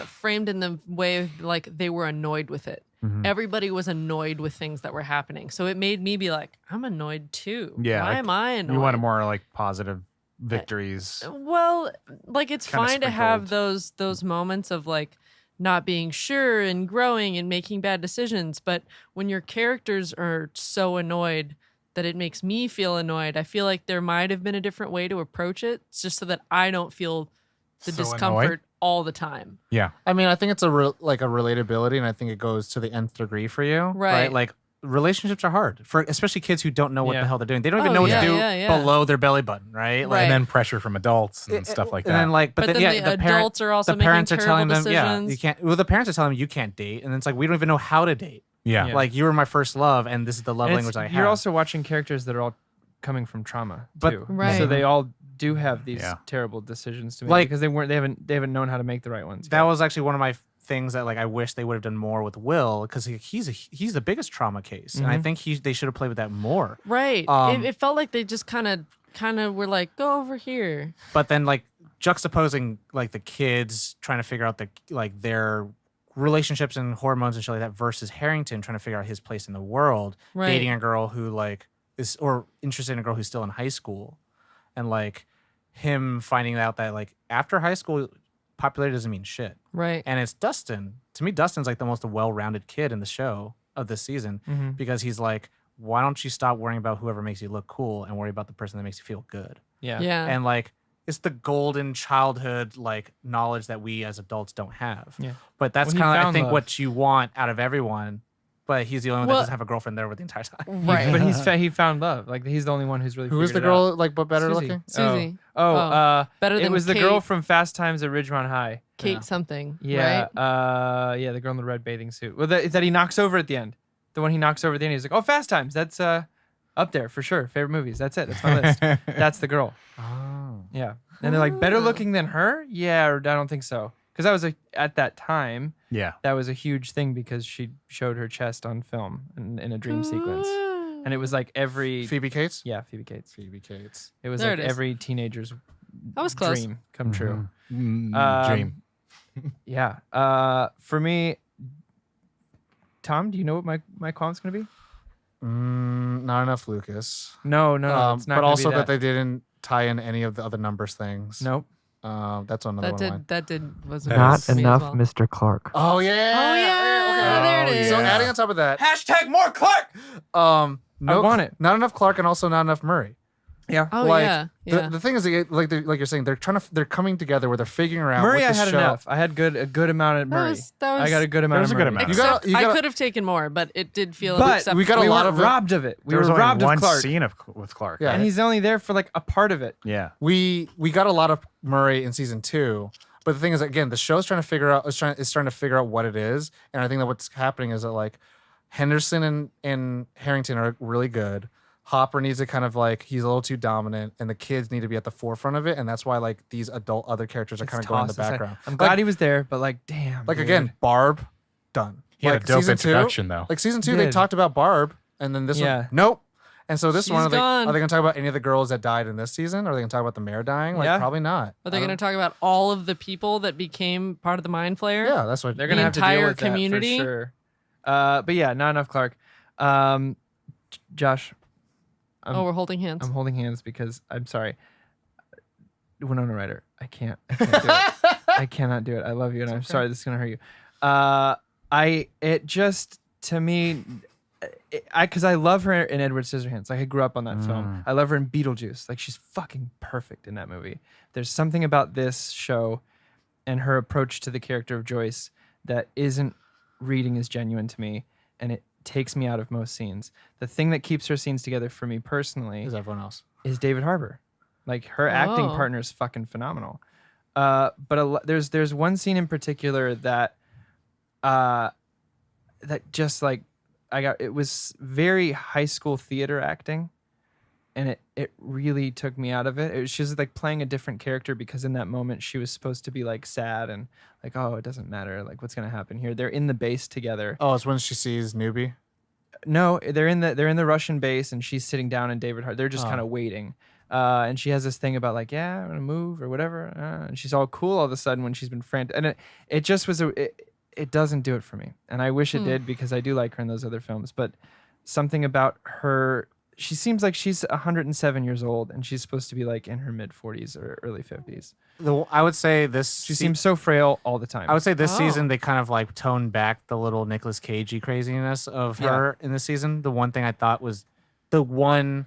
Speaker 3: framed in the way of like they were annoyed with it.
Speaker 6: Mhm.
Speaker 3: Everybody was annoyed with things that were happening. So it made me be like, I'm annoyed too.
Speaker 6: Yeah,
Speaker 3: Why
Speaker 6: like,
Speaker 3: am I annoyed?
Speaker 6: You want a more like positive victories.
Speaker 3: Well, like it's
Speaker 6: Kinda
Speaker 3: fine to have
Speaker 6: sprinkled.
Speaker 3: those moments of like not being sure and growing and making bad decisions, but when your characters are so annoyed that it makes me feel annoyed, I feel like there might have been a different way to approach it, just so that I don't feel the
Speaker 4: So
Speaker 3: discomfort
Speaker 4: annoyed?
Speaker 3: all the time.
Speaker 4: Yeah.
Speaker 5: I mean, I think it's like a relatability, and I think it goes to the nth degree for you,
Speaker 3: Right.
Speaker 7: Like relationships are hard for especially kids who don't know what
Speaker 2: Yeah.
Speaker 7: the hell they're doing. They don't even
Speaker 3: Oh,
Speaker 7: know what
Speaker 3: yeah,
Speaker 7: to do
Speaker 3: yeah, yeah.
Speaker 7: below their belly button, right?
Speaker 3: Right.
Speaker 4: And then pressure from adults and stuff like that.
Speaker 7: And then like,
Speaker 3: But then the adults are also
Speaker 7: the
Speaker 3: making
Speaker 7: parents are telling
Speaker 3: terrible
Speaker 7: them, yeah,
Speaker 3: decisions.
Speaker 7: you can't. Well, the parents are telling them you can't date, and it's like we don't even know how to date.
Speaker 4: yeah.
Speaker 2: Yeah.
Speaker 7: Like you were my first love, and this is the love
Speaker 2: And
Speaker 7: language I have.
Speaker 2: You're also watching characters that are all coming from trauma
Speaker 7: But-
Speaker 2: too.
Speaker 3: Right.
Speaker 2: So they all do have these
Speaker 6: Yeah.
Speaker 2: terrible decisions to make
Speaker 7: Like-
Speaker 2: because they haven't known how to make the right ones.
Speaker 7: that
Speaker 2: yet.
Speaker 7: was actually one of my things that like I wish they would have done more with Will, because he's the biggest trauma case, and I
Speaker 2: Mhm.
Speaker 7: think they should have played with that more.
Speaker 3: Right.
Speaker 7: Um,
Speaker 3: It felt like they just kind of were like, go over here.
Speaker 7: But then like juxtaposing like the kids trying to figure out their relationships and hormones and shit like that versus Harrington trying to figure out his place in the world,
Speaker 3: Right.
Speaker 7: dating a girl who like is or interested in a girl who's still in high school, and like him finding out that like after high school popularity doesn't mean shit.
Speaker 3: Right.
Speaker 7: And it's Dustin. To me, Dustin's like the most well-rounded kid in the show of this season,
Speaker 2: Mhm.
Speaker 7: because he's like, why don't you stop worrying about whoever makes you look cool and worry about the person that makes you feel good?
Speaker 2: Yeah.
Speaker 3: Yeah.
Speaker 7: And like it's the golden childhood like knowledge that we as adults don't have.
Speaker 2: Yeah.
Speaker 7: But that's
Speaker 2: Well, he
Speaker 7: kind of I
Speaker 2: found
Speaker 7: think
Speaker 2: love.
Speaker 7: what you want out of everyone. But he's the only one that
Speaker 3: Well-
Speaker 7: doesn't have a girlfriend there with the entire time.
Speaker 3: Right.
Speaker 2: But he found love. Like he's the only one who's really.
Speaker 5: Who is the
Speaker 2: figured it out.
Speaker 5: girl like but better
Speaker 2: Susie.
Speaker 5: looking?
Speaker 3: Susie.
Speaker 2: Oh,
Speaker 3: Better
Speaker 2: it
Speaker 3: than
Speaker 2: was the
Speaker 3: Kate.
Speaker 2: girl from Fast Times at Ridgemont High.
Speaker 3: Kate something.
Speaker 2: Yeah,
Speaker 3: Right?
Speaker 2: yeah, the girl in the red bathing suit. Well, that he knocks over at the end. The one he knocks over at the end. He's like, "Oh, Fast Times. That's up there for sure. Favorite movies. That's it. That's my list. That's the girl."
Speaker 5: Oh.
Speaker 2: Yeah, and they're like, "Better looking than her?" Yeah, or I don't think so. Because that was at that time
Speaker 6: Yeah.
Speaker 2: that was a huge thing because she showed her chest on film in a dream sequence, and it was like every
Speaker 5: Phoebe Cates?
Speaker 2: yeah Phoebe Cates.
Speaker 5: Phoebe Cates.
Speaker 2: It was
Speaker 3: There
Speaker 2: like
Speaker 3: it is.
Speaker 2: every teenager's
Speaker 3: That was close.
Speaker 2: dream come true.
Speaker 4: Dream.
Speaker 2: Yeah. For me, Tom, do you know what my qualm's gonna be?
Speaker 5: Not enough Lucas.
Speaker 2: No, it's not.
Speaker 5: But
Speaker 2: gonna
Speaker 5: also
Speaker 2: be
Speaker 5: that they didn't tie in any of the other numbers things.
Speaker 2: Nope.
Speaker 5: That's another one. of mine.
Speaker 3: Was
Speaker 4: That
Speaker 3: not
Speaker 4: is-
Speaker 3: me as well.
Speaker 8: Mr. Clark.
Speaker 5: Oh yeah.
Speaker 3: Oh, yeah.
Speaker 5: Okay.
Speaker 3: There it
Speaker 5: So
Speaker 3: is.
Speaker 5: adding on top of that,
Speaker 2: Hashtag more Clark.
Speaker 5: no,
Speaker 2: want it.
Speaker 5: Not enough Clark, and also not enough Murray.
Speaker 2: Yeah.
Speaker 3: Oh
Speaker 5: like,
Speaker 3: yeah. Yeah.
Speaker 5: The thing is, like you're saying, they're coming together where they're figuring out.
Speaker 2: Murray,
Speaker 5: what
Speaker 2: I
Speaker 5: this
Speaker 2: had
Speaker 5: show,
Speaker 2: enough. I had a good amount at Murray.
Speaker 3: that was
Speaker 2: I got a good amount.
Speaker 6: There was
Speaker 2: of
Speaker 6: a good
Speaker 2: Murray.
Speaker 6: amount.
Speaker 3: Except
Speaker 5: You gotta-
Speaker 3: I could have taken more, but it did feel
Speaker 2: But
Speaker 3: acceptable.
Speaker 5: we got a lot
Speaker 2: were
Speaker 5: of it.
Speaker 2: robbed of it. We
Speaker 6: There was
Speaker 2: were
Speaker 6: only
Speaker 2: robbed
Speaker 6: one
Speaker 2: of Clark,
Speaker 6: scene with Clark.
Speaker 5: Yeah.
Speaker 6: right?
Speaker 2: and he's only there for like a part of it.
Speaker 6: Yeah.
Speaker 5: We got a lot of Murray in season 2, but the thing is, again, the show's trying to figure out is trying to figure out what it is, and I think that what's happening is that like Henderson and Harrington are really good. Hopper needs to kind of like he's a little too dominant, and the kids need to be at the forefront of it, and that's why like these adult other characters are
Speaker 2: It's
Speaker 5: kind of going in the
Speaker 2: tossed aside.
Speaker 5: background.
Speaker 2: I'm glad
Speaker 5: like,
Speaker 2: he was there, but like, damn.
Speaker 5: like
Speaker 2: dude.
Speaker 5: again, Barb, done.
Speaker 4: He had
Speaker 5: like
Speaker 4: a dope
Speaker 5: season
Speaker 4: introduction
Speaker 5: 2,
Speaker 4: though.
Speaker 5: like season 2, they
Speaker 2: Did.
Speaker 5: talked about Barb, and then this
Speaker 2: Yeah.
Speaker 5: one, nope. And so this
Speaker 3: She's
Speaker 5: one,
Speaker 3: gone.
Speaker 5: are they going to talk about any of the girls that died in this season? Are they going to talk about the mayor dying? Like
Speaker 2: Yeah.
Speaker 5: probably not.
Speaker 3: Are they
Speaker 5: I
Speaker 3: going to
Speaker 5: don't-
Speaker 3: talk about all of the people that became part of the Mind Flayer?
Speaker 5: Yeah, that's what
Speaker 2: They're
Speaker 3: The
Speaker 2: gonna have to
Speaker 3: entire
Speaker 2: deal with
Speaker 3: community?
Speaker 2: that for sure. But yeah, not enough Clark. Josh,
Speaker 3: Oh, we're holding hands.
Speaker 2: I'm holding hands because I'm sorry. Winona Ryder, I can't do it. I cannot do it. I love you, and I'm sorry this is gonna hurt you. It just to me, because I love her in Edward Scissorhands. Like I grew up on that film. I love her in Beetlejuice. Like she's fucking perfect in that movie. There's something about this show and her approach to the character of Joyce that isn't reading as genuine to me, and it takes me out of most scenes. The thing that keeps her scenes together for me personally
Speaker 5: is everyone else.
Speaker 2: is David Harbour. Like her acting
Speaker 3: Oh.
Speaker 2: partner is fucking phenomenal. But there's one scene in particular that just like it was very high school theater acting, and it really took me out of it. She was like playing a different character because in that moment she was supposed to be like sad and like, oh, it doesn't matter, like what's gonna happen here. They're in the base together.
Speaker 5: Oh, it's when she sees Newbie.
Speaker 2: No, they're in the Russian base and she's sitting down and David Hart. They're just
Speaker 5: Oh.
Speaker 2: kind of waiting. And she has this thing about like, yeah, I'm gonna move or whatever, and she's all cool all of a sudden when she's been frantic, and it just was it doesn't do it for me, and I wish it did because I do like her in those other films, but something about her, she seems like she's 107 years old and she's supposed to be like in her mid 40s or early 50s.
Speaker 7: I would say this.
Speaker 2: She seems so frail all the time.
Speaker 7: I would say this season they kind of like toned back the little Nicolas Cagey craziness of her in this season. The one thing I thought was the one,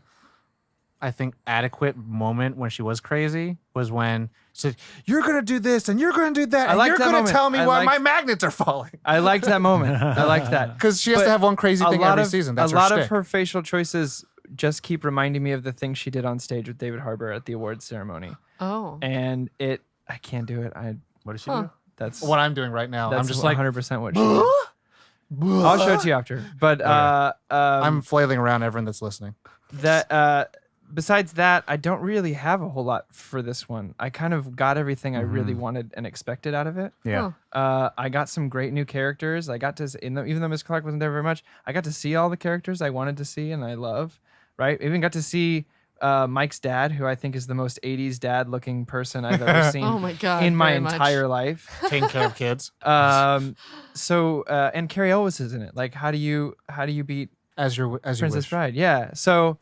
Speaker 7: I think, adequate moment when she was crazy was when she said, "You're gonna do this and you're gonna do that, and you're gonna tell me why my magnets are falling."
Speaker 2: I liked that moment. I liked that
Speaker 5: Because she has to have one crazy thing every season. That's
Speaker 2: a lot
Speaker 5: her
Speaker 2: of
Speaker 5: shtick.
Speaker 2: her facial choices just keep reminding me of the thing she did on stage with David Harbour at the awards ceremony.
Speaker 3: Oh.
Speaker 2: And I can't do it.
Speaker 6: What did she do?
Speaker 2: That's
Speaker 5: What I'm doing right now.
Speaker 2: That's
Speaker 5: I'm just like
Speaker 2: 100% what she did. I'll show it to you after. But
Speaker 5: I'm flailing around everyone that's listening.
Speaker 2: that besides that, I don't really have a whole lot for this one. I kind of got everything I really wanted and expected out of it.
Speaker 6: Yeah.
Speaker 2: I got some great new characters. I got to, even though Miss Clark wasn't there very much, I got to see all the characters I wanted to see and I love. Right? I even got to see Mike's dad, who I think is the most 80s dad looking person I've ever seen
Speaker 3: Oh my God,
Speaker 2: in my
Speaker 3: very much.
Speaker 2: entire life.
Speaker 7: Taking care of kids.
Speaker 2: So and Carrie Elwes is in it. Like, how do you beat
Speaker 5: As you
Speaker 2: Princess
Speaker 5: wish.
Speaker 2: Bride? Yeah. So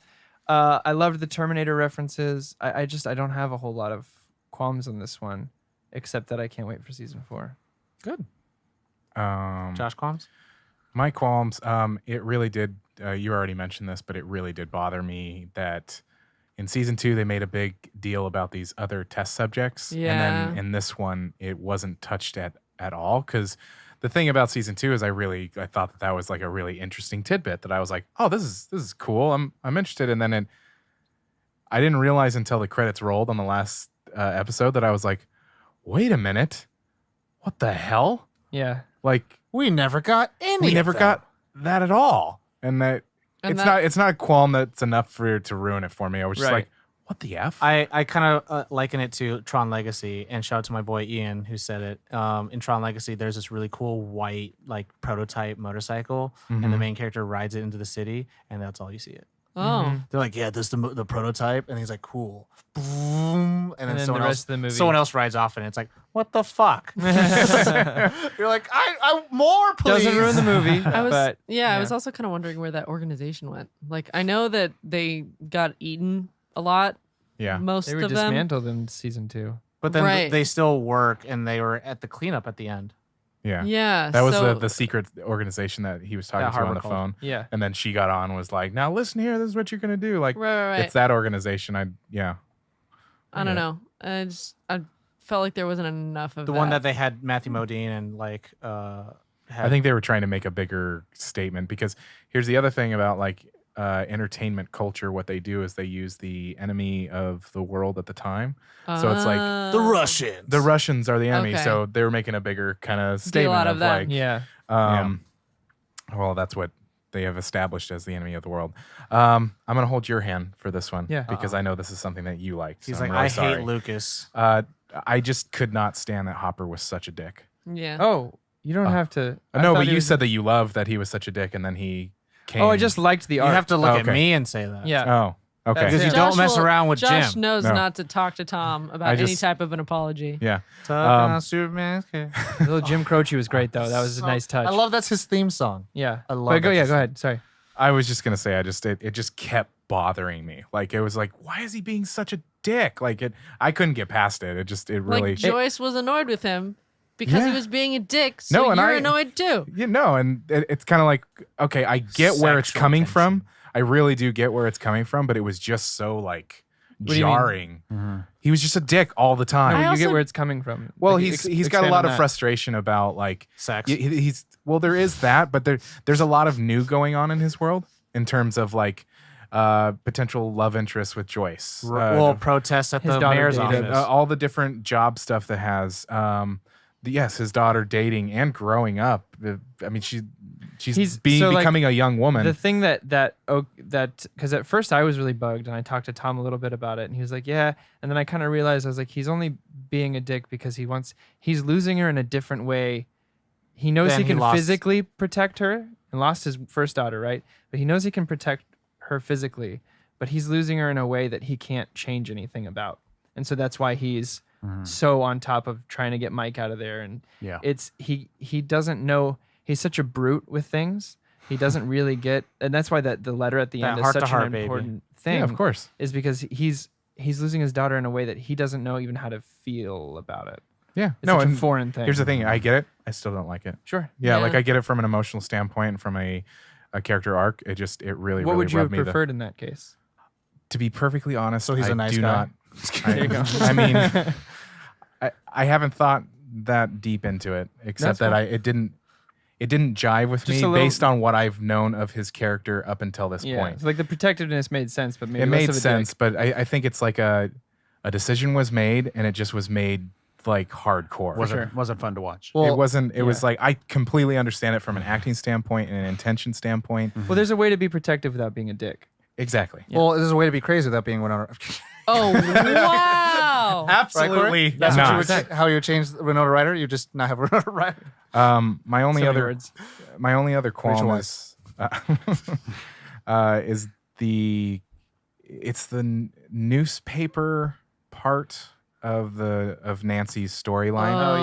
Speaker 2: I loved the Terminator references. I don't have a whole lot of qualms on this one, except that I can't wait for season 4.
Speaker 7: Good.
Speaker 4: Um,
Speaker 7: Josh Qualms?
Speaker 4: My qualms, it really did, you already mentioned this, but it really did bother me that in season 2, they made a big deal about these other test subjects.
Speaker 3: Yeah.
Speaker 4: And then in this one, it wasn't touched at all. Because the thing about season 2 is I thought that was like a really interesting tidbit that I was like, oh, this is cool. I'm interested. And then I didn't realize until the credits rolled on the last episode that I was like, wait a minute. What the hell?
Speaker 2: Yeah.
Speaker 4: Like,
Speaker 5: We never got any.
Speaker 4: we never got that at all, and that
Speaker 3: And
Speaker 4: it's not a qualm that's enough for to ruin it for me. I was just
Speaker 2: Right.
Speaker 4: like, what the f?
Speaker 7: I kind of liken it to Tron Legacy, and shout out to my boy Ian who said it. In Tron Legacy, there's this really cool white like prototype motorcycle, and the main character rides it into the city, and that's all you see it.
Speaker 3: Oh.
Speaker 7: They're like, yeah, this is the prototype, and he's like, cool, boom, and then
Speaker 2: then
Speaker 7: someone
Speaker 2: the
Speaker 7: else,
Speaker 2: rest of the movie-
Speaker 7: someone else rides off, and it's like, what the fuck? You're like, I more, please.
Speaker 2: Doesn't ruin the movie.
Speaker 3: I was
Speaker 2: but,
Speaker 3: I was also kind of wondering where that organization went. Like, I know that they got eaten a lot,
Speaker 4: yeah,
Speaker 3: most
Speaker 2: they were
Speaker 3: of them.
Speaker 2: dismantled in season 2.
Speaker 7: But then
Speaker 3: Right.
Speaker 7: they still work, and they were at the cleanup at the end.
Speaker 4: yeah,
Speaker 3: Yeah.
Speaker 4: That was
Speaker 3: so,
Speaker 4: the secret organization that he was talking
Speaker 7: Yeah,
Speaker 4: to on
Speaker 7: Harbor
Speaker 4: the
Speaker 7: called.
Speaker 4: phone.
Speaker 2: Yeah.
Speaker 4: And then she got on and was like, now listen here, this is what you're gonna do. Like,
Speaker 3: Right.
Speaker 4: it's that organization. I
Speaker 3: don't know. I felt like there wasn't enough of
Speaker 7: The one that they had Matthew Modine and like
Speaker 4: I think they were trying to make a bigger statement, because here's the other thing about like entertainment culture. What they do is they use the enemy of the world at the time. So it's like
Speaker 7: the Russians.
Speaker 4: the Russians are the enemy.
Speaker 3: Okay.
Speaker 4: So they were making a bigger kind of statement
Speaker 3: out of that.
Speaker 4: like,
Speaker 2: Yeah.
Speaker 4: well, that's what they have established as the enemy of the world. I'm gonna hold your hand for this one,
Speaker 2: Yeah.
Speaker 4: because I know this is something that you like.
Speaker 7: He's
Speaker 4: so
Speaker 7: like,
Speaker 4: I'm really
Speaker 7: I
Speaker 4: sorry.
Speaker 7: hate Lucas.
Speaker 4: I just could not stand that Hopper was such a dick.
Speaker 3: Yeah.
Speaker 2: Oh, you don't have to. I
Speaker 4: No,
Speaker 2: thought
Speaker 4: but
Speaker 2: it
Speaker 4: you
Speaker 2: was-
Speaker 4: said that you loved that he was such a dick, and then he came.
Speaker 2: Oh, I just liked the
Speaker 7: You
Speaker 2: art.
Speaker 7: have to look
Speaker 4: Oh,
Speaker 7: at
Speaker 4: okay.
Speaker 7: me and say that.
Speaker 2: Yeah.
Speaker 4: Oh, okay.
Speaker 7: Because you
Speaker 2: Yeah.
Speaker 7: don't mess around with
Speaker 3: Josh
Speaker 7: Jim.
Speaker 3: knows
Speaker 4: No.
Speaker 3: not to talk to Tom about
Speaker 4: I
Speaker 3: any
Speaker 4: just-
Speaker 3: type of an apology.
Speaker 4: Yeah.
Speaker 7: Superman.
Speaker 2: Little Jim Croce was great though. That was a nice touch.
Speaker 5: I love that's his theme song.
Speaker 2: Yeah.
Speaker 5: I love
Speaker 2: But go.
Speaker 5: that
Speaker 2: Yeah.
Speaker 5: just-
Speaker 2: Go ahead. Sorry.
Speaker 4: I was just gonna say, it just kept bothering me. Like, it was like, why is he being such a dick? Like, I couldn't get past it. It really.
Speaker 3: Like Joyce was annoyed with him because he
Speaker 4: Yeah.
Speaker 3: was being a dick. So
Speaker 4: No, and
Speaker 3: you're
Speaker 4: I-
Speaker 3: annoyed too.
Speaker 4: You know, and it's kind of like, okay, I get where it's
Speaker 7: Sexual
Speaker 4: coming
Speaker 7: tension.
Speaker 4: from. I really do get where it's coming from, but it was just so like
Speaker 2: do you mean?
Speaker 4: jarring. He was just a dick all the time.
Speaker 3: I
Speaker 2: You get
Speaker 3: also-
Speaker 2: where it's coming from.
Speaker 4: Well,
Speaker 2: Like,
Speaker 4: he's got a
Speaker 2: expand
Speaker 4: lot
Speaker 2: on
Speaker 4: of
Speaker 2: that.
Speaker 4: frustration about like
Speaker 7: Sex.
Speaker 4: He's well, there is that, but there's a lot of new going on in his world in terms of like potential love interest with Joyce.
Speaker 7: Well, protests at
Speaker 2: his
Speaker 7: the
Speaker 2: daughter
Speaker 7: mayor's
Speaker 2: dated.
Speaker 7: office.
Speaker 4: all the different job stuff that has. Yes, his daughter dating and growing up. I mean, she's
Speaker 2: so, like,
Speaker 4: becoming a young woman.
Speaker 2: The thing that because at first I was really bugged and I talked to Tom a little bit about it and he was like, yeah, and then I kind of realized I was like, he's only being a dick because he's losing her in a different way. He knows
Speaker 7: Then
Speaker 2: he
Speaker 7: he
Speaker 2: can
Speaker 7: lost-
Speaker 2: physically protect her and lost his first daughter, right? But he knows he can protect her physically, but he's losing her in a way that he can't change anything about. And so that's why he's so on top of trying to get Mike out of there. And it's he doesn't know, he's such a brute with things. He doesn't really get, and that's why the letter at the end is such an important thing.
Speaker 4: Yeah, of course.
Speaker 2: Is because he's losing his daughter in a way that he doesn't know even how to feel about it.
Speaker 4: Yeah.
Speaker 2: It's such a foreign thing.
Speaker 4: Here's the thing. I get it. I still don't like it.
Speaker 2: Sure.
Speaker 4: Yeah, like I get it from an emotional standpoint and from a character arc. It really,
Speaker 2: what
Speaker 4: really
Speaker 2: would you have
Speaker 4: rubbed me
Speaker 2: preferred in that case?
Speaker 4: To be perfectly honest,
Speaker 5: So he's a nice
Speaker 4: do
Speaker 5: guy.
Speaker 4: not.
Speaker 2: There you go.
Speaker 4: I mean, I haven't thought that deep into it, except
Speaker 2: That's
Speaker 4: that
Speaker 2: cool.
Speaker 4: it didn't jive with
Speaker 2: Just
Speaker 4: me
Speaker 2: a little-
Speaker 4: based on what I've known of his character up until this point.
Speaker 2: So like the protectiveness made sense, but maybe
Speaker 4: It
Speaker 2: less
Speaker 4: made
Speaker 2: of a
Speaker 4: sense,
Speaker 2: dick.
Speaker 4: but I think it's like a decision was made, and it just was made like hardcore.
Speaker 6: Wasn't fun to watch.
Speaker 5: Well,
Speaker 4: it wasn't. It was like I completely understand it from an acting standpoint and an intention standpoint.
Speaker 2: Well, there's a way to be protective without being a dick.
Speaker 4: Exactly.
Speaker 5: Well, there's a way to be crazy without being Winona.
Speaker 3: Oh, wow.
Speaker 4: Absolutely.
Speaker 5: That's
Speaker 4: not.
Speaker 5: what how you would change Winona Ryder. You just not have Winona Ryder.
Speaker 4: My only
Speaker 2: So many
Speaker 4: other
Speaker 2: words.
Speaker 4: qualm
Speaker 5: Rachel
Speaker 4: is is it's the newspaper part of Nancy's storyline.
Speaker 2: Oh,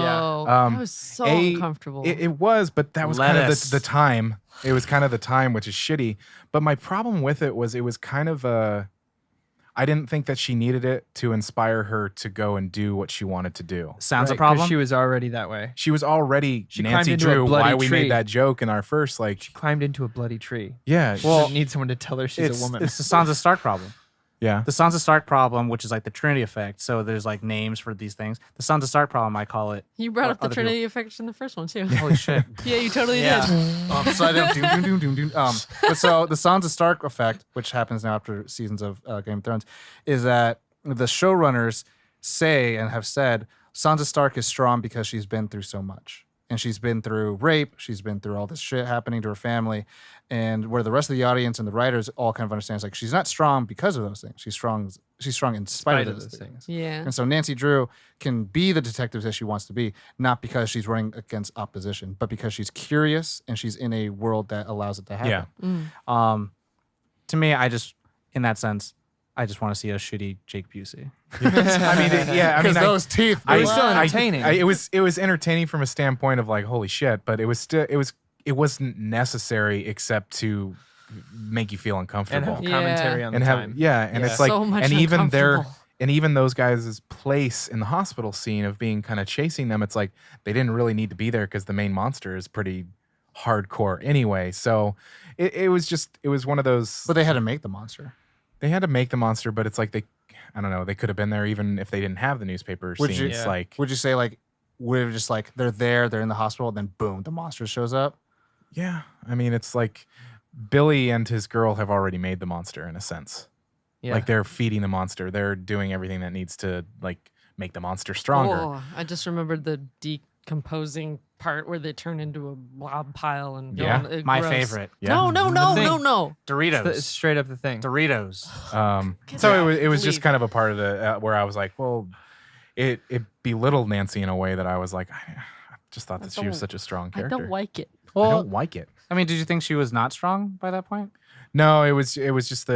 Speaker 2: yeah.
Speaker 3: That was so
Speaker 4: A,
Speaker 3: uncomfortable.
Speaker 4: It was, but that was kind
Speaker 7: Lettuce.
Speaker 4: of the time. It was kind of the time, which is shitty. But my problem with it was kind of I didn't think that she needed it to inspire her to go and do what she wanted to do.
Speaker 7: Sounds
Speaker 2: Right,
Speaker 7: a
Speaker 2: 'cause
Speaker 7: problem.
Speaker 2: She was already that way.
Speaker 4: She was already
Speaker 2: She
Speaker 4: Nancy
Speaker 2: climbed into a
Speaker 4: Drew.
Speaker 2: bloody
Speaker 4: Why we
Speaker 2: tree.
Speaker 4: made that joke in our first
Speaker 2: She climbed into a bloody tree.
Speaker 4: yeah.
Speaker 2: She
Speaker 7: Well,
Speaker 2: doesn't need someone to tell her she's a woman.
Speaker 7: It's the Sansa Stark problem.
Speaker 4: Yeah.
Speaker 7: The Sansa Stark problem, which is like the Trinity effect. So there's like names for these things. The Sansa Stark problem, I call it.
Speaker 3: you brought up the
Speaker 7: other
Speaker 3: Trinity effect in the first one, too.
Speaker 7: Holy shit.
Speaker 3: Yeah, you totally
Speaker 2: Yeah.
Speaker 3: did.
Speaker 5: So I did doom, doom, doom, doom, doom. But so the Sansa Stark effect, which happens now after seasons of Game of Thrones, is that the showrunners say and have said Sansa Stark is strong because she's been through so much. And she's been through rape. She's been through all this shit happening to her family. And where the rest of the audience and the writers all kind of understands, like, she's not strong because of those things. She's strong in spite of those things.
Speaker 3: Yeah.
Speaker 5: And so Nancy Drew can be the detective that she wants to be, not because she's running against opposition, but because she's curious and she's in a world that allows it to happen.
Speaker 4: Yeah.
Speaker 7: To me, in that sense, I just want to see a shitty Jake Busey.
Speaker 4: I mean,
Speaker 5: Those teeth.
Speaker 2: It was still entertaining.
Speaker 4: it was entertaining from a standpoint of like, holy shit, but it wasn't necessary except to make you feel
Speaker 2: and
Speaker 4: uncomfortable.
Speaker 2: have commentary on the
Speaker 4: and
Speaker 2: time.
Speaker 4: it's like
Speaker 3: So much
Speaker 4: and even
Speaker 3: uncomfortable.
Speaker 4: and even those guys' place in the hospital scene of being kind of chasing them, it's like they didn't really need to be there because the main monster is pretty hardcore anyway. So it was one of those.
Speaker 5: But they had to make the monster.
Speaker 4: They had to make the monster, but it's like I don't know, they could have been there even if they didn't have the newspaper
Speaker 5: Would
Speaker 4: scene.
Speaker 5: you-
Speaker 4: It's
Speaker 2: Yeah.
Speaker 4: like
Speaker 5: Would you say, like, would it just like they're in the hospital, and then boom, the monster shows up?
Speaker 4: yeah, I mean, it's like Billy and his girl have already made the monster in a sense.
Speaker 2: Yeah.
Speaker 4: Like they're feeding the monster. They're doing everything that needs to like make the monster stronger.
Speaker 3: Oh, I just remembered the decomposing part where they turn into a blob pile and
Speaker 4: Yeah,
Speaker 7: My
Speaker 3: gross.
Speaker 7: favorite.
Speaker 4: Yeah.
Speaker 3: No,
Speaker 2: thing.
Speaker 3: no.
Speaker 7: Doritos.
Speaker 2: It's straight up the thing.
Speaker 7: Doritos.
Speaker 4: So it was just
Speaker 3: Leave.
Speaker 4: kind of a part of the where I was like, well, it belittled Nancy in a way that I was like, I just thought that she was
Speaker 3: don't-
Speaker 4: such a strong
Speaker 3: I
Speaker 4: character.
Speaker 3: don't like it.
Speaker 4: I don't like it.
Speaker 7: I mean, did you think she was not strong by that point?
Speaker 4: No, it was just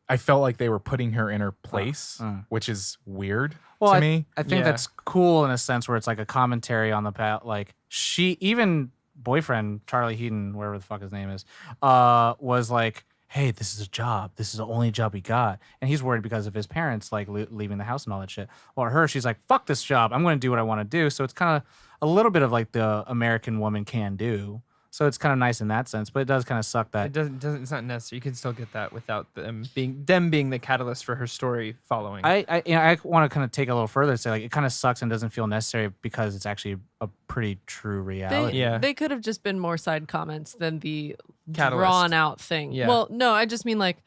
Speaker 4: I felt like they were putting her in her place, which is weird to me.
Speaker 7: I think
Speaker 2: Yeah.
Speaker 7: that's cool in a sense where it's like a commentary on the like even boyfriend Charlie Heaton, wherever the fuck his name is, was like, hey, this is a job. This is the only job he got. And he's worried because of his parents like leaving the house and all that shit. Well, her, she's like, fuck this job. I'm going to do what I want to do. So it's kind of a little bit of like the American woman can do. So it's kind of nice in that sense, but it does kind of suck that
Speaker 2: It doesn't. It's not necessary. You can still get that without them being the catalyst for her story following.
Speaker 7: I want to kind of take a little further and say like it kind of sucks and doesn't feel necessary because it's actually a pretty true reality.
Speaker 2: Yeah.
Speaker 3: They could have just been more side comments than the
Speaker 2: Catalyst.
Speaker 3: drawn out thing.
Speaker 2: Yeah.
Speaker 3: Well, no, I just mean like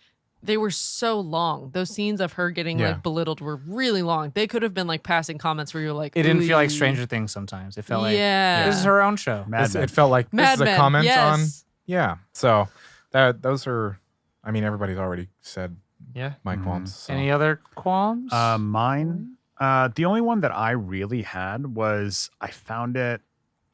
Speaker 3: they were so long. Those scenes of her getting
Speaker 4: Yeah.
Speaker 3: like belittled were really long. They could have been like passing comments where you're like,
Speaker 7: It didn't feel like
Speaker 3: "Ooh."
Speaker 7: Stranger Things sometimes. It felt like
Speaker 3: Yeah.
Speaker 7: this is her own show.
Speaker 6: Mad Men.
Speaker 4: It felt like
Speaker 3: Mad
Speaker 4: this is a
Speaker 3: Men,
Speaker 4: comment
Speaker 3: yes.
Speaker 4: on. Yeah. So those are. I mean, everybody's already said
Speaker 2: yeah.
Speaker 4: my qualms. So.
Speaker 7: Any other qualms?
Speaker 6: Mine, the only one that I really had was I found it,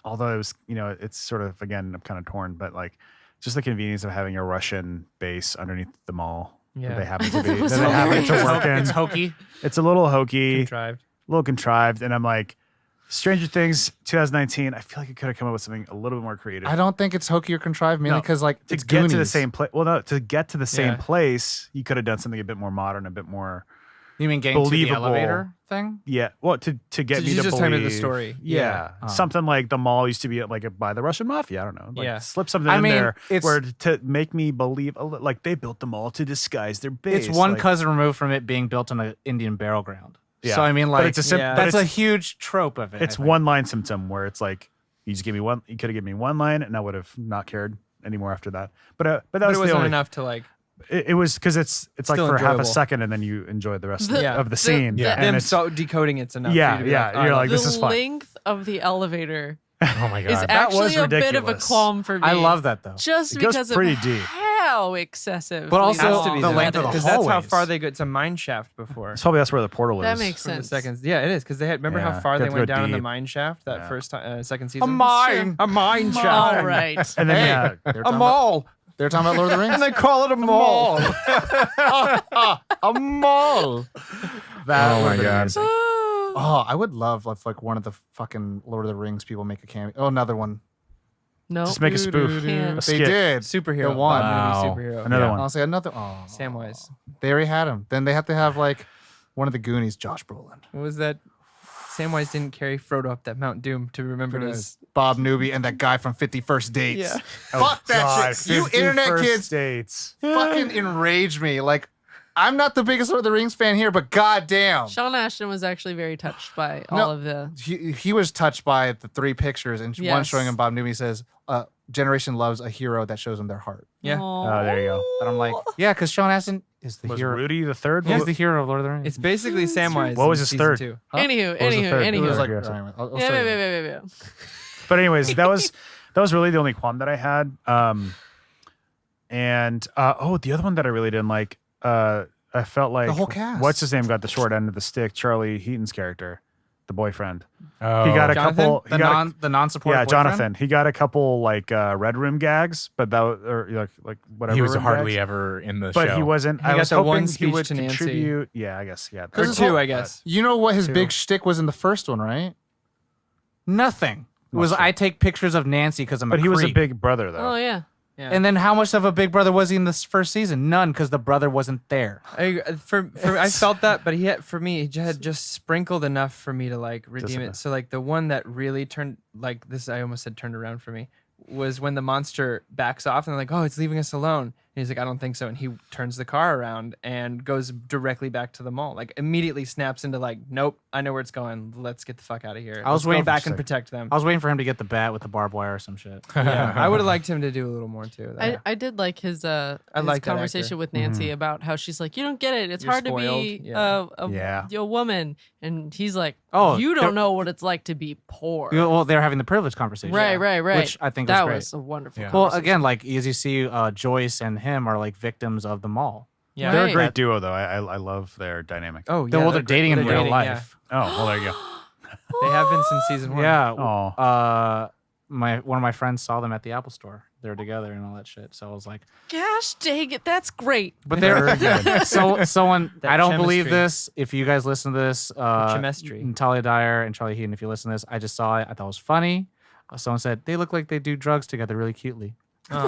Speaker 6: although it was, it's sort of, again, I'm kind of torn, but like just the convenience of having a Russian base underneath the mall that they happen to
Speaker 3: That
Speaker 6: be.
Speaker 3: was
Speaker 6: That they happen to
Speaker 3: hilarious.
Speaker 6: work in.
Speaker 7: It's hokey.
Speaker 6: It's a little hokey,
Speaker 2: Contrived.
Speaker 6: a little contrived, and I'm like, Stranger Things 2019. I feel like it could have come up with something a little bit more creative.
Speaker 5: I don't think it's hokey or contrived, mainly
Speaker 6: No,
Speaker 5: because like
Speaker 6: to
Speaker 5: it's
Speaker 6: get to the
Speaker 5: Goonies.
Speaker 6: same place. Well, no, to get to the same
Speaker 2: Yeah.
Speaker 6: place, you could have done something a bit more modern, a bit more.
Speaker 7: You mean getting to the
Speaker 6: Believable.
Speaker 7: elevator thing?
Speaker 6: Yeah, well, to get
Speaker 2: So
Speaker 6: me
Speaker 2: you
Speaker 6: to
Speaker 2: just
Speaker 6: believe.
Speaker 2: talking about the story.
Speaker 6: Yeah,
Speaker 7: Oh.
Speaker 6: something like the mall used to be like by the Russian mafia. I don't know. Like
Speaker 2: Yeah.
Speaker 6: slip something
Speaker 7: I
Speaker 6: in
Speaker 7: mean,
Speaker 6: there
Speaker 7: it's-
Speaker 6: where to make me believe, like they built the mall to disguise their base.
Speaker 7: It's one
Speaker 6: like,
Speaker 7: cousin removed from it being built on an Indian burial ground.
Speaker 6: Yeah.
Speaker 7: So I mean,
Speaker 6: but
Speaker 7: like,
Speaker 6: it's a sim-
Speaker 2: Yeah.
Speaker 6: but
Speaker 7: that's a
Speaker 6: it's,
Speaker 7: huge trope of it. I
Speaker 6: it's
Speaker 7: think.
Speaker 6: one line symptom where it's like you just give me one. You could have given me one line, and I would have not cared anymore after that. But that
Speaker 2: But
Speaker 6: was
Speaker 2: it
Speaker 6: the
Speaker 2: wasn't
Speaker 6: only.
Speaker 2: enough to like
Speaker 6: It was because it's like
Speaker 2: Still
Speaker 6: for half a
Speaker 2: enjoyable.
Speaker 6: second, and then you enjoy the rest
Speaker 3: The-
Speaker 6: of the scene.
Speaker 3: the-
Speaker 6: and
Speaker 2: them
Speaker 6: it's,
Speaker 2: so decoding it's enough.
Speaker 6: Yeah,
Speaker 2: for you to be
Speaker 6: yeah,
Speaker 2: Like, oh,
Speaker 6: you're
Speaker 2: I
Speaker 6: like,
Speaker 2: love
Speaker 6: this is
Speaker 3: the
Speaker 6: fine.
Speaker 3: length of the elevator
Speaker 6: oh my god,
Speaker 3: is
Speaker 6: that was
Speaker 3: actually a bit of a
Speaker 6: ridiculous.
Speaker 3: qualm for me.
Speaker 7: I love that though.
Speaker 3: just
Speaker 6: It goes
Speaker 3: because
Speaker 6: pretty
Speaker 3: of
Speaker 6: deep.
Speaker 3: how excessive.
Speaker 7: But also
Speaker 2: Has to be
Speaker 7: the
Speaker 2: though,
Speaker 7: length of the
Speaker 2: because that's how
Speaker 7: hallways.
Speaker 2: far they go. It's a mine shaft before.
Speaker 6: It's probably that's where the portal
Speaker 3: That
Speaker 6: is.
Speaker 3: makes
Speaker 2: From the
Speaker 3: sense.
Speaker 2: seconds, yeah, it is because they had. Remember
Speaker 6: Yeah,
Speaker 2: how far
Speaker 6: they
Speaker 2: they
Speaker 6: have to
Speaker 2: went
Speaker 6: go
Speaker 2: down in the
Speaker 6: deep.
Speaker 2: mine shaft that
Speaker 6: Yeah.
Speaker 2: first second season.
Speaker 7: mine.
Speaker 2: a mine shaft,
Speaker 3: All right.
Speaker 6: And then
Speaker 5: Hey,
Speaker 6: yeah,
Speaker 5: they're
Speaker 2: a
Speaker 5: talking about-
Speaker 2: mall,
Speaker 5: They're talking about Lord of the Rings.
Speaker 2: and they call it a mall.
Speaker 5: A mall. That
Speaker 4: Oh my
Speaker 5: would've been
Speaker 4: God.
Speaker 5: amazing. Oh, I would love if like one of the fucking Lord of the Rings people make a cameo. Oh, another one.
Speaker 3: No.
Speaker 6: just make a spoof.
Speaker 3: Can't.
Speaker 6: A
Speaker 5: They
Speaker 6: skit.
Speaker 5: did.
Speaker 2: Superhero,
Speaker 5: The one.
Speaker 2: Bob
Speaker 4: Wow.
Speaker 2: movie superhero.
Speaker 6: Another
Speaker 4: Yeah.
Speaker 6: one.
Speaker 5: I'll say another. Oh,
Speaker 2: Samwise.
Speaker 5: They already had him. Then they have to have like one of the Goonies, Josh Brolin.
Speaker 2: What was that? Samwise didn't carry Frodo up that Mount Doom to remember his.
Speaker 5: Bob Newby and that guy from 50 First Dates.
Speaker 2: Yeah.
Speaker 5: Fuck that
Speaker 6: God,
Speaker 5: shit. You
Speaker 6: 50
Speaker 5: internet
Speaker 6: first
Speaker 5: kids
Speaker 6: dates.
Speaker 5: fucking enrage me. Like, I'm not the biggest Lord of the Rings fan here, but goddamn.
Speaker 3: Sean Ashton was actually very touched by
Speaker 5: No.
Speaker 3: all of the.
Speaker 5: He was touched by the three pictures, and one
Speaker 3: Yes.
Speaker 5: showing him Bob Newby says, generation loves a hero that shows them their heart.
Speaker 2: Yeah.
Speaker 6: Oh, there you go.
Speaker 7: And I'm like, yeah, because Sean Astin is the
Speaker 6: Was
Speaker 7: hero.
Speaker 6: Rudy the third?
Speaker 7: He's
Speaker 6: What
Speaker 7: the hero of Lord of the Rings.
Speaker 2: It's basically Samwise.
Speaker 6: What was
Speaker 2: in
Speaker 6: his
Speaker 2: season
Speaker 6: third?
Speaker 2: 2.
Speaker 3: Anywho,
Speaker 6: What was the third?
Speaker 5: It
Speaker 3: anywho.
Speaker 5: was like,
Speaker 6: Okay.
Speaker 5: anyway, I'll
Speaker 3: Yeah,
Speaker 5: show you.
Speaker 3: yeah.
Speaker 6: But anyways, that was really the only qualm that I had. And the other one that I really didn't like, I felt like
Speaker 5: The whole cast.
Speaker 6: What's his name got the short end of the stick? Charlie Heaton's character, the boyfriend.
Speaker 4: Oh.
Speaker 6: He got a
Speaker 2: Jonathan?
Speaker 6: couple.
Speaker 7: the non-support.
Speaker 6: Yeah,
Speaker 7: boyfriend?
Speaker 6: Jonathan. He got a couple like red room gags, but that was, or like whatever.
Speaker 4: He was
Speaker 6: room
Speaker 4: hardly
Speaker 6: gags.
Speaker 4: ever in the
Speaker 6: But
Speaker 4: show.
Speaker 6: he wasn't.
Speaker 2: He
Speaker 6: I
Speaker 2: got
Speaker 6: was
Speaker 2: the
Speaker 6: hoping
Speaker 2: one
Speaker 6: he
Speaker 2: speech
Speaker 6: would
Speaker 2: to Nancy.
Speaker 6: contribute. Yeah, I guess. Yeah.
Speaker 2: Or
Speaker 5: his
Speaker 2: 2,
Speaker 5: whole-
Speaker 2: I guess.
Speaker 5: You know what his
Speaker 6: Two.
Speaker 5: big shtick was in the first one, right?
Speaker 7: Nothing. It was
Speaker 6: Not
Speaker 7: I take pictures of Nancy because I'm
Speaker 6: But
Speaker 7: a
Speaker 6: he was a
Speaker 7: creep.
Speaker 6: big brother though.
Speaker 3: Oh yeah.
Speaker 2: Yeah.
Speaker 7: And then how much of a big brother was he in this first season? None, because the brother wasn't there.
Speaker 2: For I felt that, but he had for me he had just sprinkled enough for me to like redeem
Speaker 6: enough.
Speaker 2: it. So like the one that really turned like this, I almost said turned around for me, was when the monster backs off and they're like, oh, it's leaving us alone. And he's like, I don't think so. And he turns the car around and goes directly back to the mall. Like immediately snaps into like, nope, I know where it's going. Let's get the fuck out of here.
Speaker 7: I was
Speaker 2: Let's go
Speaker 7: waiting for
Speaker 2: back and
Speaker 7: sec-
Speaker 2: protect them.
Speaker 7: I was waiting for him to get the bat with the barbed wire or some shit.
Speaker 2: Yeah, I would have liked him to do a little more too.
Speaker 3: I did like his
Speaker 2: like that
Speaker 3: conversation
Speaker 2: actor.
Speaker 3: with Nancy about how she's like, you don't get it. It's
Speaker 2: You're
Speaker 3: hard
Speaker 2: spoiled."
Speaker 3: to be
Speaker 2: Yeah.
Speaker 6: Yeah.
Speaker 3: a woman, and he's like,
Speaker 7: Oh,
Speaker 3: you
Speaker 7: they're-
Speaker 3: don't know what it's like to be poor.
Speaker 7: Well, they're having the privilege conversation.
Speaker 3: Right,
Speaker 7: Which I think
Speaker 3: that
Speaker 7: was great.
Speaker 3: was a wonderful.
Speaker 4: Yeah.
Speaker 7: Well,
Speaker 3: conversation.
Speaker 7: again, like as you see, Joyce and him are like victims of the mall.
Speaker 2: Yeah.
Speaker 6: They're a
Speaker 3: Right.
Speaker 6: great duo though. I love their dynamic.
Speaker 2: Oh
Speaker 7: They're,
Speaker 2: yeah,
Speaker 7: well, they're dating in
Speaker 2: they're
Speaker 7: real
Speaker 2: dating,
Speaker 7: life.
Speaker 6: Oh, well there you go.
Speaker 2: Yeah. They have been since season 1.
Speaker 7: Yeah.
Speaker 6: Oh.
Speaker 7: One of my friends saw them at the Apple Store. They're together and all that shit. So I was like,
Speaker 3: gosh dang it, that's great.
Speaker 7: but they're someone.
Speaker 2: That
Speaker 7: I don't believe
Speaker 2: chemistry.
Speaker 7: this. If you guys listen to this,
Speaker 2: chemistry.
Speaker 7: Natalia Dyer and Charlie Heaton, if you listen to this, I just saw it. I thought it was funny. Someone said they look like they do drugs together really cutely.
Speaker 2: Oh,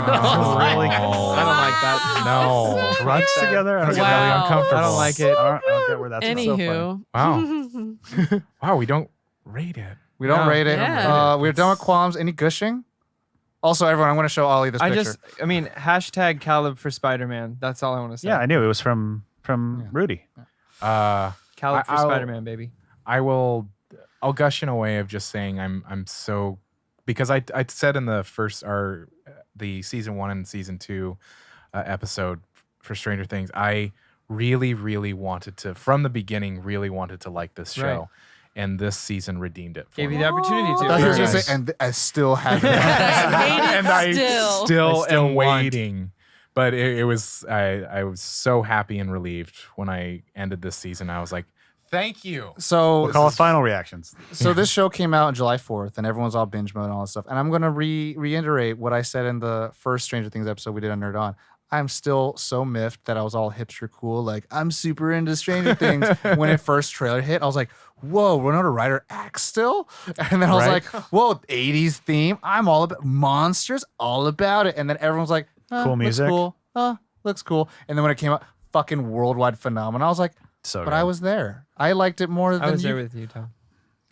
Speaker 6: Really?
Speaker 2: I don't like that.
Speaker 4: No.
Speaker 6: Drugs together? I don't
Speaker 4: That's
Speaker 6: get
Speaker 4: really
Speaker 3: Wow.
Speaker 4: uncomfortable.
Speaker 2: I don't like it.
Speaker 6: I don't get where that's so funny.
Speaker 3: Anywho,
Speaker 4: Wow. Wow, we don't rate it.
Speaker 5: We don't
Speaker 2: No.
Speaker 5: rate it.
Speaker 3: Yeah.
Speaker 5: We're done with qualms. Any gushing? Also, everyone, I'm going to show Ollie this picture.
Speaker 2: I mean, hashtag Caleb for Spider-Man. That's all I want to say.
Speaker 6: Yeah, I knew it was from Rudy.
Speaker 4: Uh,
Speaker 2: Caleb for
Speaker 4: I'll-
Speaker 2: Spider-Man, baby.
Speaker 4: I'll gush in a way of just saying I'm so, because I said in the first the season 1 and season 2 episode for Stranger Things, I really wanted to, from the beginning, really wanted to like this show.
Speaker 2: Right.
Speaker 4: And this season redeemed it for
Speaker 2: Gave
Speaker 4: me.
Speaker 2: you the opportunity
Speaker 5: I
Speaker 2: to.
Speaker 5: thought he was
Speaker 4: Very
Speaker 5: going to
Speaker 4: nice.
Speaker 5: say, and I still haven't.
Speaker 4: And I
Speaker 3: still.
Speaker 4: still am
Speaker 7: want.
Speaker 4: waiting. But it was I was so happy and relieved when I ended this season. I was like, thank you.
Speaker 5: So,
Speaker 6: We'll call it final reactions.
Speaker 5: so this show came out on July 4th, and everyone's all binge mode and all that stuff. And I'm going to reiterate what I said in the first Stranger Things episode we did on Nerd On. I'm still so miffed that I was all hipster cool. Like, I'm super into Stranger Things. When it first trailer hit, I was like, whoa, Winona Ryder acts still? And then I was like, whoa, 80s theme. I'm all about monsters, all about it. And then everyone's like,
Speaker 6: Cool music.
Speaker 5: Looks cool. Looks cool. And then when it came out, fucking worldwide phenomenon. I was like,
Speaker 6: So
Speaker 5: but
Speaker 6: good.
Speaker 5: I was there. I liked it more than
Speaker 2: I was
Speaker 5: you.
Speaker 2: there with you, Tom.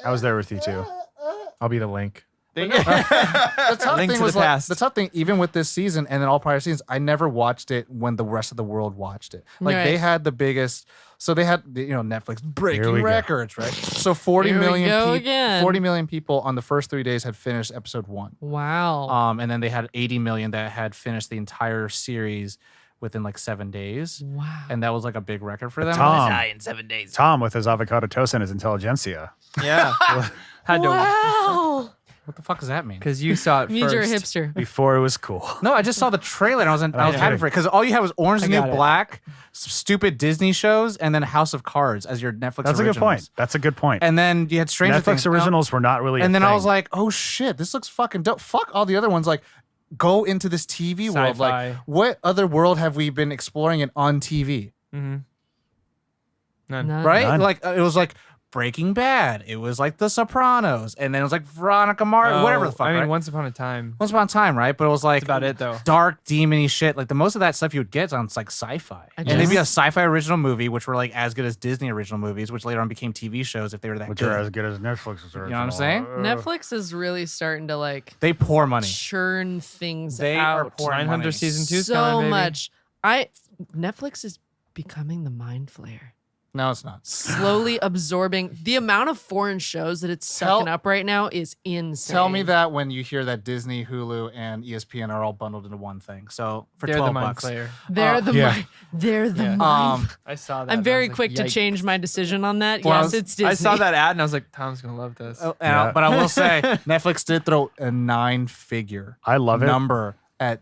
Speaker 6: I was there with you too.
Speaker 4: I'll be the link.
Speaker 5: The tough
Speaker 2: Link
Speaker 5: thing
Speaker 2: to
Speaker 5: was
Speaker 2: the
Speaker 5: like,
Speaker 2: past.
Speaker 5: the tough thing, even with this season and then all prior seasons, I never watched it when the rest of the world watched it. Like they
Speaker 3: Right.
Speaker 5: had the biggest, so they had Netflix
Speaker 6: Here
Speaker 5: breaking
Speaker 6: we go.
Speaker 5: records, right? So 40
Speaker 3: Here we
Speaker 5: million
Speaker 3: go
Speaker 5: people,
Speaker 3: again.
Speaker 5: 40 million people on the first 3 days had finished episode 1.
Speaker 3: Wow.
Speaker 7: And then they had 80 million that had finished the entire series within like 7 days.
Speaker 3: Wow.
Speaker 7: And that was like a big record for them.
Speaker 6: Tom,
Speaker 2: in 7 days.
Speaker 6: Tom with his avocado toast and his intelligentsia.
Speaker 2: Yeah. Had to,
Speaker 3: Wow.
Speaker 7: What the fuck does that mean?
Speaker 2: because you saw it
Speaker 3: Means you're a
Speaker 2: first.
Speaker 3: hipster.
Speaker 6: Before it was cool.
Speaker 7: No, I just saw the trailer and I was
Speaker 6: Yeah.
Speaker 7: happy for it because all you had was Orange is the
Speaker 2: I
Speaker 7: New
Speaker 2: got it.
Speaker 7: Black, some stupid Disney shows, and then House of Cards as your Netflix.
Speaker 6: That's a good point.
Speaker 7: originals.
Speaker 6: That's a good point.
Speaker 7: And then you had Stranger
Speaker 6: Netflix
Speaker 7: Things.
Speaker 6: originals were not really.
Speaker 7: And
Speaker 6: a
Speaker 7: then I
Speaker 6: thing.
Speaker 7: was like,
Speaker 5: Oh shit, this looks fucking dope. Fuck all the other ones. Like, go into this TV world. Like,
Speaker 2: Sci-fi.
Speaker 5: what other world have we been exploring it on TV?
Speaker 2: Mm-hmm. None.
Speaker 3: None.
Speaker 7: right?
Speaker 6: None.
Speaker 7: Like it was like Breaking Bad. It was like The Sopranos, and then it was like Veronica Mars, whatever the fuck.
Speaker 2: I mean,
Speaker 7: right?
Speaker 2: Once Upon a Time.
Speaker 7: Once Upon a Time, right? But it was like
Speaker 2: That's about it, though.
Speaker 7: dark, demony shit. Like the most of that stuff you would get on like sci-fi, and it'd be a sci-fi original movie, which were like as good as Disney original movies, which later on became TV shows if they were that
Speaker 6: which
Speaker 7: good.
Speaker 6: are as good as Netflix's original.
Speaker 7: know what I'm saying?
Speaker 3: Netflix is really starting to like
Speaker 7: They pour money.
Speaker 3: churn things
Speaker 7: They are
Speaker 3: out
Speaker 7: pouring
Speaker 2: 900
Speaker 7: money.
Speaker 2: season 2's
Speaker 3: so
Speaker 2: coming, baby.
Speaker 3: much. Netflix is becoming the mind flayer.
Speaker 5: No, it's not.
Speaker 3: Slowly absorbing the amount of foreign shows that it's sucking up right now is insane.
Speaker 5: Tell me that when you hear that Disney, Hulu, and ESPN are all bundled into one thing. So for
Speaker 2: They're
Speaker 5: 12
Speaker 2: the mind
Speaker 5: bucks.
Speaker 2: flayer.
Speaker 3: They're the
Speaker 4: yeah.
Speaker 3: mind. They're the
Speaker 2: Yeah.
Speaker 3: mind.
Speaker 2: I saw that.
Speaker 3: I'm
Speaker 2: and I
Speaker 3: very
Speaker 2: was like,
Speaker 3: quick to
Speaker 2: yikes.
Speaker 3: change my decision on that.
Speaker 7: Well,
Speaker 3: Yes, it's Disney.
Speaker 2: I saw that ad and I was like, Tom's gonna love this.
Speaker 7: But I will say,
Speaker 5: Netflix did throw a 9-figure
Speaker 6: I love it.
Speaker 5: number at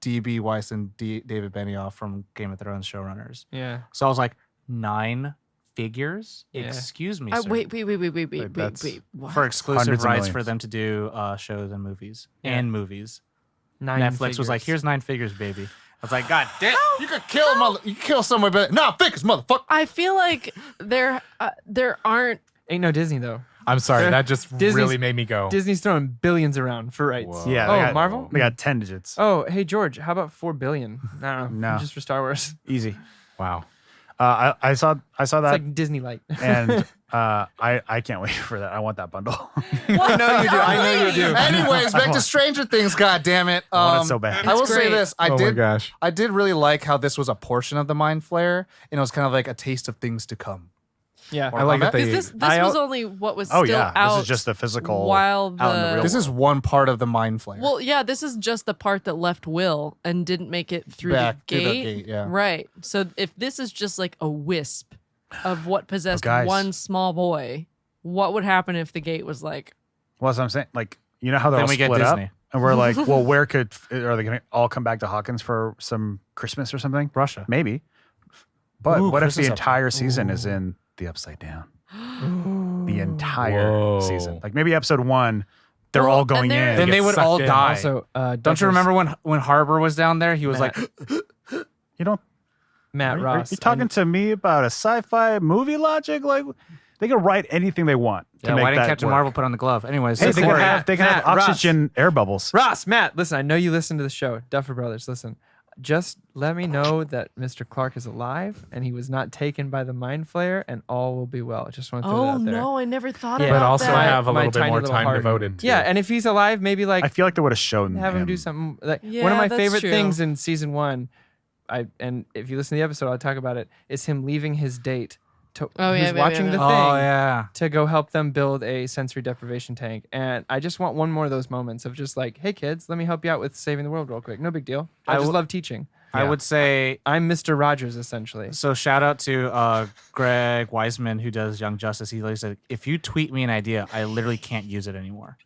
Speaker 5: DB Weiss and David Benioff from Game of Thrones showrunners.
Speaker 2: Yeah.
Speaker 7: so I was like 9 figures.
Speaker 2: Yeah.
Speaker 7: Excuse me, sir.
Speaker 3: wait.
Speaker 6: that's-
Speaker 3: What?
Speaker 7: For exclusive
Speaker 6: Hundreds of
Speaker 7: rights
Speaker 6: millions.
Speaker 7: for them to do shows and movies
Speaker 2: Yeah.
Speaker 7: and movies.
Speaker 2: 9
Speaker 7: Netflix was like,
Speaker 2: figures.
Speaker 7: "Here's 9 figures, baby." I was like, "God damn!"
Speaker 5: You could kill you could kill somebody, but nah, figures, motherfucker.
Speaker 3: I feel like there aren't.
Speaker 2: Ain't no Disney though.
Speaker 4: I'm sorry.
Speaker 2: They're-
Speaker 4: That just
Speaker 2: Disney's-
Speaker 4: really made me go.
Speaker 2: Disney's throwing billions around for rights.
Speaker 6: Yeah.
Speaker 2: Oh,
Speaker 6: they got,
Speaker 2: Marvel?
Speaker 6: They got 10 digits.
Speaker 2: Oh, hey George, how about 4 billion? I don't know.
Speaker 6: No.
Speaker 2: Just for Star Wars.
Speaker 6: Easy.
Speaker 4: Wow.
Speaker 6: I saw
Speaker 2: It's
Speaker 6: that,
Speaker 2: like Disney Light.
Speaker 6: and I can't wait for that. I want that bundle.
Speaker 2: I know you do. I know you do.
Speaker 5: Anyways, back to Stranger Things. God damn it!
Speaker 6: I want it so bad.
Speaker 5: I will
Speaker 3: It's
Speaker 5: say
Speaker 3: great.
Speaker 5: this:
Speaker 4: Oh my gosh.
Speaker 5: I did really like how this was a portion of the Mind Flayer, and it was kind of like a taste of things to come.
Speaker 2: Yeah.
Speaker 4: I like that
Speaker 5: Because
Speaker 4: they.
Speaker 3: Because this
Speaker 2: I
Speaker 3: was
Speaker 2: al-
Speaker 3: only what was
Speaker 6: Oh
Speaker 3: still
Speaker 6: yeah,
Speaker 3: out.
Speaker 6: this is just the physical.
Speaker 3: while
Speaker 6: out in the real
Speaker 5: This is one part of the Mind Flayer.
Speaker 3: Well, yeah, this is just the part that left Will and didn't make it through
Speaker 5: Back
Speaker 3: the
Speaker 5: through
Speaker 3: gate.
Speaker 5: the gate, yeah.
Speaker 3: Right. So if this is just like a wisp of what possessed
Speaker 6: guys.
Speaker 3: one small boy, what would happen if the gate was like,
Speaker 6: Well, that's what I'm saying. Like, you know how they're
Speaker 7: Then
Speaker 6: all
Speaker 7: we get
Speaker 6: split up,
Speaker 7: Disney.
Speaker 6: and we're like, well, where are they going to all come back to Hawkins for some Christmas or something?
Speaker 7: Russia.
Speaker 6: Maybe. But
Speaker 5: Ooh,
Speaker 6: what if the
Speaker 5: Christmas
Speaker 6: entire season is in the Upside Down? The entire
Speaker 4: Whoa.
Speaker 6: season, like maybe episode 1, they're
Speaker 3: Well,
Speaker 6: all
Speaker 3: and
Speaker 6: going in.
Speaker 3: they're-
Speaker 7: Then
Speaker 6: get
Speaker 7: they would
Speaker 6: sucked
Speaker 7: all
Speaker 6: in.
Speaker 7: die.
Speaker 2: Also,
Speaker 7: Don't you remember when Harbor was down there? He was
Speaker 2: Matt.
Speaker 7: like,
Speaker 6: You don't.
Speaker 2: Matt
Speaker 6: Are
Speaker 2: Ross.
Speaker 6: you talking to me about a sci-fi movie logic? Like, they can write anything they want to
Speaker 7: "Yeah,
Speaker 6: make
Speaker 7: why didn't
Speaker 6: that
Speaker 7: Captain
Speaker 6: work.
Speaker 7: Marvel put on the glove?" Anyways,
Speaker 6: Hey,
Speaker 7: so
Speaker 6: they can
Speaker 7: Corey-
Speaker 6: have
Speaker 2: Matt,
Speaker 6: oxygen air bubbles.
Speaker 2: Ross, Matt, listen, I know you listen to the show. Duffer Brothers, listen. Just let me know that Mr. Clark is alive and he was not taken by the Mind Flayer and all will be well. I just want to throw that
Speaker 3: "Oh
Speaker 2: out there.
Speaker 3: no, I never thought
Speaker 2: Yeah.
Speaker 3: about
Speaker 4: But also
Speaker 3: that."
Speaker 4: have a
Speaker 2: My
Speaker 4: little bit
Speaker 2: tiny
Speaker 4: more
Speaker 2: little
Speaker 4: time
Speaker 2: heart.
Speaker 4: devoted to
Speaker 2: Yeah,
Speaker 4: it.
Speaker 2: and if he's alive, maybe like
Speaker 6: I feel like they would have shown
Speaker 2: have him do something. Like one
Speaker 3: Yeah,
Speaker 2: of my
Speaker 3: that's
Speaker 2: favorite
Speaker 3: true.
Speaker 2: things in season 1, and if you listen to the episode, I'll talk about it, is him leaving his date to
Speaker 3: Oh, yeah,
Speaker 2: who's
Speaker 3: yeah,
Speaker 2: watching
Speaker 3: yeah,
Speaker 2: the
Speaker 3: yeah.
Speaker 2: thing
Speaker 7: Oh yeah.
Speaker 2: to go help them build a sensory deprivation tank. And I just want one more of those moments of just like, hey kids, let me help you out with saving the world real quick. No big deal. I just love teaching.
Speaker 7: I would say
Speaker 2: I'm Mr. Rogers essentially.
Speaker 7: so. Shout out to Greg Wiseman who does Young Justice. He literally said, "If you tweet me an idea, I literally can't use it anymore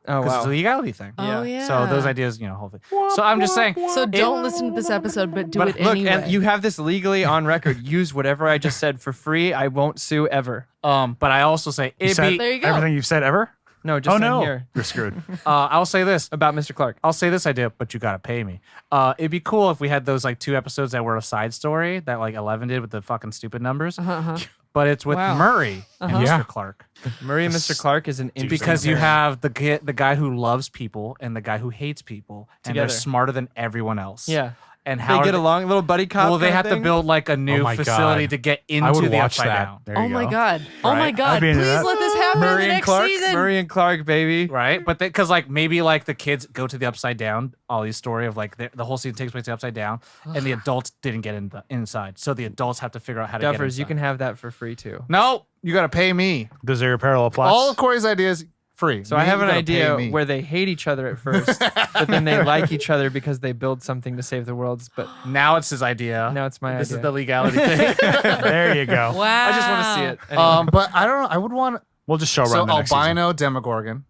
Speaker 2: Oh
Speaker 7: because it's a
Speaker 2: wow.
Speaker 7: legality thing."
Speaker 3: Oh
Speaker 2: Yeah.
Speaker 3: yeah.
Speaker 7: So those ideas, hopefully. So I'm just saying.
Speaker 3: So don't listen to this episode, but do
Speaker 2: But
Speaker 3: it
Speaker 2: look,
Speaker 3: anyway.
Speaker 2: and you have this legally on record. Use whatever I just said for free. I won't sue ever.
Speaker 7: But I also say
Speaker 6: You
Speaker 7: it'd
Speaker 6: said
Speaker 7: be
Speaker 3: There you go.
Speaker 6: everything you've said ever.
Speaker 2: No, just
Speaker 6: Oh no,
Speaker 2: here
Speaker 6: you're screwed.
Speaker 7: I'll say this.
Speaker 2: about Mr. Clark.
Speaker 7: I'll say this idea, but you gotta pay me. It'd be cool if we had those like 2 episodes that were a side story that like 11 did with the fucking stupid numbers. But it's with
Speaker 3: Wow.
Speaker 7: Murray and Mr.
Speaker 4: Yeah.
Speaker 7: Clark.
Speaker 2: Murray and Mr. Clark is an interesting
Speaker 7: Because you
Speaker 2: pairing.
Speaker 7: have the guy who loves people and the guy who hates people, and they're
Speaker 2: Together.
Speaker 7: smarter than everyone else.
Speaker 2: Yeah.
Speaker 7: And
Speaker 2: They
Speaker 7: how are
Speaker 2: get along, little buddy cop.
Speaker 7: Well, they
Speaker 2: kinda
Speaker 7: have to
Speaker 2: thing.
Speaker 7: build like a new
Speaker 4: my
Speaker 7: facility
Speaker 4: God.
Speaker 7: to get
Speaker 4: I would
Speaker 7: into the
Speaker 4: watch
Speaker 7: upside
Speaker 4: that.
Speaker 7: down.
Speaker 6: There
Speaker 3: Oh
Speaker 6: you
Speaker 3: my
Speaker 6: go.
Speaker 3: god. Oh my
Speaker 7: Right?
Speaker 3: god.
Speaker 6: I'd be into
Speaker 3: Please
Speaker 6: that.
Speaker 3: let this happen in
Speaker 2: Murray
Speaker 3: the
Speaker 2: and
Speaker 3: next
Speaker 2: Clark.
Speaker 3: season.
Speaker 2: Murray and Clark, baby.
Speaker 7: Right, but because like maybe like the kids go to the upside down. Ollie's story of like the whole scene takes place the upside down, and the adults didn't get in the inside, so the adults have to figure out how to get
Speaker 2: Duffers,
Speaker 7: inside.
Speaker 2: you can have that for free too.
Speaker 7: No, you got to pay me.
Speaker 6: Those are your parallel plots.
Speaker 5: All of Corey's ideas free.
Speaker 2: So I have
Speaker 5: You
Speaker 2: an
Speaker 5: gotta
Speaker 2: idea
Speaker 5: pay me.
Speaker 2: where they hate each other at first, but then they like each other because they build something to save the world. But
Speaker 7: Now it's his idea.
Speaker 2: now it's my
Speaker 7: This
Speaker 2: idea.
Speaker 7: is the legality thing.
Speaker 6: there you go.
Speaker 3: Wow.
Speaker 2: I just want to see it. Anyway.
Speaker 5: But I don't know. I would want
Speaker 6: We'll just show
Speaker 5: so
Speaker 6: run the next season.
Speaker 5: albino Demogorgon.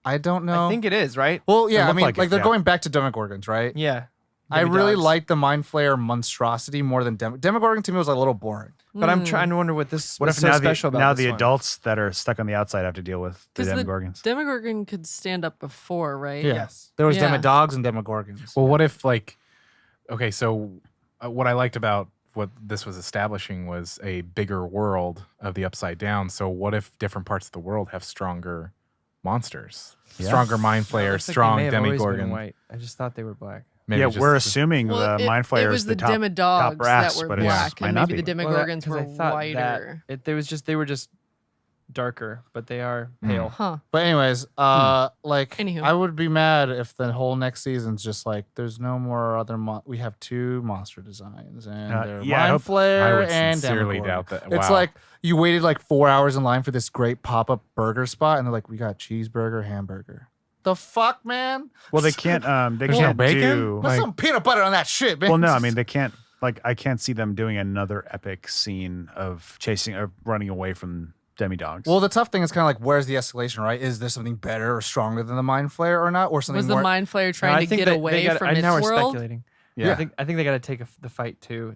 Speaker 5: I don't know.
Speaker 2: I think it is, right?
Speaker 5: well, yeah.
Speaker 6: It
Speaker 5: I
Speaker 6: looked
Speaker 5: mean,
Speaker 6: like
Speaker 5: like
Speaker 6: it,
Speaker 5: they're
Speaker 6: yeah.
Speaker 5: going back to Demogorgons, right?
Speaker 2: Yeah.
Speaker 5: I
Speaker 2: Maybe
Speaker 5: really
Speaker 2: dogs.
Speaker 5: like the Mind Flayer monstrosity more than Demogorgon. To me was a little boring.
Speaker 2: But I'm trying to wonder what this
Speaker 6: What
Speaker 2: was
Speaker 6: if
Speaker 2: so
Speaker 6: now
Speaker 2: special
Speaker 6: the
Speaker 2: about
Speaker 6: now
Speaker 2: this
Speaker 6: the
Speaker 2: one.
Speaker 6: adults that are stuck on the outside have to deal with the
Speaker 3: 'Cause the
Speaker 6: Demogorgons?
Speaker 3: Demogorgon could stand up before, right?
Speaker 5: Yeah.
Speaker 2: Yes.
Speaker 7: There was
Speaker 3: Yeah.
Speaker 7: Demodogs and Demogorgons.
Speaker 4: Well, what if like, okay, so what I liked about what this was establishing was a bigger world of the Upside Down. So what if different parts of the world have stronger monsters,
Speaker 6: Yeah.
Speaker 4: stronger Mind Flayer,
Speaker 2: Looks like they
Speaker 4: strong
Speaker 2: may have always been
Speaker 4: Demogorgon?
Speaker 2: white. I just thought they were black.
Speaker 4: Maybe
Speaker 6: Yeah,
Speaker 4: just
Speaker 6: we're
Speaker 4: the-
Speaker 6: assuming
Speaker 3: Well,
Speaker 6: the Mind Flayer
Speaker 3: it was
Speaker 6: is
Speaker 3: the
Speaker 6: top
Speaker 3: Demodogs
Speaker 6: brass,
Speaker 3: that were
Speaker 6: but it
Speaker 3: black,
Speaker 6: might
Speaker 3: and
Speaker 6: not
Speaker 3: maybe the
Speaker 6: be.
Speaker 3: Demogorgons
Speaker 2: 'cause
Speaker 3: were
Speaker 2: I thought
Speaker 3: whiter.
Speaker 2: they were just darker, but they are pale.
Speaker 3: Huh.
Speaker 5: But anyways, like
Speaker 3: Anywho.
Speaker 5: I would be mad if the whole next season's just like there's no more other. We have 2 monster designs and they're
Speaker 6: yeah, I
Speaker 5: Mind
Speaker 6: hope-
Speaker 5: Flayer
Speaker 4: I would
Speaker 5: and
Speaker 4: sincerely
Speaker 5: Demogorgon.
Speaker 4: doubt that.
Speaker 5: It's
Speaker 4: Wow.
Speaker 5: like you waited like 4 hours in line for this great pop-up burger spot, and they're like, "We got cheeseburger, hamburger." The fuck, man!
Speaker 6: Well, they can't. They
Speaker 4: There's no
Speaker 6: can't
Speaker 4: bacon?
Speaker 6: do.
Speaker 5: Put some peanut butter on that shit, man.
Speaker 6: Well, no, I mean they can't. Like, I can't see them doing another epic scene of chasing or running away from demidogs.
Speaker 5: Well, the tough thing is kind of like, where's the escalation, right? Is there something better or stronger than the Mind Flayer or not, or something
Speaker 3: Was the
Speaker 5: more?
Speaker 3: Mind Flayer
Speaker 2: No,
Speaker 3: trying
Speaker 2: I
Speaker 3: to
Speaker 2: think
Speaker 3: get
Speaker 2: that they
Speaker 3: away
Speaker 2: gotta-
Speaker 3: from
Speaker 2: now
Speaker 3: its
Speaker 2: we're
Speaker 3: world?
Speaker 2: speculating.
Speaker 5: Yeah.
Speaker 2: I think they got to take the fight to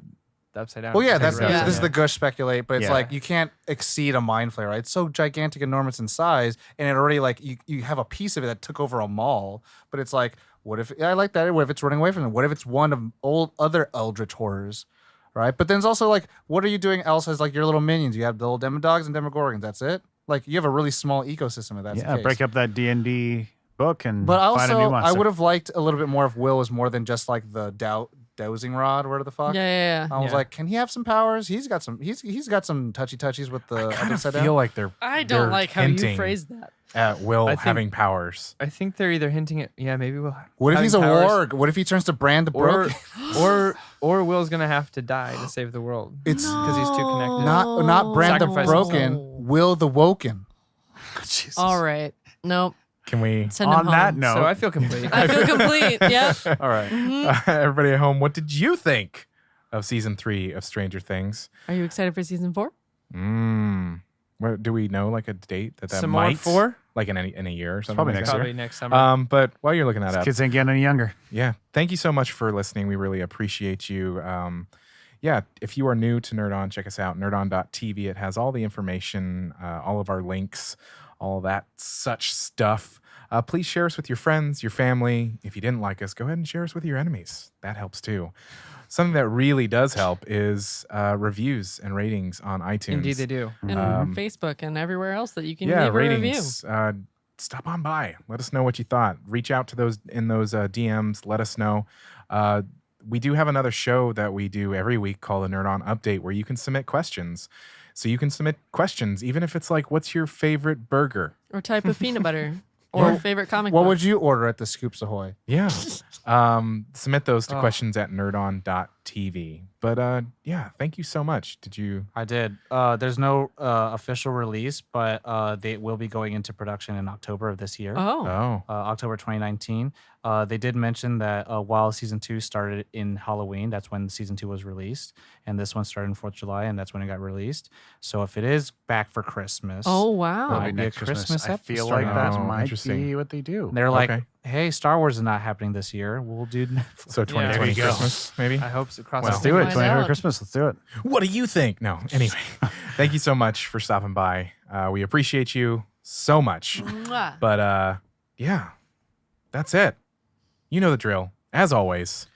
Speaker 2: the upside down.
Speaker 5: Well, yeah,
Speaker 2: Take
Speaker 5: that's
Speaker 2: it around.
Speaker 5: this is the gush speculate, but it's
Speaker 6: Yeah.
Speaker 5: like you can't exceed a Mind Flayer, right? It's so gigantic, enormous in size, and it already like you have a piece of it that took over a mall. But it's like, what if I like that? What if it's running away from them? What if it's one of other eldritch horrors, right? But then it's also like, what are you doing else as like your little minions? You have the little Demodogs and Demogorgons. That's it. Like you have a really small ecosystem if that's the
Speaker 6: yeah,
Speaker 5: case.
Speaker 6: break up that D&D book and
Speaker 5: But
Speaker 6: find a new
Speaker 5: also, I
Speaker 6: monster.
Speaker 5: would have liked a little bit more if Will was more than just like the dowsing rod. Where the fuck?
Speaker 3: Yeah, yeah, yeah.
Speaker 5: I was
Speaker 2: Yeah.
Speaker 5: like, can he have some powers? He's got some. He's got some touchies with the
Speaker 4: I kind of
Speaker 5: upside
Speaker 4: feel
Speaker 5: down.
Speaker 4: like they're
Speaker 3: I don't
Speaker 4: they're
Speaker 3: like how you
Speaker 4: hinting
Speaker 3: phrased that.
Speaker 4: at Will
Speaker 2: I think-
Speaker 4: having powers.
Speaker 2: I think they're either hinting at maybe Will.
Speaker 5: What if
Speaker 2: having
Speaker 5: he's a
Speaker 2: powers,
Speaker 5: warg? What if he turns to Brand the
Speaker 2: or
Speaker 5: Broken?
Speaker 2: or Will's gonna have to die to save the world.
Speaker 5: It's
Speaker 2: because he's too connected.
Speaker 5: not Brand the
Speaker 2: Sacrifice
Speaker 5: Broken.
Speaker 3: himself.
Speaker 5: Will the Woken.
Speaker 6: Jesus.
Speaker 3: All right. Nope.
Speaker 4: Can we?
Speaker 3: Send him
Speaker 6: On that
Speaker 3: home.
Speaker 6: note,
Speaker 2: So I feel complete.
Speaker 3: I feel complete. Yeah.
Speaker 5: All right.
Speaker 4: Everybody at home, what did you think of season 3 of Stranger Things?
Speaker 3: Are you excited for season 4?
Speaker 4: What, do we know like a date that
Speaker 2: Some more
Speaker 4: might
Speaker 2: 4?
Speaker 4: like in a year or something?
Speaker 6: probably
Speaker 4: like
Speaker 6: next
Speaker 4: that?
Speaker 2: Probably next summer.
Speaker 4: But while you're looking that up,
Speaker 6: kids ain't getting any younger.
Speaker 4: yeah, thank you so much for listening. We really appreciate you. Yeah, if you are new to Nerd On, check us out, nerdon.tv. It has all the information, all of our links, all that such stuff. Please share us with your friends, your family. If you didn't like us, go ahead and share us with your enemies. That helps too. Something that really does help is reviews and ratings on iTunes.
Speaker 2: Indeed, they do.
Speaker 3: And Facebook and everywhere else that you can
Speaker 4: Yeah,
Speaker 3: leave a review.
Speaker 4: ratings. Stop on by. Let us know what you thought. Reach out to those in those DMs. Let us know. We do have another show that we do every week called the Nerd On Update, where you can submit questions. So you can submit questions, even if it's like, "What's your favorite burger?"
Speaker 3: Or type of peanut butter. Or
Speaker 5: Well,
Speaker 3: favorite comic
Speaker 5: What
Speaker 3: book.
Speaker 5: would you order at the Scoops Ahoy?
Speaker 4: Yeah. Submit those to
Speaker 2: Oh.
Speaker 4: questions at nerdon.tv. But yeah, thank you so much. Did you?
Speaker 7: I did. There's no official release, but they will be going into production in October of this year.
Speaker 3: Oh.
Speaker 4: Oh,
Speaker 7: October 2019. They did mention that while season 2 started in Halloween, that's when season 2 was released, and this one started in 4th of July, and that's when it got released. So if it is back for Christmas,
Speaker 3: Oh, wow.
Speaker 7: That'll
Speaker 6: Maybe
Speaker 7: be a
Speaker 6: next Christmas.
Speaker 7: Christmas
Speaker 6: I feel
Speaker 7: episode.
Speaker 6: like that
Speaker 4: Oh,
Speaker 6: might
Speaker 4: interesting.
Speaker 6: be what they do.
Speaker 7: they're like,
Speaker 4: Okay.
Speaker 7: "Hey, Star Wars is not happening this year. We'll do Netflix."
Speaker 4: so 2020
Speaker 6: there you go.
Speaker 4: Christmas, maybe?
Speaker 2: I hope so. Cross
Speaker 4: Well,
Speaker 6: Let's do it.
Speaker 3: Find
Speaker 6: 2020
Speaker 3: out.
Speaker 6: Christmas. Let's do it.
Speaker 4: What do you think? No. Anyway, thank you so much for stopping by. We appreciate you. so much.
Speaker 3: Mwah.
Speaker 4: But yeah, that's it. You know the drill. As always,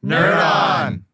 Speaker 5: Nerd on!